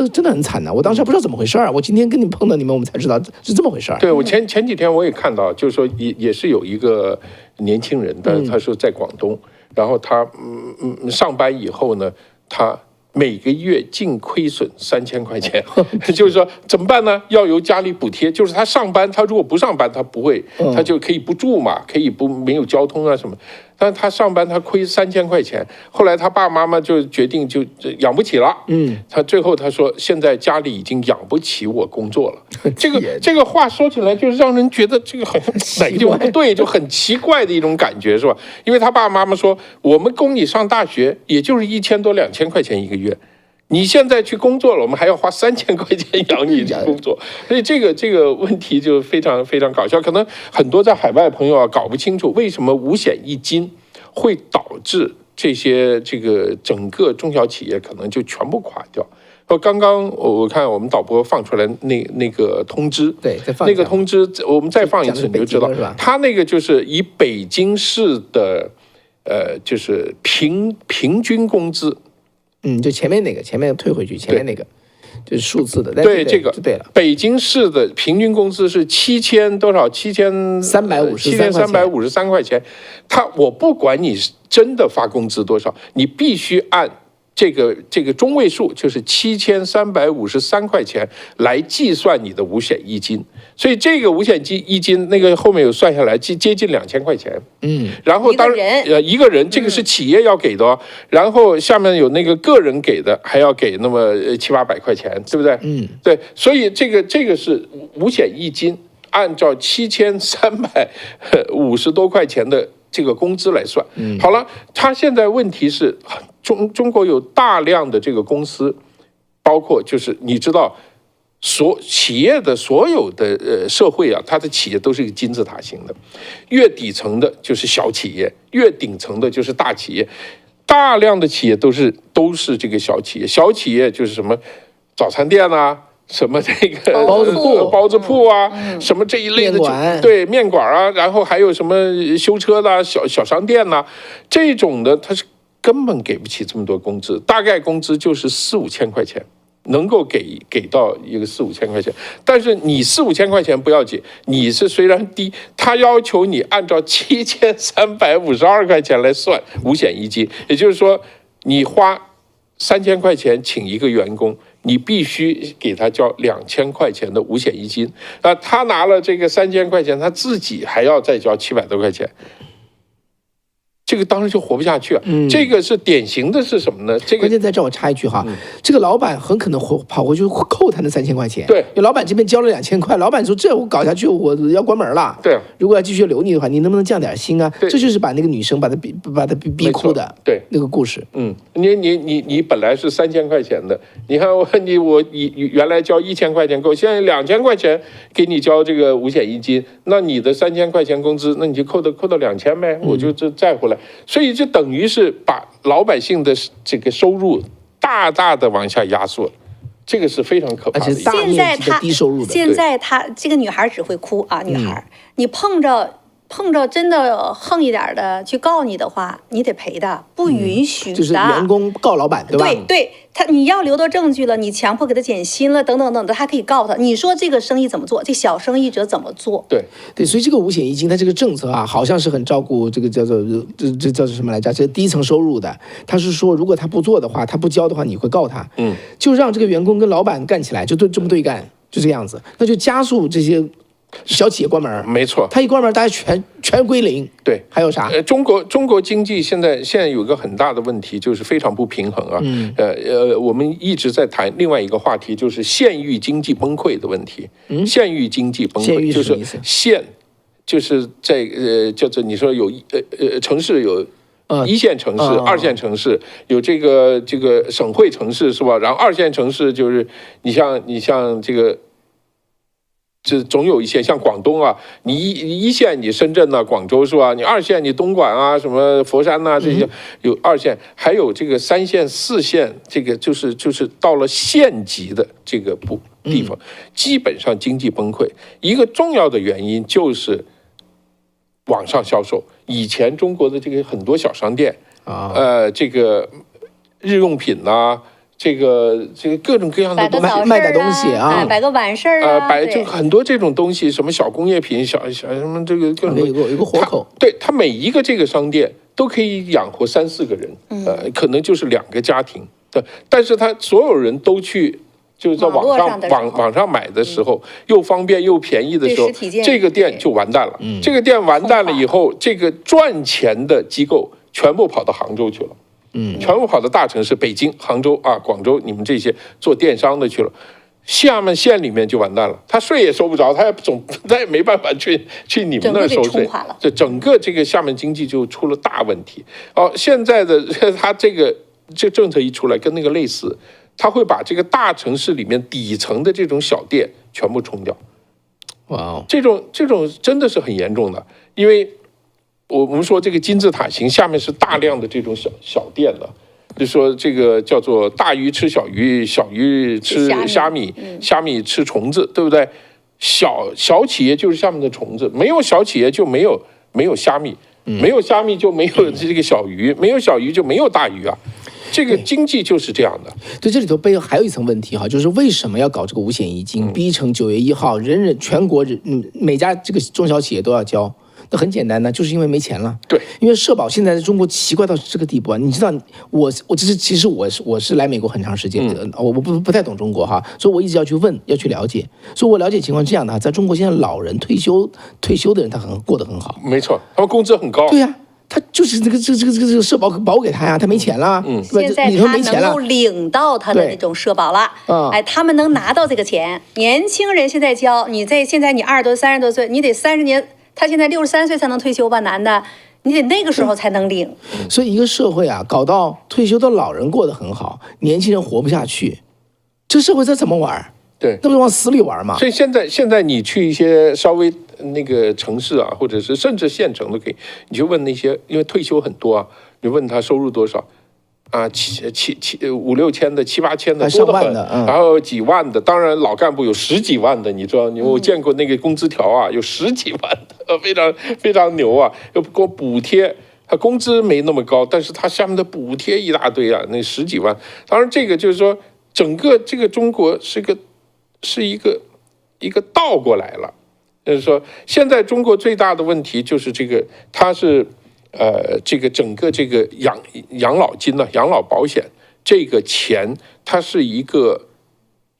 [SPEAKER 1] 真的很惨的。我当时还不知道怎么回事儿，我今天跟你碰到你们，我们才知道是这么回事儿。
[SPEAKER 3] 对，我前几天我也看到，就是说也是有一个年轻人，但是他说在广东，然后他上班以后呢，他每个月净亏损3000块钱，就是说怎么办呢？要由家里补贴。就是他上班，他如果不上班，他不会，他就可以不住嘛，可以没有交通啊什么。但是他上班他亏3000块钱，后来他爸爸妈妈就决定就养不起了。他最后他说现在家里已经养不起我工作了。这个话说起来就是让人觉得这个好像哪个地方不对，就很奇怪的一种感觉，是吧？因为他爸爸妈妈说我们供你上大学也就是1000多2000块钱一个月。你现在去工作了，我们还要花3000块钱养你去工作，所以这个问题就非常非常搞笑。可能很多在海外的朋友啊搞不清楚为什么五险一金会导致这个整个中小企业可能就全部垮掉。刚刚我看我们导播放出来那个通知，
[SPEAKER 1] 对，再放
[SPEAKER 3] 那个通知，我们再放一次你就知道，他那个就是以北京市的就是平均工资。
[SPEAKER 1] 就前面退回去，前面那个就是数字的。
[SPEAKER 3] 对，这个
[SPEAKER 1] 就对了。
[SPEAKER 3] 北京市的平均工资是7353块钱。我不管你真的发工资多少，你必须按这个中位数，就是7353块钱来计算你的五险一金。所以这个五险一金那个后面有算下来接近2000块钱。然后当然一个人这个是企业要给的哦，然后下面有那个个人给的还要给那么700-800块钱，对不对？对，所以这个是五险一金，按照7350多块钱的这个工资来算。好了，他现在问题是中国有大量的这个公司，包括就是你知道。企业的所有的社会啊，它的企业都是一个金字塔型的，越底层的就是小企业，越顶层的就是大企业。大量的企业都是这个小企业，小企业就是什么早餐店啊，什么这个包子铺啊，什么这一类的对面馆啊，然后还有什么修车的小商店呐，这种的它是根本给不起这么多工资，大概工资就是4-5千块钱。能够给到一个4-5千块钱，但是你4-5千块钱不要紧，你是虽然低，他要求你按照7352块钱来算五险一金，也就是说，你花3000块钱请一个员工，你必须给他交2000块钱的五险一金。他拿了这个3000块钱，他自己还要再交700多块钱。这个当时就活不下去了。这个是典型的是什么呢？
[SPEAKER 1] 关键在这我插一句哈，这个老板很可能跑回去扣他那3000块钱。
[SPEAKER 3] 对，
[SPEAKER 1] 因为老板这边交了2000块，老板说这我搞下去我要关门了。
[SPEAKER 3] 对，
[SPEAKER 1] 如果要继续留你的话，你能不能降点薪啊？这就是把那个女生把她逼哭的。
[SPEAKER 3] 对，
[SPEAKER 1] 那个故事。
[SPEAKER 3] 你本来是3000块钱的，你看我原来交1000块钱够，现在2000块钱给你交这个五险一金，那你的3000块钱工资，那你就扣到2000呗，我就再回来。所以就等于是把老百姓的这个收入大大的往下压缩，这个是非常可怕的。
[SPEAKER 1] 而且大面积的低收入的。
[SPEAKER 2] 现在他这个女孩只会哭啊，女孩，你碰着真的横一点的去告你的话，你得赔的，不允许的。
[SPEAKER 1] 就是员工告老板，对吧？
[SPEAKER 2] 对，你要留到证据了，你强迫给他减薪了，等等等等，他可以告他。你说这个生意怎么做？这小生意者怎么做？
[SPEAKER 1] 对，所以这个五险一金，它这个政策啊，好像是很照顾这个叫做这叫做什么来着？这低层收入的，他是说，如果他不做的话，他不交的话，你会告他。就让这个员工跟老板干起来，就这么对干，就这样子，那就加速这些小企业关门。没错，他一关门，大家全归零。对，还有啥？中国经济现在有一个很大的问题，就是非常不平衡啊。我们一直在谈另外一个话题，就是县域经济崩溃的问题。县域经济崩溃就是县，就是在叫做你说有城市有。一线城市、二线城市有这个省会城市是吧？然后二线城市就是你像这个
[SPEAKER 3] 这总有一些像广东啊，你一线你深圳呐、广州是吧？你2线你东莞啊、什么佛山呐、这些有2线，还有这个3线、4线，这个就是到了县级的这个地方，基本上经济崩溃。一个重要的原因就是网上销售。以前中国的这个很多小商店这个日用品呐、这个各种各样的东西，
[SPEAKER 1] 卖的东西啊，
[SPEAKER 2] 摆个晚市啊，
[SPEAKER 3] 摆就很多这种东西，什么小工业品、小什么这个各种
[SPEAKER 1] 有个活口。
[SPEAKER 3] 对，它每一个这个商店都可以养活3、4个人，可能就是2个家庭。对，但是他所有人都去。就是在网上买的时候，又方便又便宜的时候，这个店就完蛋了。这个店完蛋了以后，这个赚钱的机构全部跑到杭州去了。全部跑到大城市，北京、杭州啊、广州，你们这些做电商的去了。厦门县里面就完蛋了，他税也收不着，他也没办法去你们那儿收税，这整个这个厦门经济就出了大问题。现在的他这政策一出来，跟那个类似。他会把这个大城市里面底层的这种小店全部冲掉，
[SPEAKER 1] 哇，
[SPEAKER 3] 这种真的是很严重的，因为我们说这个金字塔形下面是大量的这种小店的，就说这个叫做大鱼吃小鱼，小鱼吃虾米，虾米吃虫子，对不对？小企业就是下面的虫子，没有小企业就没有虾米，没有虾米就没有这个小鱼，没有小鱼就没有大鱼啊。这个经济就是这样的。
[SPEAKER 1] 对，这里头背后还有一层问题哈，就是为什么要搞这个五险一金，逼成9月1号全国每家这个中小企业都要交？那很简单呢，就是因为没钱了。
[SPEAKER 3] 对，
[SPEAKER 1] 因为社保现在在中国奇怪到这个地步啊！你知道，其实我是来美国很长时间的，我不太懂中国哈，所以我一直要去问，要去了解。所以我了解情况是这样的哈，在中国现在老人退休的人，他过得很好。
[SPEAKER 3] 没错，他们工资很高。
[SPEAKER 1] 对呀。他就是这个社保保给他呀，他没钱了。
[SPEAKER 2] 现在他能够领到他的那种社保了。他们能拿到这个钱。年轻人现在交，现在你20多、30多岁，你得30年，他现在63岁才能退休吧，男的，你得那个时候才能领。
[SPEAKER 1] 所以一个社会啊，搞到退休的老人过得很好，年轻人活不下去，这社会这怎么玩？
[SPEAKER 3] 对，
[SPEAKER 1] 那不是往死里玩吗？
[SPEAKER 3] 所以现在你去一些稍微那个城市啊，或者是甚至县城都可以，你就问那些，因为退休很多啊，你问他收入多少啊，5、6千的、7、8千的，多得很，然后几万的，当然老干部有10几万的，你知道，我见过那个工资条啊，有10几万的，非常非常牛啊，又给我补贴。他工资没那么高，但是他下面的补贴一大堆啊，那10几万。当然，这个就是说，整个这个中国是一个倒过来了，就是说，现在中国最大的问题就是这个，它是这个整个这个养老金呢、养老保险这个钱，它是一个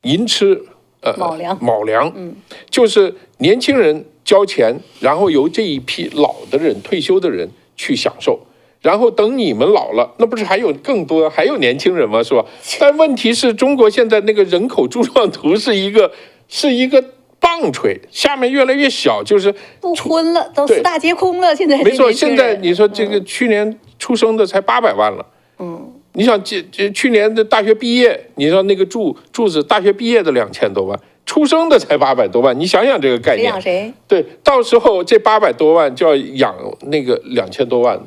[SPEAKER 3] 银吃卯粮，就是年轻人交钱，然后由这一批老的人、退休的人去享受。然后等你们老了，那不是还有更多，还有年轻人吗？是吧？但问题是中国现在那个人口柱状图是一个棒槌，下面越来越小，就是
[SPEAKER 2] 都昏了，都4大皆空了。现在
[SPEAKER 3] 没错，现在你说这个去年出生的才800万了，你想去年的大学毕业，你说那个柱子大学毕业的2000多万，出生的才800多万，你想想这个概念，谁
[SPEAKER 2] 养谁？
[SPEAKER 3] 对，到时候这800多万就要养那个2000多万。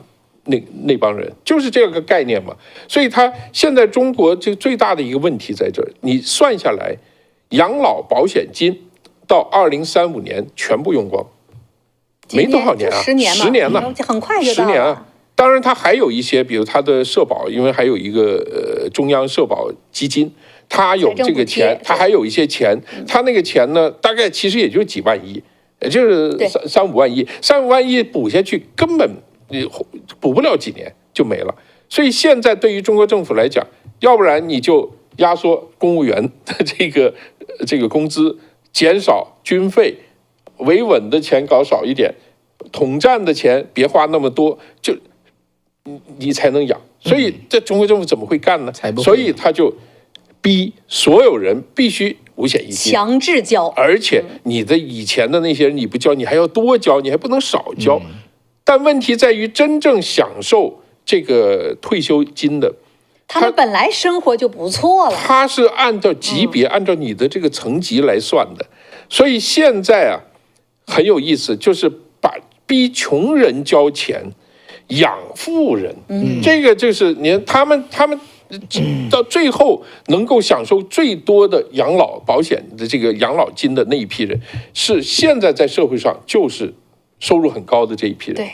[SPEAKER 3] 那帮人就是这个概念嘛，所以他现在中国这最大的一个问题在这儿，你算下来，养老保险金到2035年全部用光，没多少年啊，10年呢，
[SPEAKER 2] 很快就到了。
[SPEAKER 3] 10年啊，当然它还有一些，比如它的社保，因为还有一个中央社保基金，它有这个钱，它还有一些钱，它那个钱呢，大概其实也就几万亿，也就是3、5万亿，3、5万亿补下去根本。你补不了几年就没了，所以现在对于中国政府来讲，要不然你就压缩公务员的这个工资，减少军费，维稳的钱搞少一点，统战的钱别花那么多，就你才能养。所以这中国政府怎么会干呢？所以他就逼所有人必须五险一金，
[SPEAKER 2] 强制交，
[SPEAKER 3] 而且你的以前的那些人你不交，你还要多交，你还不能少交。但问题在于，真正享受这个退休金的，
[SPEAKER 2] 他们本来生活就不错了。
[SPEAKER 3] 他是按照级别，按照你的这个层级来算的，所以现在啊很有意思，就是逼穷人交钱养富人，这个就是他们到最后能够享受最多的养老保险的这个养老金的那一批人，是现在在社会上就是收入很高的这一批人。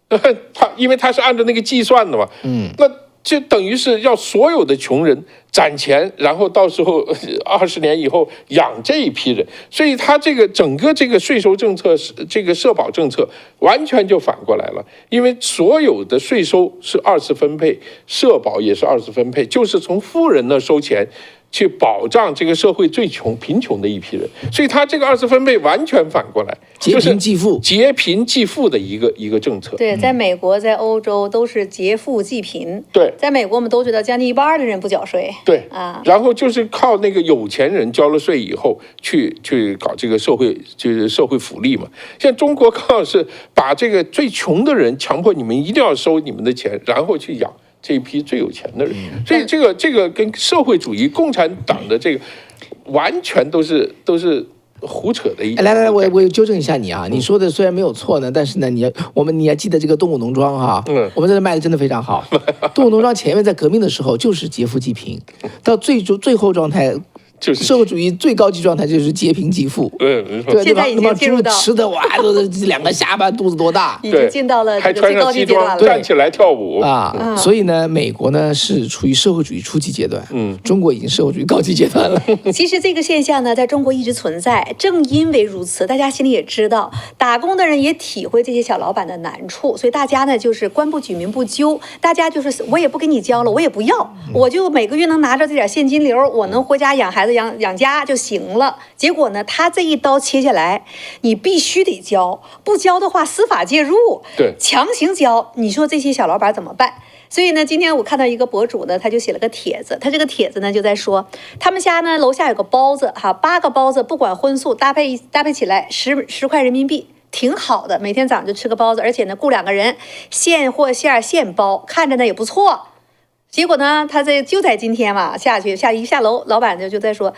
[SPEAKER 2] 对，
[SPEAKER 3] 因为他是按照那个计算的嘛，那就等于是要所有的穷人攒钱，然后到时候20年以后养这一批人，所以他这个整个这个税收政策，这个社保政策完全就反过来了，因为所有的税收是二次分配，社保也是二次分配，就是从富人那收钱。去保障这个社会最贫穷的一批人，所以他这个二次分配完全反过来，
[SPEAKER 1] 劫贫济富，
[SPEAKER 3] 劫贫济富的一个政策。
[SPEAKER 2] 对，在美国、在欧洲都是劫富济贫。
[SPEAKER 3] 对，
[SPEAKER 2] 在美国我们都知道，将近1半的人不缴税。
[SPEAKER 3] 对
[SPEAKER 2] 啊，
[SPEAKER 3] 然后就是靠那个有钱人交了税以后，去搞这个社会福利嘛。现在中国靠是把这个最穷的人强迫你们一定要收你们的钱，然后去养这一批最有钱的人，所以这个跟社会主义共产党的这个完全都是胡扯的。
[SPEAKER 1] 来，我纠正一下你啊，你说的虽然没有错呢，但是呢，你还记得这个动物农庄哈？我们这卖的真的非常好。动物农庄前面在革命的时候就是劫富济贫，到最后状态。就是社会主义最高级状态就是劫贫济富，
[SPEAKER 3] 对，
[SPEAKER 2] 现在已经进入到
[SPEAKER 1] 吃的哇，都是2个下巴，肚子多大，
[SPEAKER 2] 已经进到了这个最高级阶段了，
[SPEAKER 3] 站起来跳舞
[SPEAKER 1] 啊。所以呢，美国呢是处于社会主义初级阶段，中国已经社会主义高级阶段了。
[SPEAKER 2] 其实这个现象呢，在中国一直存在，正因为如此，大家心里也知道，打工的人也体会这些小老板的难处，所以大家呢就是官不举民不究，大家就是我也不给你交了，我也不要，我就每个月能拿着这点现金流，我能回家养孩子养家就行了。结果呢，他这一刀切下来，你必须得交，不交的话司法介入，
[SPEAKER 3] 对，
[SPEAKER 2] 强行交，你说这些小老板怎么办？所以呢，今天我看到一个博主呢，他就写了个帖子，他这个帖子呢就在说，他们家呢楼下有个包子哈，8个包子不管荤素搭配起来10块人民币。挺好的，每天早上就吃个包子，而且呢雇2个人，现货馅现包，看着呢也不错。结果呢，他就在今天嘛下楼，老板就在说，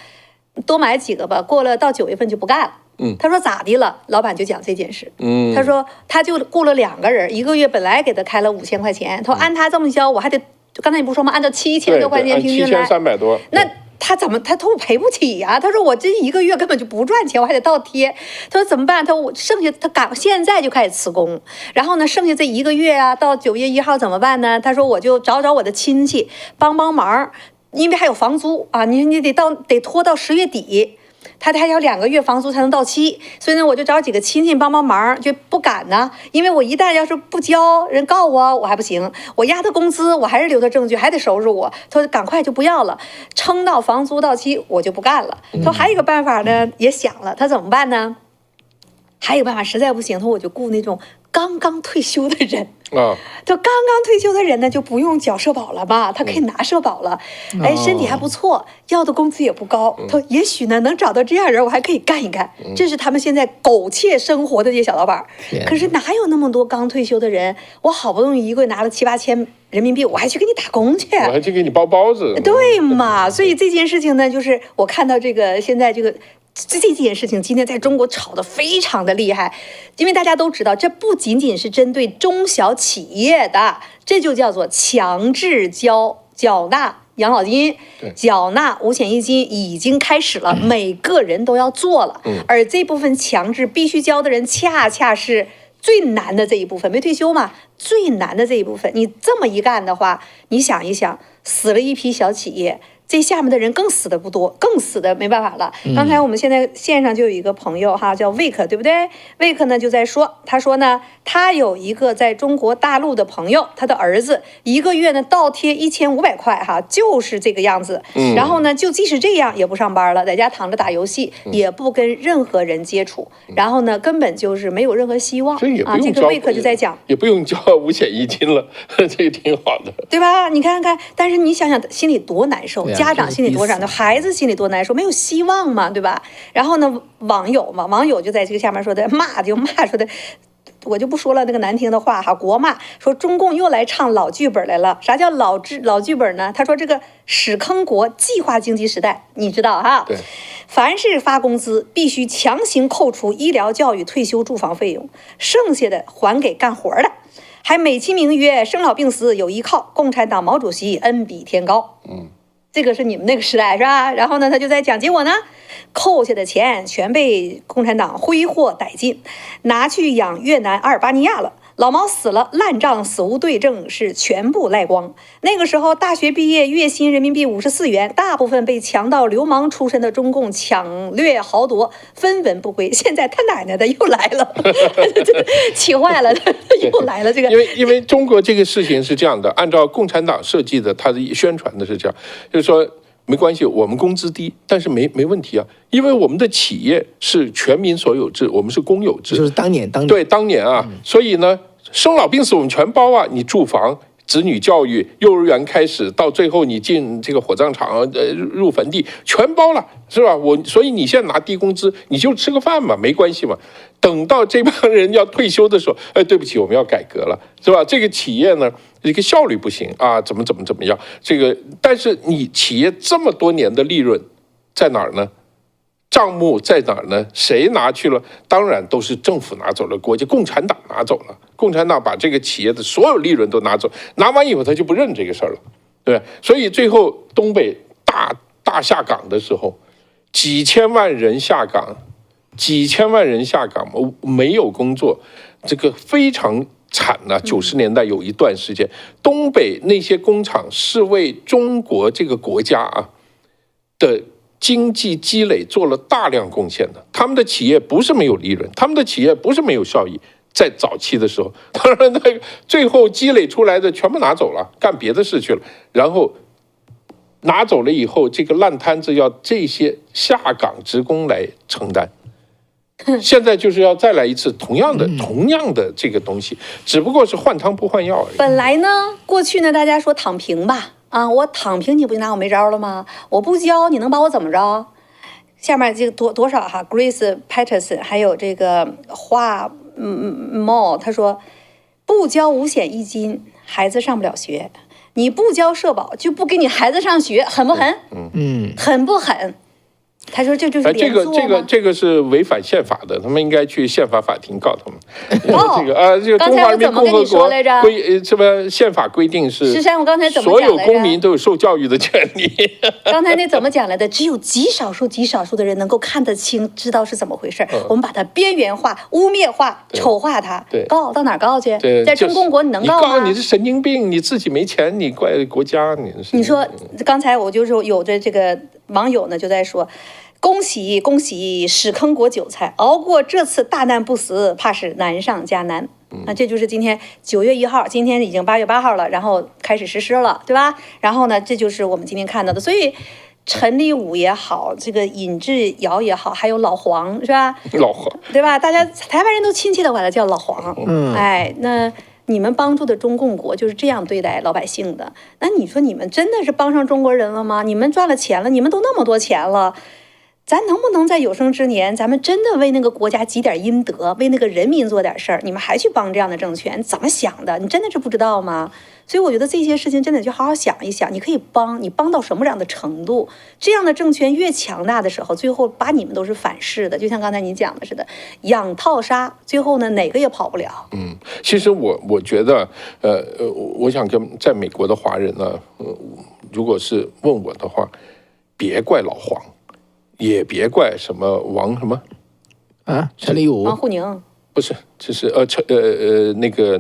[SPEAKER 2] 多买几个吧，过了到9月份就不干了。他说咋的了？老板就讲这件事。他说他就雇了2个人，1个月本来给他开了5000块钱，他说按他这么交，我还得刚才你不说吗？按照7000多块钱平均来
[SPEAKER 3] ，7300多。
[SPEAKER 2] 那他说我赔不起呀、他说我这1个月根本就不赚钱，我还得倒贴。他说怎么办？他说我剩下现在就开始辞工，然后呢剩下这1个月啊，到9月1号怎么办呢？他说我就找我的亲戚帮忙，因为还有房租啊，你得拖到10月底。他还要2个月房租才能到期，所以呢，我就找几个亲戚帮忙，就不敢呢，因为我一旦要是不交，人告我还不行，我压他工资，我还是留他证据，还得收拾我。他说赶快就不要了，撑到房租到期我就不干了。他说还有一个办法呢，也想了，他怎么办呢？还有个办法，实在不行，他说我就雇那种刚刚退休的人。就刚刚退休的人呢，就不用缴社保了吧？他可以拿社保了，哎，身体还不错，要的工资也不高。他说也许呢能找到这样人，我还可以干一干。这是他们现在苟且生活的这些小老板。可是哪有那么多刚退休的人？我好不容易1个月拿了7、8千人民币，我还去给你打工去，
[SPEAKER 3] 我还去给你包包子。
[SPEAKER 2] 对嘛？所以这件事情呢，就是我看到现在这件事情今天在中国炒得非常的厉害，因为大家都知道，这不仅仅是针对中小企业的，这就叫做强制缴纳养老金、缴纳五险一金已经开始了，每个人都要做了。而这部分强制必须交的人，恰恰是最难的这一部分，没退休嘛，最难的这一部分。你这么一干的话，你想一想，死了一批小企业。这下面的人更死的不多，更死的没办法了。刚才我们现在线上就有一个朋友哈，叫魏克，对不对？魏克呢就在说，他说呢，他有一个在中国大陆的朋友，他的儿子1个月呢倒贴1500块哈，就是这个样子。然后呢，就即使这样也不上班了，在家躺着打游戏，也不跟任何人接触，然后呢，根本就是没有任何希望啊。这个魏克就在讲，
[SPEAKER 3] 也不用交五险一金了，这个挺好的，
[SPEAKER 2] 对吧？你看看，但是你想想，心里多难受。家长心里多难受，孩子心里多难受，没有希望嘛，对吧？然后呢，网友就在这个下面说的骂说的，我就不说了那个难听的话哈，国骂说中共又来唱老剧本来了。啥叫老剧本呢？他说这个屎坑国计划经济时代，你知道哈？
[SPEAKER 3] 对。
[SPEAKER 2] 凡是发工资，必须强行扣除医疗、教育、退休、住房费用，剩下的还给干活的。还美其名曰生老病死有依靠，共产党毛主席恩比天高。这个是你们那个时代是吧？然后呢，他就在讲，结果呢，扣下的钱全被共产党挥霍殆尽，拿去养越南、阿尔巴尼亚了。老毛死了，烂账死无对证，是全部赖光。那个时候大学毕业，月薪人民币54元，大部分被强盗流氓出身的中共抢掠豪夺，分文不归。现在他奶奶的又来了，气坏了，又来了这个。
[SPEAKER 3] 因为中国这个事情是这样的，按照共产党设计的，他的宣传的是这样，就是说没关系，我们工资低，但是没问题啊，因为我们的企业是全民所有制，我们是公有制，
[SPEAKER 1] 就是当年
[SPEAKER 3] 对当年啊，所以呢，生老病死我们全包啊，你住房、子女教育、幼儿园开始到最后你进这个火葬场、入坟地全包了，是吧？所以你现在拿低工资，你就吃个饭嘛，没关系嘛。等到这帮人要退休的时候，对不起，我们要改革了，是吧？这个企业呢，这个效率不行啊，怎么样？这个，但是你企业这么多年的利润在哪儿呢？账目在哪儿呢？谁拿去了？当然都是政府拿走了，国家共产党拿走了。共产党把这个企业的所有利润都拿走，拿完以后他就不认这个事儿了，对吧？所以最后东北大下岗的时候，几千万人下岗，没有工作，这个非常惨呐！90年代有一段时间，东北那些工厂是为中国这个国家啊的经济积累做了大量贡献的。他们的企业不是没有利润，他们的企业不是没有效益。在早期的时候，当然那个最后积累出来的全部拿走了，干别的事去了。然后拿走了以后，这个烂摊子要这些下岗职工来承担。现在就是要再来一次同样的这个东西，只不过是换汤不换药而已。
[SPEAKER 2] 本来呢，过去呢，大家说躺平吧，啊，我躺平你不就拿我没招了吗？我不交你能把我怎么着？下面这个多少哈 ，Grace Patterson 还有这个华茂，他说不交五险一金，孩子上不了学；你不交社保，就不给你孩子上学，狠不狠？狠不狠？他说这就是连坐吗？
[SPEAKER 3] 这个是违反宪法的，他们应该去宪法法庭告他们。
[SPEAKER 2] 告
[SPEAKER 3] 这个中华人民共和国什么宪法规定是？
[SPEAKER 2] 石山，我刚才怎么
[SPEAKER 3] 所有公民都有受教育的权利。
[SPEAKER 2] 刚才那怎么讲来的？只有极少数的人能够看得清，知道是怎么回事。我们把它边缘化、污蔑化、丑化它。告到哪儿告去？在中共国你能告吗？
[SPEAKER 3] 你是神经病，你自己没钱，你怪国家。
[SPEAKER 2] 你说刚才我就是有的这个网友呢就在说。恭喜恭喜，屎坑国韭菜熬过这次大难不死，怕是难上加难。这就是今天9月1号，今天已经8月8号了，然后开始实施了，对吧？然后呢，这就是我们今天看到的。所以陈立武也好，这个尹志尧也好，还有老黄，是吧？
[SPEAKER 3] 老黄，
[SPEAKER 2] 对吧？大家台湾人都亲切的管他叫老黄。哎，那你们帮助的中共国就是这样对待老百姓的。那你说你们真的是帮上中国人了吗？你们赚了钱了，你们都那么多钱了。咱能不能在有生之年，咱们真的为那个国家积点阴德，为那个人民做点事儿？你们还去帮这样的政权，怎么想的？你真的是不知道吗？所以我觉得这些事情真的就好好想一想，你可以帮，你帮到什么样的程度？这样的政权越强大的时候，最后把你们都是反噬的，就像刚才你讲的似的，养套杀，最后呢哪个也跑不了。
[SPEAKER 3] 其实我觉得，我想跟在美国的华人呢，如果是问我的话，别怪老黄。也别怪什么王什么
[SPEAKER 1] 啊，陈立武、
[SPEAKER 2] 王沪宁
[SPEAKER 3] 不是，就是那个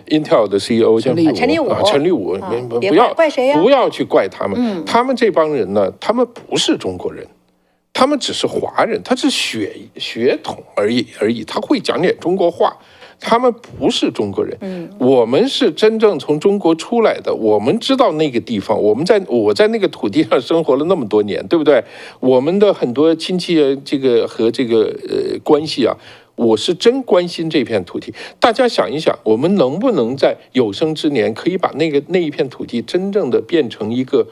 [SPEAKER 3] Intel 的 CEO 叫
[SPEAKER 2] 陈立武，
[SPEAKER 3] 陈立武，
[SPEAKER 2] 不要怪谁呀？
[SPEAKER 3] 不要去怪他们，他们这帮人呢，他们不是中国人，他们只是华人，他是血统而已，他会讲点中国话。他们不是中国人，我们是真正从中国出来的，我们知道那个地方，我在那个土地上生活了那么多年，对不对？我们的很多亲戚和关系啊，我是真关心这片土地。大家想一想，我们能不能在有生之年可以把那一片土地真正的变成一个，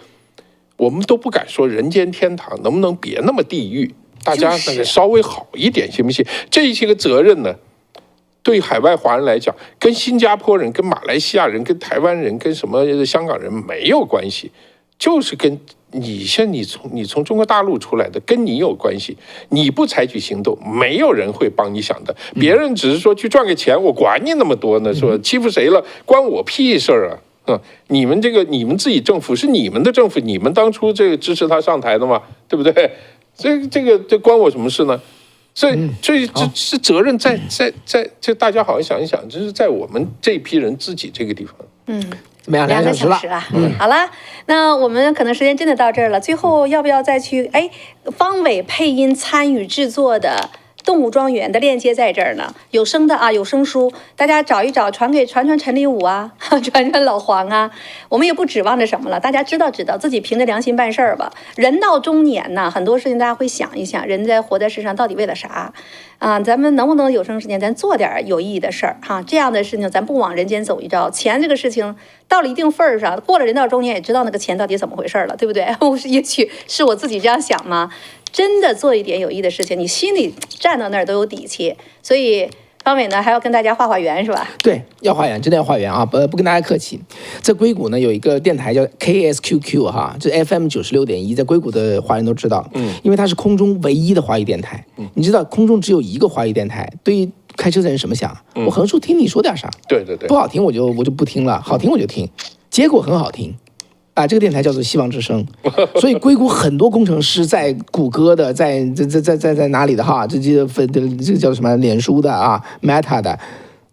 [SPEAKER 3] 我们都不敢说人间天堂，能不能别那么地狱？大家那个稍微好一点，行不行？这些个责任呢？对海外华人来讲，跟新加坡人、跟马来西亚人、跟台湾人、跟什么香港人没有关系，就是跟你从中国大陆出来的，跟你有关系，你不采取行动，没有人会帮你想的。别人只是说去赚个钱，我管你那么多呢，说欺负谁了，关我屁事儿啊！你们自己政府是你们的政府，你们当初这个支持他上台的嘛，对不对？这关我什么事呢？所以这是责任在，这大家好好想一想，这是在我们这批人自己这个地方。
[SPEAKER 1] 怎么样？2个小时了。
[SPEAKER 2] 好了，那我们可能时间真的到这儿了。最后要不要再去？方伟配音参与制作的《动物庄园》的链接在这儿呢，有声的啊，有声书，大家找一找，传陈立武啊，传老黄啊。我们也不指望着什么了，大家知道，自己凭着良心办事儿吧。人到中年呢，很多事情大家会想一想，人活在世上到底为了啥啊？咱们能不能有生之年，咱做点有意义的事儿哈？这样的事情，咱不往人间走一遭。钱这个事情到了一定份儿上，过了人到中年，也知道那个钱到底怎么回事了，对不对？也许是我自己这样想吗？真的做一点有益的事情，你心里站到那儿都有底气。所以方伟呢，还要跟大家画圆是吧？
[SPEAKER 1] 对，要画圆，真的要画圆啊！不跟大家客气。在硅谷呢，有一个电台叫 KSQQ 哈，这 FM 96.1，在硅谷的华人都知道，因为它是空中唯一的华语电台。你知道空中只有一个华语电台，对于开车的人什么想？我横竖听你说点啥？
[SPEAKER 3] 对，
[SPEAKER 1] 不好听我就不听了，好听我就听，结果很好听。这个电台叫做希望之声，所以硅谷很多工程师在谷歌的，在哪里的哈，这个叫什么脸书的啊 ，Meta 的，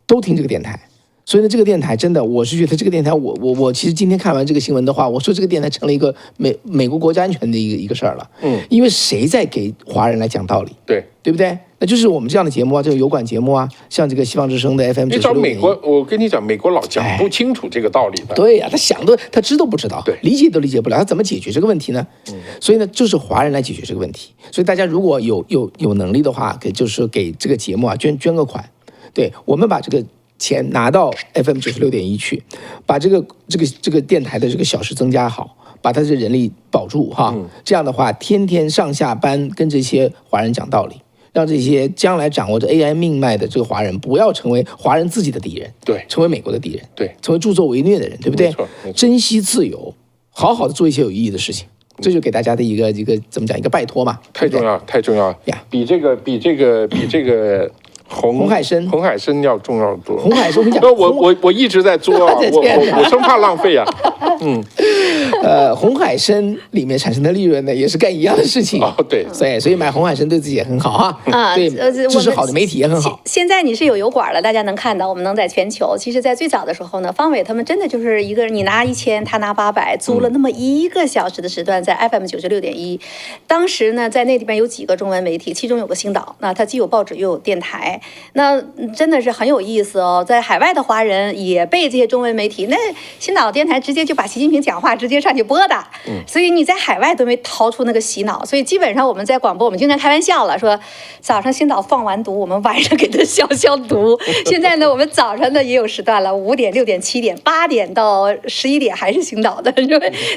[SPEAKER 1] 都听这个电台。所以呢，这个电台真的，我是觉得这个电台，我其实今天看完这个新闻的话，我说这个电台成了一个美国国家安全的一个事儿了。因为谁在给华人来讲道理？对不对？那就是我们这样的节目啊，这个油管节目啊，像这个希望之声的 FM 96.1。
[SPEAKER 3] 你找美国，我跟你讲，美国老讲不清楚这个道理的。
[SPEAKER 1] 对呀，他知都不知道，理解都理解不了，他怎么解决这个问题呢？所以呢，就是华人来解决这个问题。所以大家如果有能力的话，就是给这个节目啊捐个款。对，我们把这个钱拿到 FM 96.1去，把这个电台的这个小时增加好，把他的人力保住哈。这样的话，天天上下班跟这些华人讲道理。让这些将来掌握着 AI 命脉的这个华人，不要成为华人自己的敌人，成为美国的敌人，成为助纣为虐的人，对不对？珍惜自由，好好的做一些有意义的事情，这就给大家的一个怎么讲，一个拜托嘛，
[SPEAKER 3] 太重要呀！比这个红海参要重要多。
[SPEAKER 1] 红海参，
[SPEAKER 3] 我一直在做啊，我生怕浪费啊。
[SPEAKER 1] 红海参里面产生的利润呢，也是干一样的事情。
[SPEAKER 3] 对，
[SPEAKER 1] 所以买红海参对自己也很好哈。对，支持好的媒体也很好。
[SPEAKER 2] 现在你是有油管了，大家能看到，我们能在全球。其实，在最早的时候呢，方伟他们真的就是一个人，你拿1000，他拿800，租了那么1个小时的时段，在 FM 96.1。当时呢，在那里边有几个中文媒体，其中有个星岛，那它既有报纸又有电台。那真的是很有意思哦，在海外的华人也被这些中文媒体，那星岛电台直接就把习近平讲话直接上去播的，所以你在海外都没逃出那个洗脑。所以基本上我们在广播，我们经常开玩笑了，说早上星岛放完毒，我们晚上给他消毒。现在呢，我们早上呢也有时段了，5点、6点、7点、8点到11点还是星岛的。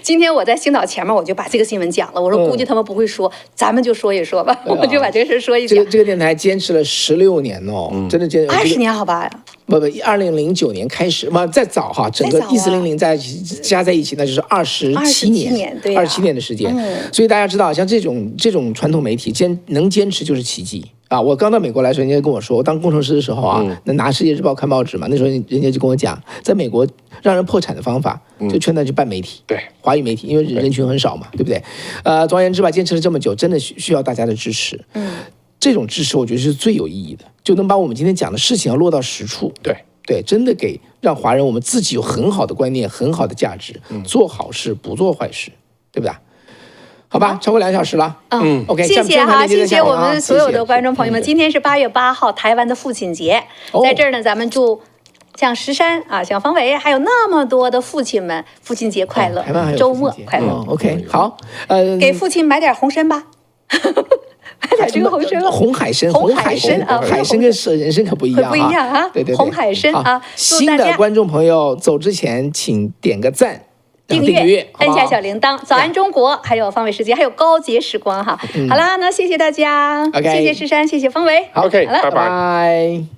[SPEAKER 2] 今天我在星岛前面，我就把这个新闻讲了，我说估计他们不会说，咱们就说一说吧，我就把这个事说一讲。
[SPEAKER 1] 这个电台坚持了16年哦。真的
[SPEAKER 2] 20年好吧？
[SPEAKER 1] 不，2009年开始嘛，再早哈，整个1400加在一起，那就是27年，
[SPEAKER 2] 对
[SPEAKER 1] ，27年的时间。所以大家知道，像这种传统媒体能坚持就是奇迹啊！我刚到美国来的时候，人家跟我说，我当工程师的时候啊，拿《世界日报》看报纸嘛，那时候人家就跟我讲，在美国让人破产的方法，就劝他去办媒体，华语媒体，因为人群很少嘛，对不对？总而言之吧，坚持了这么久，真的需要大家的支持。这种支持我觉得是最有意义的，就能把我们今天讲的事情要落到实处。对，真的让华人我们自己有很好的观念、很好的价值，做好事不做坏事，对不对？好吧，超过2个小时了。OK，
[SPEAKER 2] 谢谢哈，谢谢我们所有的观众朋友们。今天是8月8号，台湾的父亲节，在这儿呢，咱们祝像石山啊，像方伟，还有那么多的父亲们，父亲节快乐，周末快乐。
[SPEAKER 1] OK， 好，
[SPEAKER 2] 给父亲买点红参吧。买点这个红参，
[SPEAKER 1] 红海参啊，海参跟人参可不一样，
[SPEAKER 2] 不一样啊。对，红海参啊。
[SPEAKER 1] 新的观众朋友走之前，请点个赞，
[SPEAKER 2] 订阅，按下小铃铛。早安中国，还有方伟时间，还有高洁时光哈。好啦，那谢谢大家，谢谢石山，谢谢方伟。
[SPEAKER 3] OK，拜拜。